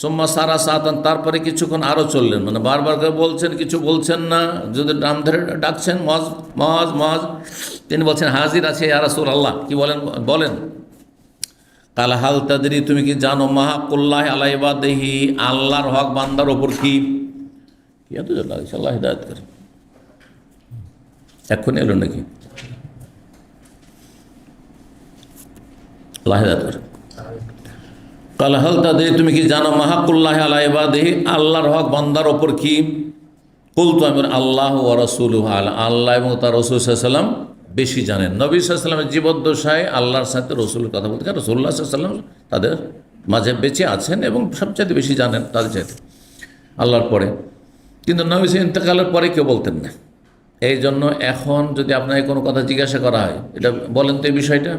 সুম্মা সারা সাতান, তারপরে কিছুক্ষণ আরও চললেন। মানে বারবার করে বলছেন, কিছু বলছেন না, যদি নাম ধরে ডাকছেন মুআয মুআয মুআয, তিনি বলছেন হাজির আছে ইয়া রাসূলুল্লাহ। কি বলেন কাল হাল তাদরি, তুমি কি জানো মাহাকুল্লাহ আলা ইবাদিহি, আল্লাহর হক বান্দার ওপর কি? এত জন্য আল্লাহ হিদায়াত করে, এক্ষুনি এলো নাকি? আল্লাহ হিদায়াত করে। কাল হাল তাদরি, তুমি কি জানো মাহাকুল্লাহ আলা ইবাদিহি, আল্লাহর হক বান্দার ওপর কি? কুলতু, আমি আল্লাহ ওয়া রাসূলুহু আ'লাম, আল্লাহ এবং তার রাসূল সাল্লাল্লাহু আলাইহি ওয়াসাল্লাম বেশি জানেন। নবী সাল্লাল্লাহু আলাইহি ওয়াসাল্লামের জীবদ্দশায় আল্লাহর সাথে রসুলের কথা বলতে, কারণ রাসূলুল্লাহ সাল্লাল্লাহু আলাইহি ওয়াসাল্লাম তাদের মাঝে বেঁচে আছেন এবং সবচেয়ে বেশি জানেন তাদের চাইতে আল্লাহর পরে। কিন্তু নবী ইন্তেকালের পরে কেউ বলতেন না। এই জন্য এখন যদি আপনাকে কোনো কথা জিজ্ঞাসা করা হয়, এটা বলেন তো এই বিষয়টা,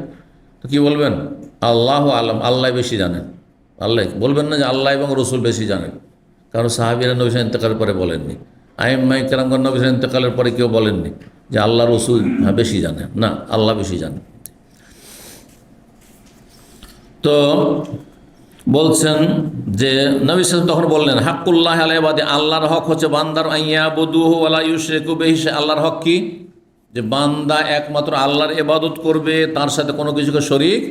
তো কী বলবেন? আল্লাহু আ'লাম, আল্লাহ বেশি জানেন। আল্লাহ বলবেন না যে আল্লাহ এবং রসুল বেশি জানেন, কারণ সাহাবীরা নবী ইন্তেকালের পরে বলেননি। আইম্মায়ে কেরামগণ নবী ইন্তেকালের পরে কেউ বলেননি যে আল্লাহ রসুল বেশি জানে, না, আল্লাহ বেশি জানে। তো বলছেন যে নবী সাল্লাল্লাহু আলাইহি ওয়াসাল্লাম তখন বললেন হাক্কুল্লাহ আলা ইবাদি, আল্লাহর হক হচ্ছে বান্দার আইয়াবুদুহু ওয়া লা ইউশরিকু বিহি, আল্লাহর হক কি? যে বান্দা একমাত্র আল্লাহর ইবাদত করবে, তার সাথে কোনো কিছুকে শরীক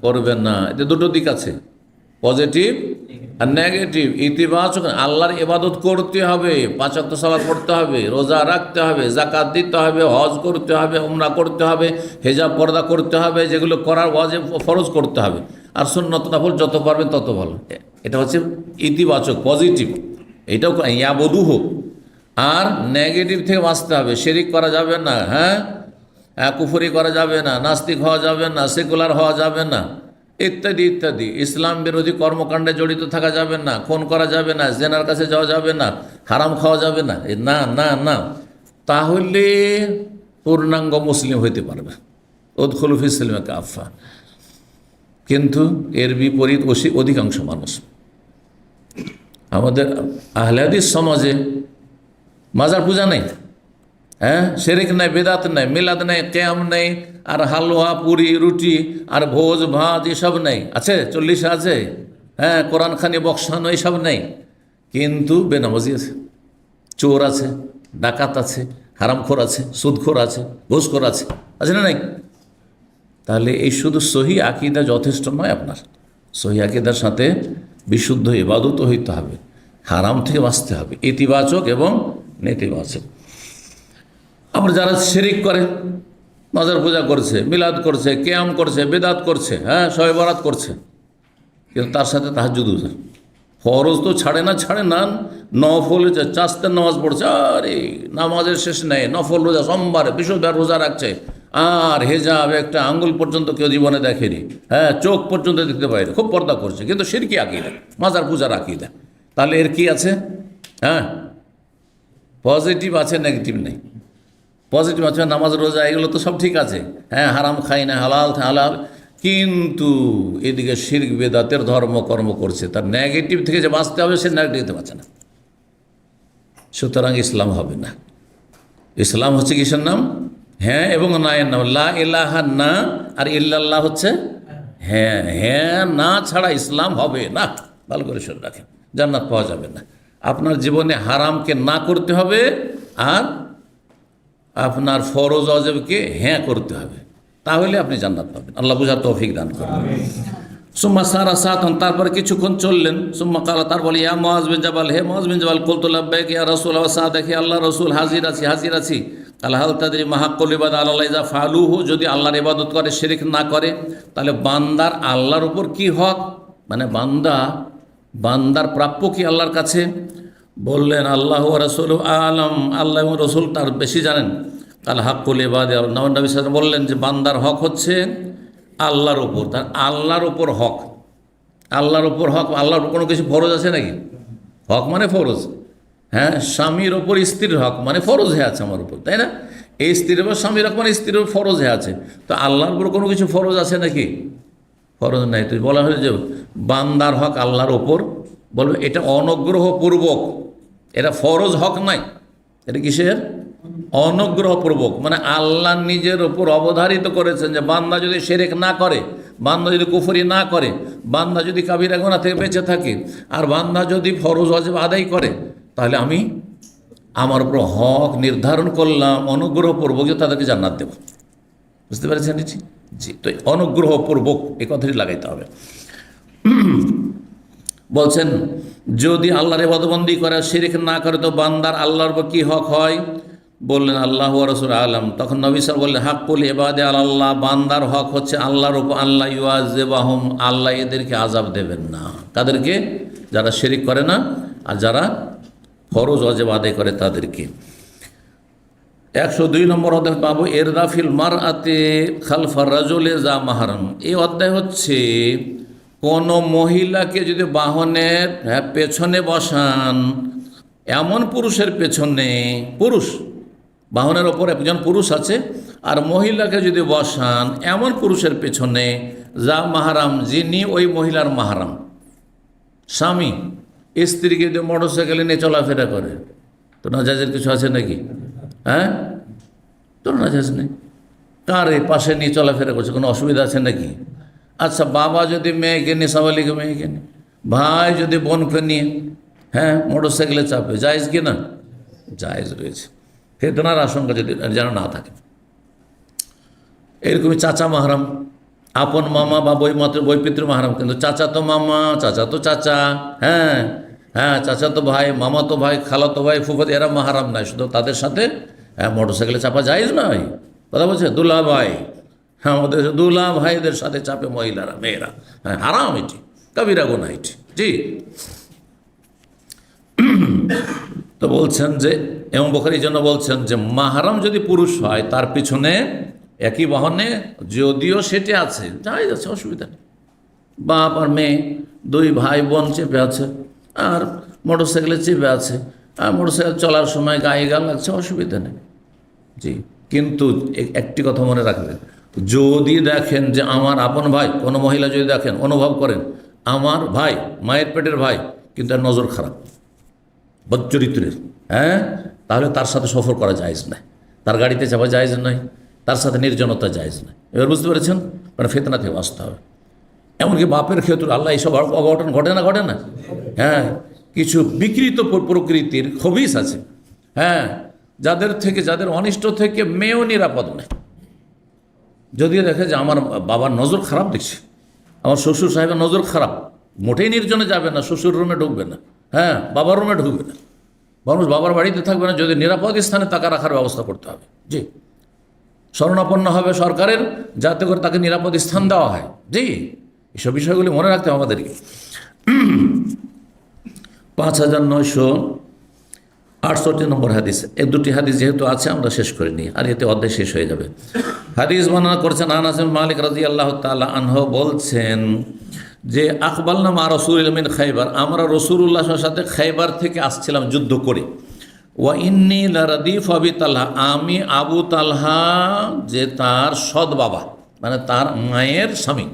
করবে না। এতে দুটো দিক আছে, পজিটিভ আর নেগেটিভ। ইতিবাচক, আল্লাহর ইবাদত করতে হবে, 5 ওয়াক্ত সালাত পড়তে হবে, রোজা রাখতে হবে, যাকাত দিতে হবে, হজ করতে হবে, উমরা করতে হবে, হিজাব পর্দা করতে হবে, যেগুলো করার ওয়াজিব ফরজ করতে হবে, আর সুন্নত নফল যত পারবেন তত ভালো। এটা হচ্ছে ইতিবাচক, পজিটিভ, এটাও ইয়াবুদুহু। আর নেগেটিভ থেকে বাঁচতে হবে, শিরিক করা যাবে না, হ্যাঁ, কুফরি করা যাবে না, নাস্তিক হওয়া যাবে না, সেকুলার হওয়া যাবে না, ইত্যাদি ইত্যাদি। ইসলাম বিরোধী কর্মকাণ্ডে জড়িত থাকা যাবে না, খুন করা যাবে না, জেনার কাছে যাওয়া যাবে না, হারাম খাওয়া যাবে না, না না না, তাহলে পূর্ণাঙ্গ মুসলিম হইতে পারবে। উদখুলু ফিস সিলমে কাফা। কিন্তু এর বিপরীত অধিকাংশ মানুষ, আমাদের আহলে হাদিস সমাজে মাজার পূজা নেই, হ্যাঁ, শিরক নাই, বেদাত নাই, মিলাদ নাই, কিয়াম নেই, আর হালুয়া পুরি রুটি আর ভোজ ভাত এসব নেই। আছে 40 আছে, হ্যাঁ, কোরআন খানি বক্সানো এসব নেই। কিন্তু বেনামাজি আছে, চোর আছে, ডাকাত আছে, হারামখোর আছে, সুদখোর আছে, ঘুষখোর আছে, আছে না নাই? তাহলে এই শুধু সহি আকীদা যথেষ্ট নয়। আপনার সহি আকীদার সাথে বিশুদ্ধ ইবাদত হইতে হবে, হারাম থেকে বাঁচতে হবে, ইতিবাচক এবং নেতিবাচক। আমরা যারা শিরিক করে, মাজার পূজা করছে, মিলাদ করছে, কিয়াম করছে, বেদাত করছে, হ্যাঁ, শবে বরাত করছে, কিন্তু তার সাথে তাহাজ্জুদ, ফরজ তো ছাড়ে না, নফল চাস্তের নামাজ পড়ছে, আরে নামাজের শেষ নেই, নফল রোজা সোমবার বৃহস্পতিবার রোজা রাখছে, আর হেজাব একটা আঙ্গুল পর্যন্ত কেউ জীবনে দেখেনি, হ্যাঁ, চোখ পর্যন্ত দেখতে পায়নি, খুব পর্দা করছে, কিন্তু শিরকি আকীদা, মাজার পূজার আকীদা। তাহলে এর কি আছে? হ্যাঁ, পজিটিভ আছে, নেগেটিভ নেই। পজিটিভ আছে, নামাজ রোজা এগুলো তো সব ঠিক আছে, হ্যাঁ, হারাম খাই না, হালাল হালাল, কিন্তু এদিকে শিরক বেদাতের ধর্মকর্ম করছে, তার নেগেটিভ থেকে যে বাঁচতে হবে সে নেগেটিভ বাঁচে না। সুতরাং ইসলাম হবে না। ইসলাম হচ্ছে কিসের নাম? হ্যাঁ এবং না এর নাম। লা ইলাহা না, আর ইল্লাল্লাহ হচ্ছে হ্যাঁ। হ্যাঁ না ছাড়া ইসলাম হবে না। ভালো করে শুনে রাখেন, জান্নাত পাওয়া যাবে না। আপনার জীবনে হারামকে না করতে হবে, আর আপনার ফরজ ওয়াজিবকে হ্যাঁ করতে হবে, তাহলে আপনি জান্নাত পাবেন। আল্লাহ বুঝার তৌফিক দান করুন। সুম্মা সারা সাতন, তারপরে কিছুক্ষণ চললেন। সুম্মা কালা, তার বলে, ইয়া মুআজ বিন জাবাল, হে মুআজ বিন জাবাল, কুলতু লাব্বাইক ইয়া রাসূলুল্লাহ ওয়া সাদাক, হে আল্লাহ রসুল, হাজির আছি। কাল হাল তাদরি মা হাক্কুল ইবাদা আলাল্লাহ ইযা ফালুহু, যদি আল্লাহর ইবাদত করে, শিরক না করে, তাহলে বান্দার আল্লাহর উপর কি হক, মানে বান্দার প্রাপ্য কি আল্লাহর কাছে? বললেন আল্লাহ ওয়া রাসূলুহু আলাম, আল্লাহ এবং রসুল তার বেশি জানেন। কাল হাক্কুল ইবাদা, নবী সাল্লাল্লাহু আলাইহি ওয়াসাল্লাম বললেন যে বান্দার হক হচ্ছে আল্লাহর উপর। তার আল্লাহর উপর হক, আল্লাহর উপর হক, আল্লাহর উপর কোনো কিছু ফরজ আছে নাকি? হক মানে ফরজ, হ্যাঁ, স্বামীর ওপর স্ত্রীর হক মানে ফরজ হয়ে আছে আমার উপর, তাই না? এই স্ত্রীর ওপর স্বামীর হক মানে স্ত্রীর ওপর ফরজ হয়ে আছে। তো আল্লাহর উপর কোনো কিছু ফরজ আছে নাকি? ফরজ নাই। তো বলা হয়েছে যে বান্দার হক আল্লাহর ওপর, বলবে এটা অনুগ্রহপূর্বক, এটা ফরজ হক নাই, এটা কিসের? অনুগ্রহপূর্বক, মানে আল্লাহ নিজের ওপর অবধারিত করেছেন যে বান্দা যদি শিরক না করে, বান্দা যদি কুফরি না করে, বান্দা যদি কাবিরা গুনাহ থেকে বেঁচে থাকে, আর বান্দা যদি ফরজ ওয়াজিব আদায় করে, তাহলে আমি আমার উপর হক নির্ধারণ করলাম অনুগ্রহপূর্বক যে তাদেরকে জান্নাত দেব। বুঝতে পেরেছেন? জি। তো অনুগ্রহপূর্বক এই কথাটি লাগাইতে হবে। বলছেন যদি আল্লাহর ইবাদতবন্দি করে, শিরক না করে, তো বান্দার আল্লাহর উপর কি হক হয়? বললেন আল্লাহ ওয়া রাসূল আলাম। তখন নবী সাল্লাল্লাহু আলাইহি ওয়াসাল্লাম বললেন, হাক্কুল ইবাদি আলাল্লাহ, বান্দার হক হচ্ছে আল্লাহর উপর, আল্লাহ ইউআযিবাহুম, আল্লাহ এদেরকে আযাব দেবেন না। তাদেরকে? যারা শিরক করে না আর যারা ফরজ ওয়াজিব আদায় করে তাদেরকে। 102 নম্বর অধ্যায় পাবো ইরদাফিল মারআতি খালফা রাজুলি যা মাহরাম। এই অধ্যায় হচ্ছে কোনো মহিলাকে যদি বাহনের পেছনে বসান, এমন পুরুষের পেছনে, পুরুষ বাহনের ওপর একজন পুরুষ আছে, আর মহিলাকে যদি বসান এমন পুরুষের পেছনে যা মাহারাম, যিনি ওই মহিলার মাহারাম। স্বামী স্ত্রীকে যদি মোটর সাইকেলে নিয়ে চলাফেরা করে, তো নাজায়েজের কিছু আছে নাকি? হ্যাঁ, তো নাজায়েজ নেই। কার এই পাশে নিয়ে চলাফেরা করছে, কোনো অসুবিধা আছে নাকি? আচ্ছা, বাবা যদি মেয়েকে নিয়ে, সাবালিকে মেয়েকে নিয়ে, ভাই যদি বোনকে নিয়ে, হ্যাঁ, মোটর সাইকেলে চাপে, জায়েজ কি না? জায়েজ রয়েছে। ফিতনার আশঙ্কা যদি যেন না থাকে। এরকমই চাচা মাহারাম, আপন মামা বা বৈপিতৃ মাহারাম, কিন্তু চাচা তো মামা, চাচা তো চাচা, হ্যাঁ হ্যাঁ, চাচা তো ভাই, মামা তো ভাই, খালা তো ভাই, ফুফাত, এরা মাহারাম নাই। শুধু তাদের সাথে মোটর সাইকেলে চাপা জায়েজ নয়। কথা বলছে দুলা ভাই, হ্যাঁ, আমাদের দুলা ভাইদের সাথে চাপে মহিলারা, মেয়েরা, হ্যাঁ, হারাম এটি, কবিরা গুনাহ এটি। জি। তো বলছেন যে ইমাম বুখারীর জন্য বলছেন যে মাহরাম যদি পুরুষ হয়, তার পিছনে একই বাহনে যদিও সেটি আছে, জায়েজ আছে, অসুবিধা নেই। বাপ আর মেয়ে, দুই ভাই বোন চেপে আছে, আর মোটরসাইকেলে চেপে আছে, আর মোটরসাইকেল চলার সময় গায়ে গা লাগছে, অসুবিধা নেই। জি, কিন্তু একটি কথা মনে রাখবেন, যদি দেখেন যে আমার আপন ভাই, কোনো মহিলা যদি দেখেন, অনুভব করেন আমার ভাই, মায়ের পেটের ভাই, কিন্তু তার নজর খারাপ, বদচরিত্রের, হ্যাঁ, তাহলে তার সাথে সফর করা জায়েজ নাই, তার গাড়িতে যাওয়া জায়েজ নয়, তার সাথে নির্জনতা জায়েজ নয়। এবার বুঝতে পেরেছেন? মানে ফিতনা থেকে বাঁচতে হবে। এমনকি বাপের ক্ষেত্রে আল্লাহ এইসব অঘটন ঘটে না? হ্যাঁ, কিছু বিকৃত প্রকৃতির খবিস আছে, হ্যাঁ, যাদের অনিষ্ট থেকে মেয়েও নিরাপদ নয়। যদিও দেখে যে আমার বাবার নজর খারাপ দেখছে, আমার শ্বশুর সাহেবের নজর খারাপ, মোটেই নির্জনে যাবে না, শ্বশুর রুমে ঢুকবে না, হ্যাঁ, বাবার রুমে ঢুকবে না, মানুষ বাবার বাড়িতে থাকবে না, যদি নিরাপদ স্থানে তাকে রাখার ব্যবস্থা করতে হবে। জি, শরণাপন্ন হবে সরকারের, যাতে করে তাকে নিরাপদ স্থান দেওয়া হয়। জি, এসব বিষয়গুলি মনে রাখতে হবে আমাদেরকে। 5968 নম্বর হাদিস, এই দুটি হাদিস যেহেতু আছে আমরা শেষ করে নিই, আর এতে অধ্যায় শেষ হয়ে যাবে। হাদিস বর্ণনা করেছেন আনাস বিন মালিক রাদিয়াল্লাহু তাআলা আনহু, বলছেন যে আকবালনা মা রাসূলিল্লাহ মিন খাইবার, আমরা রাসূলুল্লাহর সাথে খাইবার থেকে আসছিলাম যুদ্ধ করে। ওয়া ইন্নী লারাদিফু আবি তালহা, আমি আবু তালহা যে তার সৎ বাবা, মানে তার মায়ের স্বামী,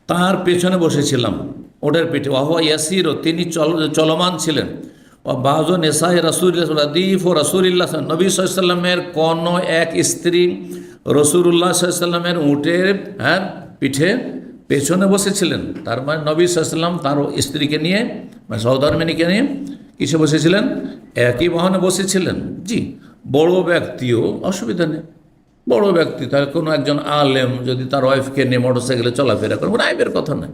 তার পেছনে বসেছিলাম, ওটার পিঠে। ওয়াহুয়া ইয়াসিরও, তিনি চলমান ছিলেন। ও বাজু নেসাই রাসূলিল্লাহ রাদিফ ও রাসূলিল্লাহ, নবী সাল্লাল্লাহু আলাইহি ওয়াসাল্লামের কোনো এক স্ত্রী রাসূলুল্লাহ সাল্লাল্লাহু আলাইহি ওয়াসাল্লামের উটের পিঠে পেছনে বসেছিলেন। তার মানে নবী সাল্লাল্লাহু আলাইহি ওয়াসাল্লাম তার স্ত্রীকে নিয়ে, মানে সহধর্মিণীকে নিয়ে কিসে বসেছিলেন? একই বাহনে বসেছিলেন। জি, বড় ব্যক্তিও অসুবিধা নেই, বড় ব্যক্তি, তার কোনো একজন আলেম যদি তার ওয়াইফকে নিয়ে মোটরসাইকেলে চলাফেরা করে, কোনো আইবের কথা নেই,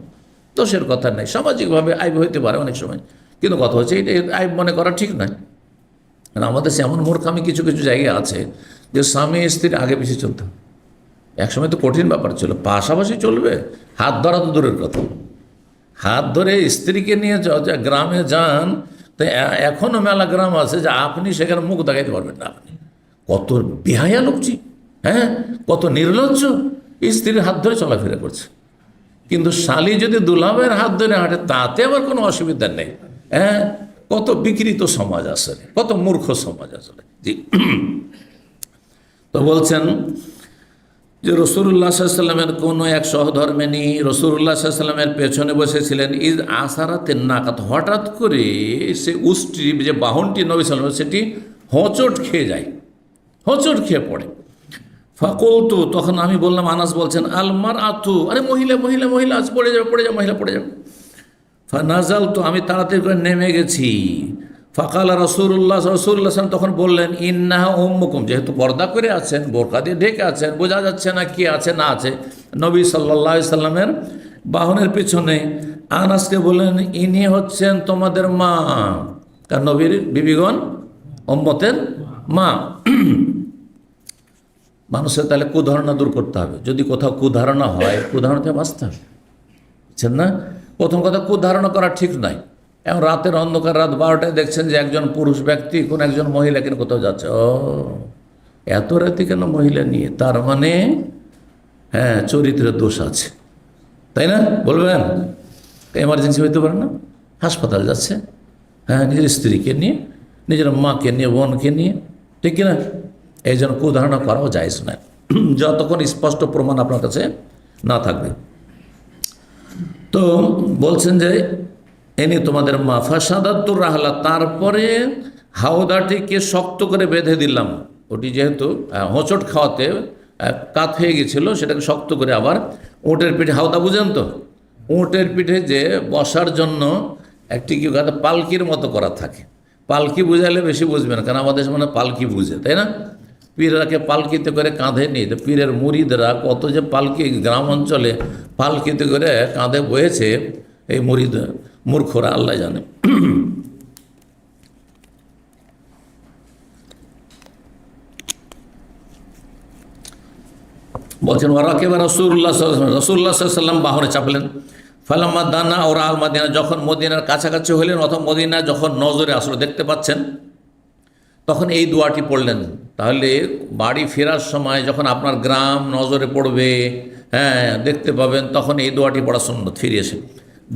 দোষের কথা নেই। সামাজিকভাবে আইব হইতে পারে অনেক সময়, কিন্তু কথা হচ্ছে এটা আইব মনে করা ঠিক নয়। কারণ আমাদের এমন মূর্খামি কিছু কিছু জায়গায় আছে যে স্বামী স্ত্রীর আগে পিছিয়ে চলতে হবে। একসময় তো কঠিন ব্যাপার ছিল, পাশাপাশি চলবে, হাত ধরা তো দূরের কথা, হাত ধরে স্ত্রীকে নিয়ে গ্রামে যান, তো এখনও মেলা গ্রাম আছে যে আপনি সেখানে মুখ দেখাইতে পারবেন না। আপনি কত বেহায়া লোকজি, হ্যাঁ, কত নির্লজ্জ, স্ত্রীর হাত ধরে চলাফেরা করছে। কিন্তু শালি যদি দুলাভের হাত ধরে হাঁটে, তাতে আবার কোনো অসুবিধা নেই। হ্যাঁ, কত বিকৃত সমাজ আসলে, কত মূর্খ সমাজ আসলে। জি, তো বলছেন যে রাসূলুল্লাহ সাল্লাল্লাহু আলাইহি ওয়াসাল্লামের কোনো এক সহধর্মিণী রাসূলুল্লাহ সাল্লাল্লাহু আলাইহি ওয়াসাল্লামের পেছনে বসেছিলেন। ইজ আসারাতেন নাকাত, হঠাৎ করে সে উষ্ট্রি, যে বাহনটি নবী সাল্লাল্লাহু আলাইহি ওয়াসাল্লাম, সেটি হোঁচট খেয়ে যায়, হোঁচট খেয়ে পড়ে। ফাকুলতু, তখন আমি বললাম, আনাস বলছেন, আলমার আতু, আরে মহিলা মহিলা মহিলা, আজ পড়ে যাবে মহিলা পড়ে যাবে। ফানাজাল, তো আমি তাড়াতাড়ি করে নেমে গেছি। ফাকালা রাসূলুল্লাহ তখন বললেন, ইন্নাহা উম্মুকুম, যেহেতু পর্দা করে আছেন, বোরকা দিয়ে ঢেকে আছেন, বোঝা যাচ্ছে না কি আছে না আছে, নবী সাল্লাল্লাহু আলাইহি সাল্লামের বাহনের পিছনে। আনাসকে বললেন, ইনি হচ্ছেন তোমাদের মা, কারণ নবীর বিবিগণ উম্মতের মা। মানুষের তাহলে কুধারণা দূর করতে হবে। যদি কোথাও কুধারণা হয়, কুধারণা থেকে বাঁচতে হবে, বুঝছেন না? প্রথম কথা, কুধারণা করা ঠিক নয়। এবং রাতের অন্ধকার, রাত 12টায় দেখছেন যে একজন পুরুষ ব্যক্তি কোন একজন মহিলা কেন কোথাও যাচ্ছে, ও এত রাতে কেন মহিলা নিয়ে, তার মানে হ্যাঁ চরিত্রের দোষ আছে, তাই না? বলবেন এমার্জেন্সি হইতে পারে না, হাসপাতাল যাচ্ছে, হ্যাঁ, নিজের স্ত্রীকে নিয়ে, নিজের মাকে নিয়ে, বোনকে নিয়ে, ঠিক কিনা? এই জন্য কুধারণা করাও জায়েজ নয়, যতক্ষণ স্পষ্ট প্রমাণ আপনার কাছে না থাকবে। তো বলছেন যে এনি তোমাদের মা। ফাসাদাতুর রাহলা, তারপরে হাওদাটিকে শক্ত করে বেঁধে দিলাম। ওটি যেহেতু হোঁচট খাওয়াতে কাত হয়ে গেছিলো, সেটাকে শক্ত করে আবার উটের পিঠে, হাওদা বুঝেন তো, উটের পিঠে যে বসার জন্য একটি কি পালকির মতো করা থাকে। পালকি বুঝাইলে বেশি বুঝবে না, কারণ আমাদের মানে পালকি বুঝে, তাই না? পীররাকে পালকিতে করে কাঁধে নিয়ে, তো পীরের মুরিদরা কত যে পালকি গ্রাম অঞ্চলে পালকিতে করে কাঁধে বয়েছে, এই মুরিদ মূর্খরা আল্লাহ জানে। বলছেন ওয়ারাকিবা রাসূলুল্লাহ সাল্লাল্লাহু আলাইহি ওয়াসাল্লাম বাহনে চাপলেন। ফালাম্মা দানা ওরা আল মাদিনা, যখন মদিনার কাছাকাছি হলেন, অথবা মদিনা যখন নজরে আসলো, দেখতে পাচ্ছেন, তখন এই দোয়াটি পড়লেন। তাহলে বাড়ি ফেরার সময় যখন আপনার গ্রাম নজরে পড়বে, হ্যাঁ দেখতে পাবেন, তখন এই দোয়াটি পড়া সুন্নত। ফিরে এসে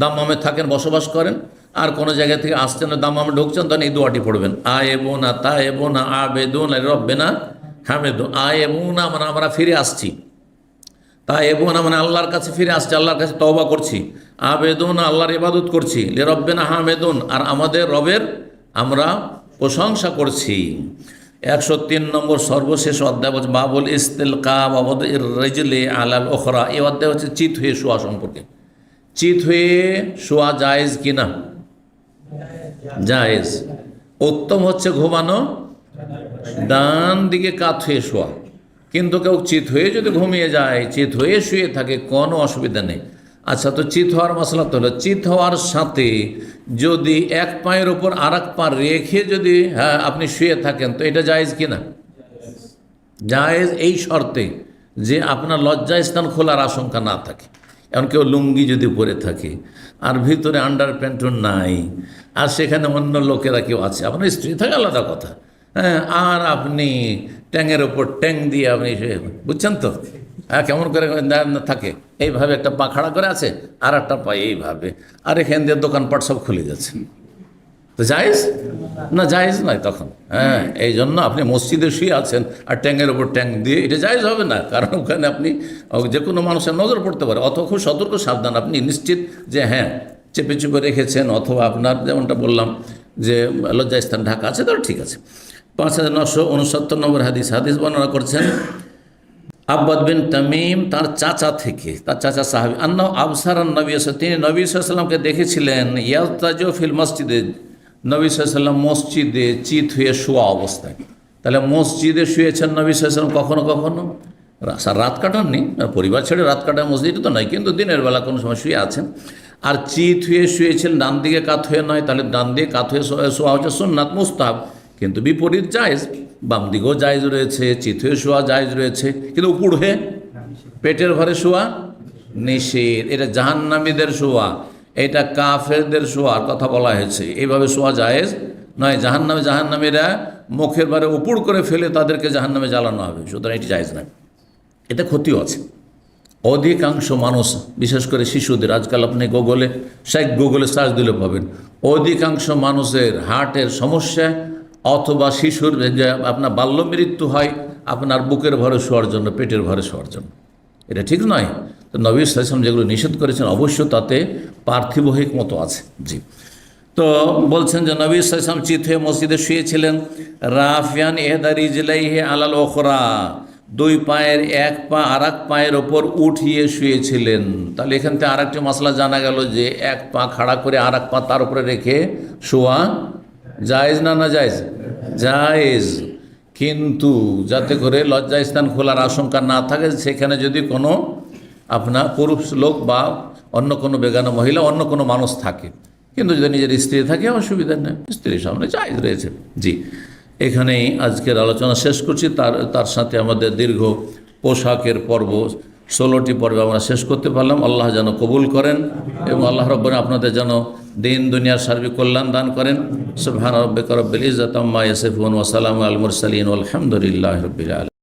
দাম্মামে থাকেন, বসবাস করেন, আর কোনো জায়গা থেকে আসছেন দাম্মামে ঢুকছেন, তখন এই দোয়াটি পড়বেন। আয়েবুনা তায়েবুনা আবেদুনা রব্বেনা হামেদু। আয়েবুনা মানে আমরা ফিরে আসছি, তায়েবুনা মানে আল্লাহর কাছে ফিরে আসছি, আল্লাহর কাছে তওবা করছি। আবেদুনা আল্লাহর ইবাদত করছি। লিরব্বিনা হামেদুন আর আমাদের রবের আমরা প্রশংসা করছি। 103 নম্বর সর্বশেষ অধ্যায় বলছে বাবুল ইস্তিলকা বাবদ রিজলি আলাল ওখরা। এই অধ্যায় হচ্ছে চিত হয়ে শোয়া সম্পর্কে। চিত হয়ে শোয়া জায়েজ কিনা? জায়েজ। উত্তম হচ্ছে ঘুমানো ডান দিকে কাত হয়ে শোয়া, কিন্তু কেউ চিত হয়ে যদি ঘুমিয়ে যায়, চিত হয়ে শুয়ে থাকে, কোনো অসুবিধা নেই। আচ্ছা, তো চিত হওয়ার মশলা তো হলো, চিত হওয়ার সাথে যদি এক পায়ের ওপর আর এক পা রেখে যদি আপনি শুয়ে থাকেন, তো এটা জায়েজ কিনা? জায়েজ, এই শর্তে যে আপনার লজ্জাস্থান খোলার আশঙ্কা না থাকে। এমন কেউ লুঙ্গি যদি পরে থাকে আর ভিতরে আন্ডার প্যান্টও নাই, আর সেখানে অন্য লোকেরা কেউ আছে, আপনার স্ত্রী থাকে আলাদা কথা, হ্যাঁ, আর আপনি ট্যাঙের ওপর ট্যাং দিয়ে আপনি বুঝছেন তো, হ্যাঁ, কেমন করে থাকে, এইভাবে একটা পা খাড়া করে আছে আর একটা পা এইভাবে, আর এখান দিয়ে দোকানপাট সব খুলে যাচ্ছে, তো জায়েজ না? জায়েজ নয় তখন। হ্যাঁ, এই জন্য আপনি মসজিদে শুয়ে আছেন আর ট্যাঙের ওপর ট্যাং দিয়ে, এটা জায়েজ হবে না, কারণ ওখানে আপনি যে কোনো মানুষের নজর পড়তে পারে। অথবা খুব সতর্ক সাবধান, আপনি নিশ্চিত যে হ্যাঁ চেপে চেপে রেখেছেন, অথবা আপনার যেমনটা বললাম যে লজ্জাস্থান ঢাকা আছে, তো ঠিক আছে। 5969 নম্বর হাদিস বর্ণনা করছেন আব্বাদ বিন তামিম তার চাচা থেকে, তার চাচা সাহাবী, আন্না আবসারান নবী, তিনি নবী সাল্লাল্লাহু আলাইহি ওয়াসাল্লামকে দেখেছিলেন ইয়ালতাজু ফিল মসজিদে, নবী সাল্লাল্লাহু আলাইহি ওয়াসাল্লাম মসজিদে চিত হয়ে শোয়া অবস্থায়। তাহলে মসজিদে শুয়েছেন নবী সাল্লাল্লাহু আলাইহি ওয়াসাল্লাম কখনো কখনো, রাত কাটাননি, পরিবার ছেড়ে রাত কাটায় মসজিদে তো নয়, কিন্তু দিনের বেলা কোনো সময় শুয়ে আছেন। আর চিত হয়ে শুয়েছিলেন ডান দিকে কাত হয়ে নয়, তাহলে ডান দিকে কাত হয়ে শোয়া হচ্ছে সুন্নাত মুস্তাহাব, কিন্তু বিপরীত জায়েজ, বাম দিকেও জায়েজ রয়েছে, চিত হয়ে শোয়া জায়েজ রয়েছে, কিন্তু উপর হয়ে পেটের ঘরে শোয়া নিষেধ। এটা জাহান্নামীদের শোয়া, এটা কাফেরদের শোয়ার কথা বলা হয়েছে, এইভাবে শোয়া জায়েজ নয়। জাহান্নামীরা মুখের বারে উপর করে ফেলে তাদেরকে জাহান্নামে জ্বালানো হবে, সুতরাং এটি জায়েজ নয়। এতে ক্ষতিও আছে। অধিকাংশ মানুষ, বিশেষ করে শিশুদের, আজকাল আপনি গুগলে সার্চ দিলে পাবেন, অধিকাংশ মানুষের হার্টের সমস্যা অথবা শিশুর যে আপনার বাল্য মৃত্যু হয় আপনার বুকের ভরে শোয়ার জন্য, পেটের ভরে শোয়ার জন্য। এটা ঠিক নয়। তো নবী সাল্লাল্লাহু আলাইহি ওয়াসাল্লাম যেগুলো নিষেধ করেছেন অবশ্য তাতে পার্থিব মতো আছে। জি, তো বলছেন যে নবী সাল্লাল্লাহু আলাইহি ওয়াসাল্লাম চিত হয়ে মসজিদে শুয়েছিলেন, রাফিয়ান ইহদা রিজলাইহি আলাল উখরা, দুই পায়ের এক পা আর এক পায়ের ওপর উঠিয়ে শুয়েছিলেন। তাহলে এখান থেকে আর একটি মশলা জানা গেল যে এক পা খাড়া করে আর এক পা তার উপরে রেখে শোয়া জায়েজ না? না জায়েজ? জায়েজ, কিন্তু যাতে করে লজ্জাস্থান খোলার আশঙ্কা না থাকে, সেখানে যদি কোনো আপনার পুরুষ লোক বা অন্য কোনো বেগানা মহিলা, অন্য কোনো মানুষ থাকে, কিন্তু যদি নিজের স্ত্রী থাকে অসুবিধা নেই, স্ত্রীর সামনে জায়েজ রয়েছে। জি, এখানেই আজকের আলোচনা শেষ করছি। তার সাথে আমাদের দীর্ঘ পোশাকের পর্ব 16টি পর্বে আমরা শেষ করতে পারলাম। আল্লাহ যেন কবুল করেন এবং আল্লাহ রাব্বুল আপনাদের যেন দিন দুনিয়ার সার্বিক কল্যাণ দান করেন। সুবহান রাব্বিকা রাব্বিল ইজ্জাতি আম্মা ইয়াসিফুন ওয়া সালামুন আলাল মুরসালিন ওয়াল হামদুলিল্লাহি রাব্বিল আলামিন।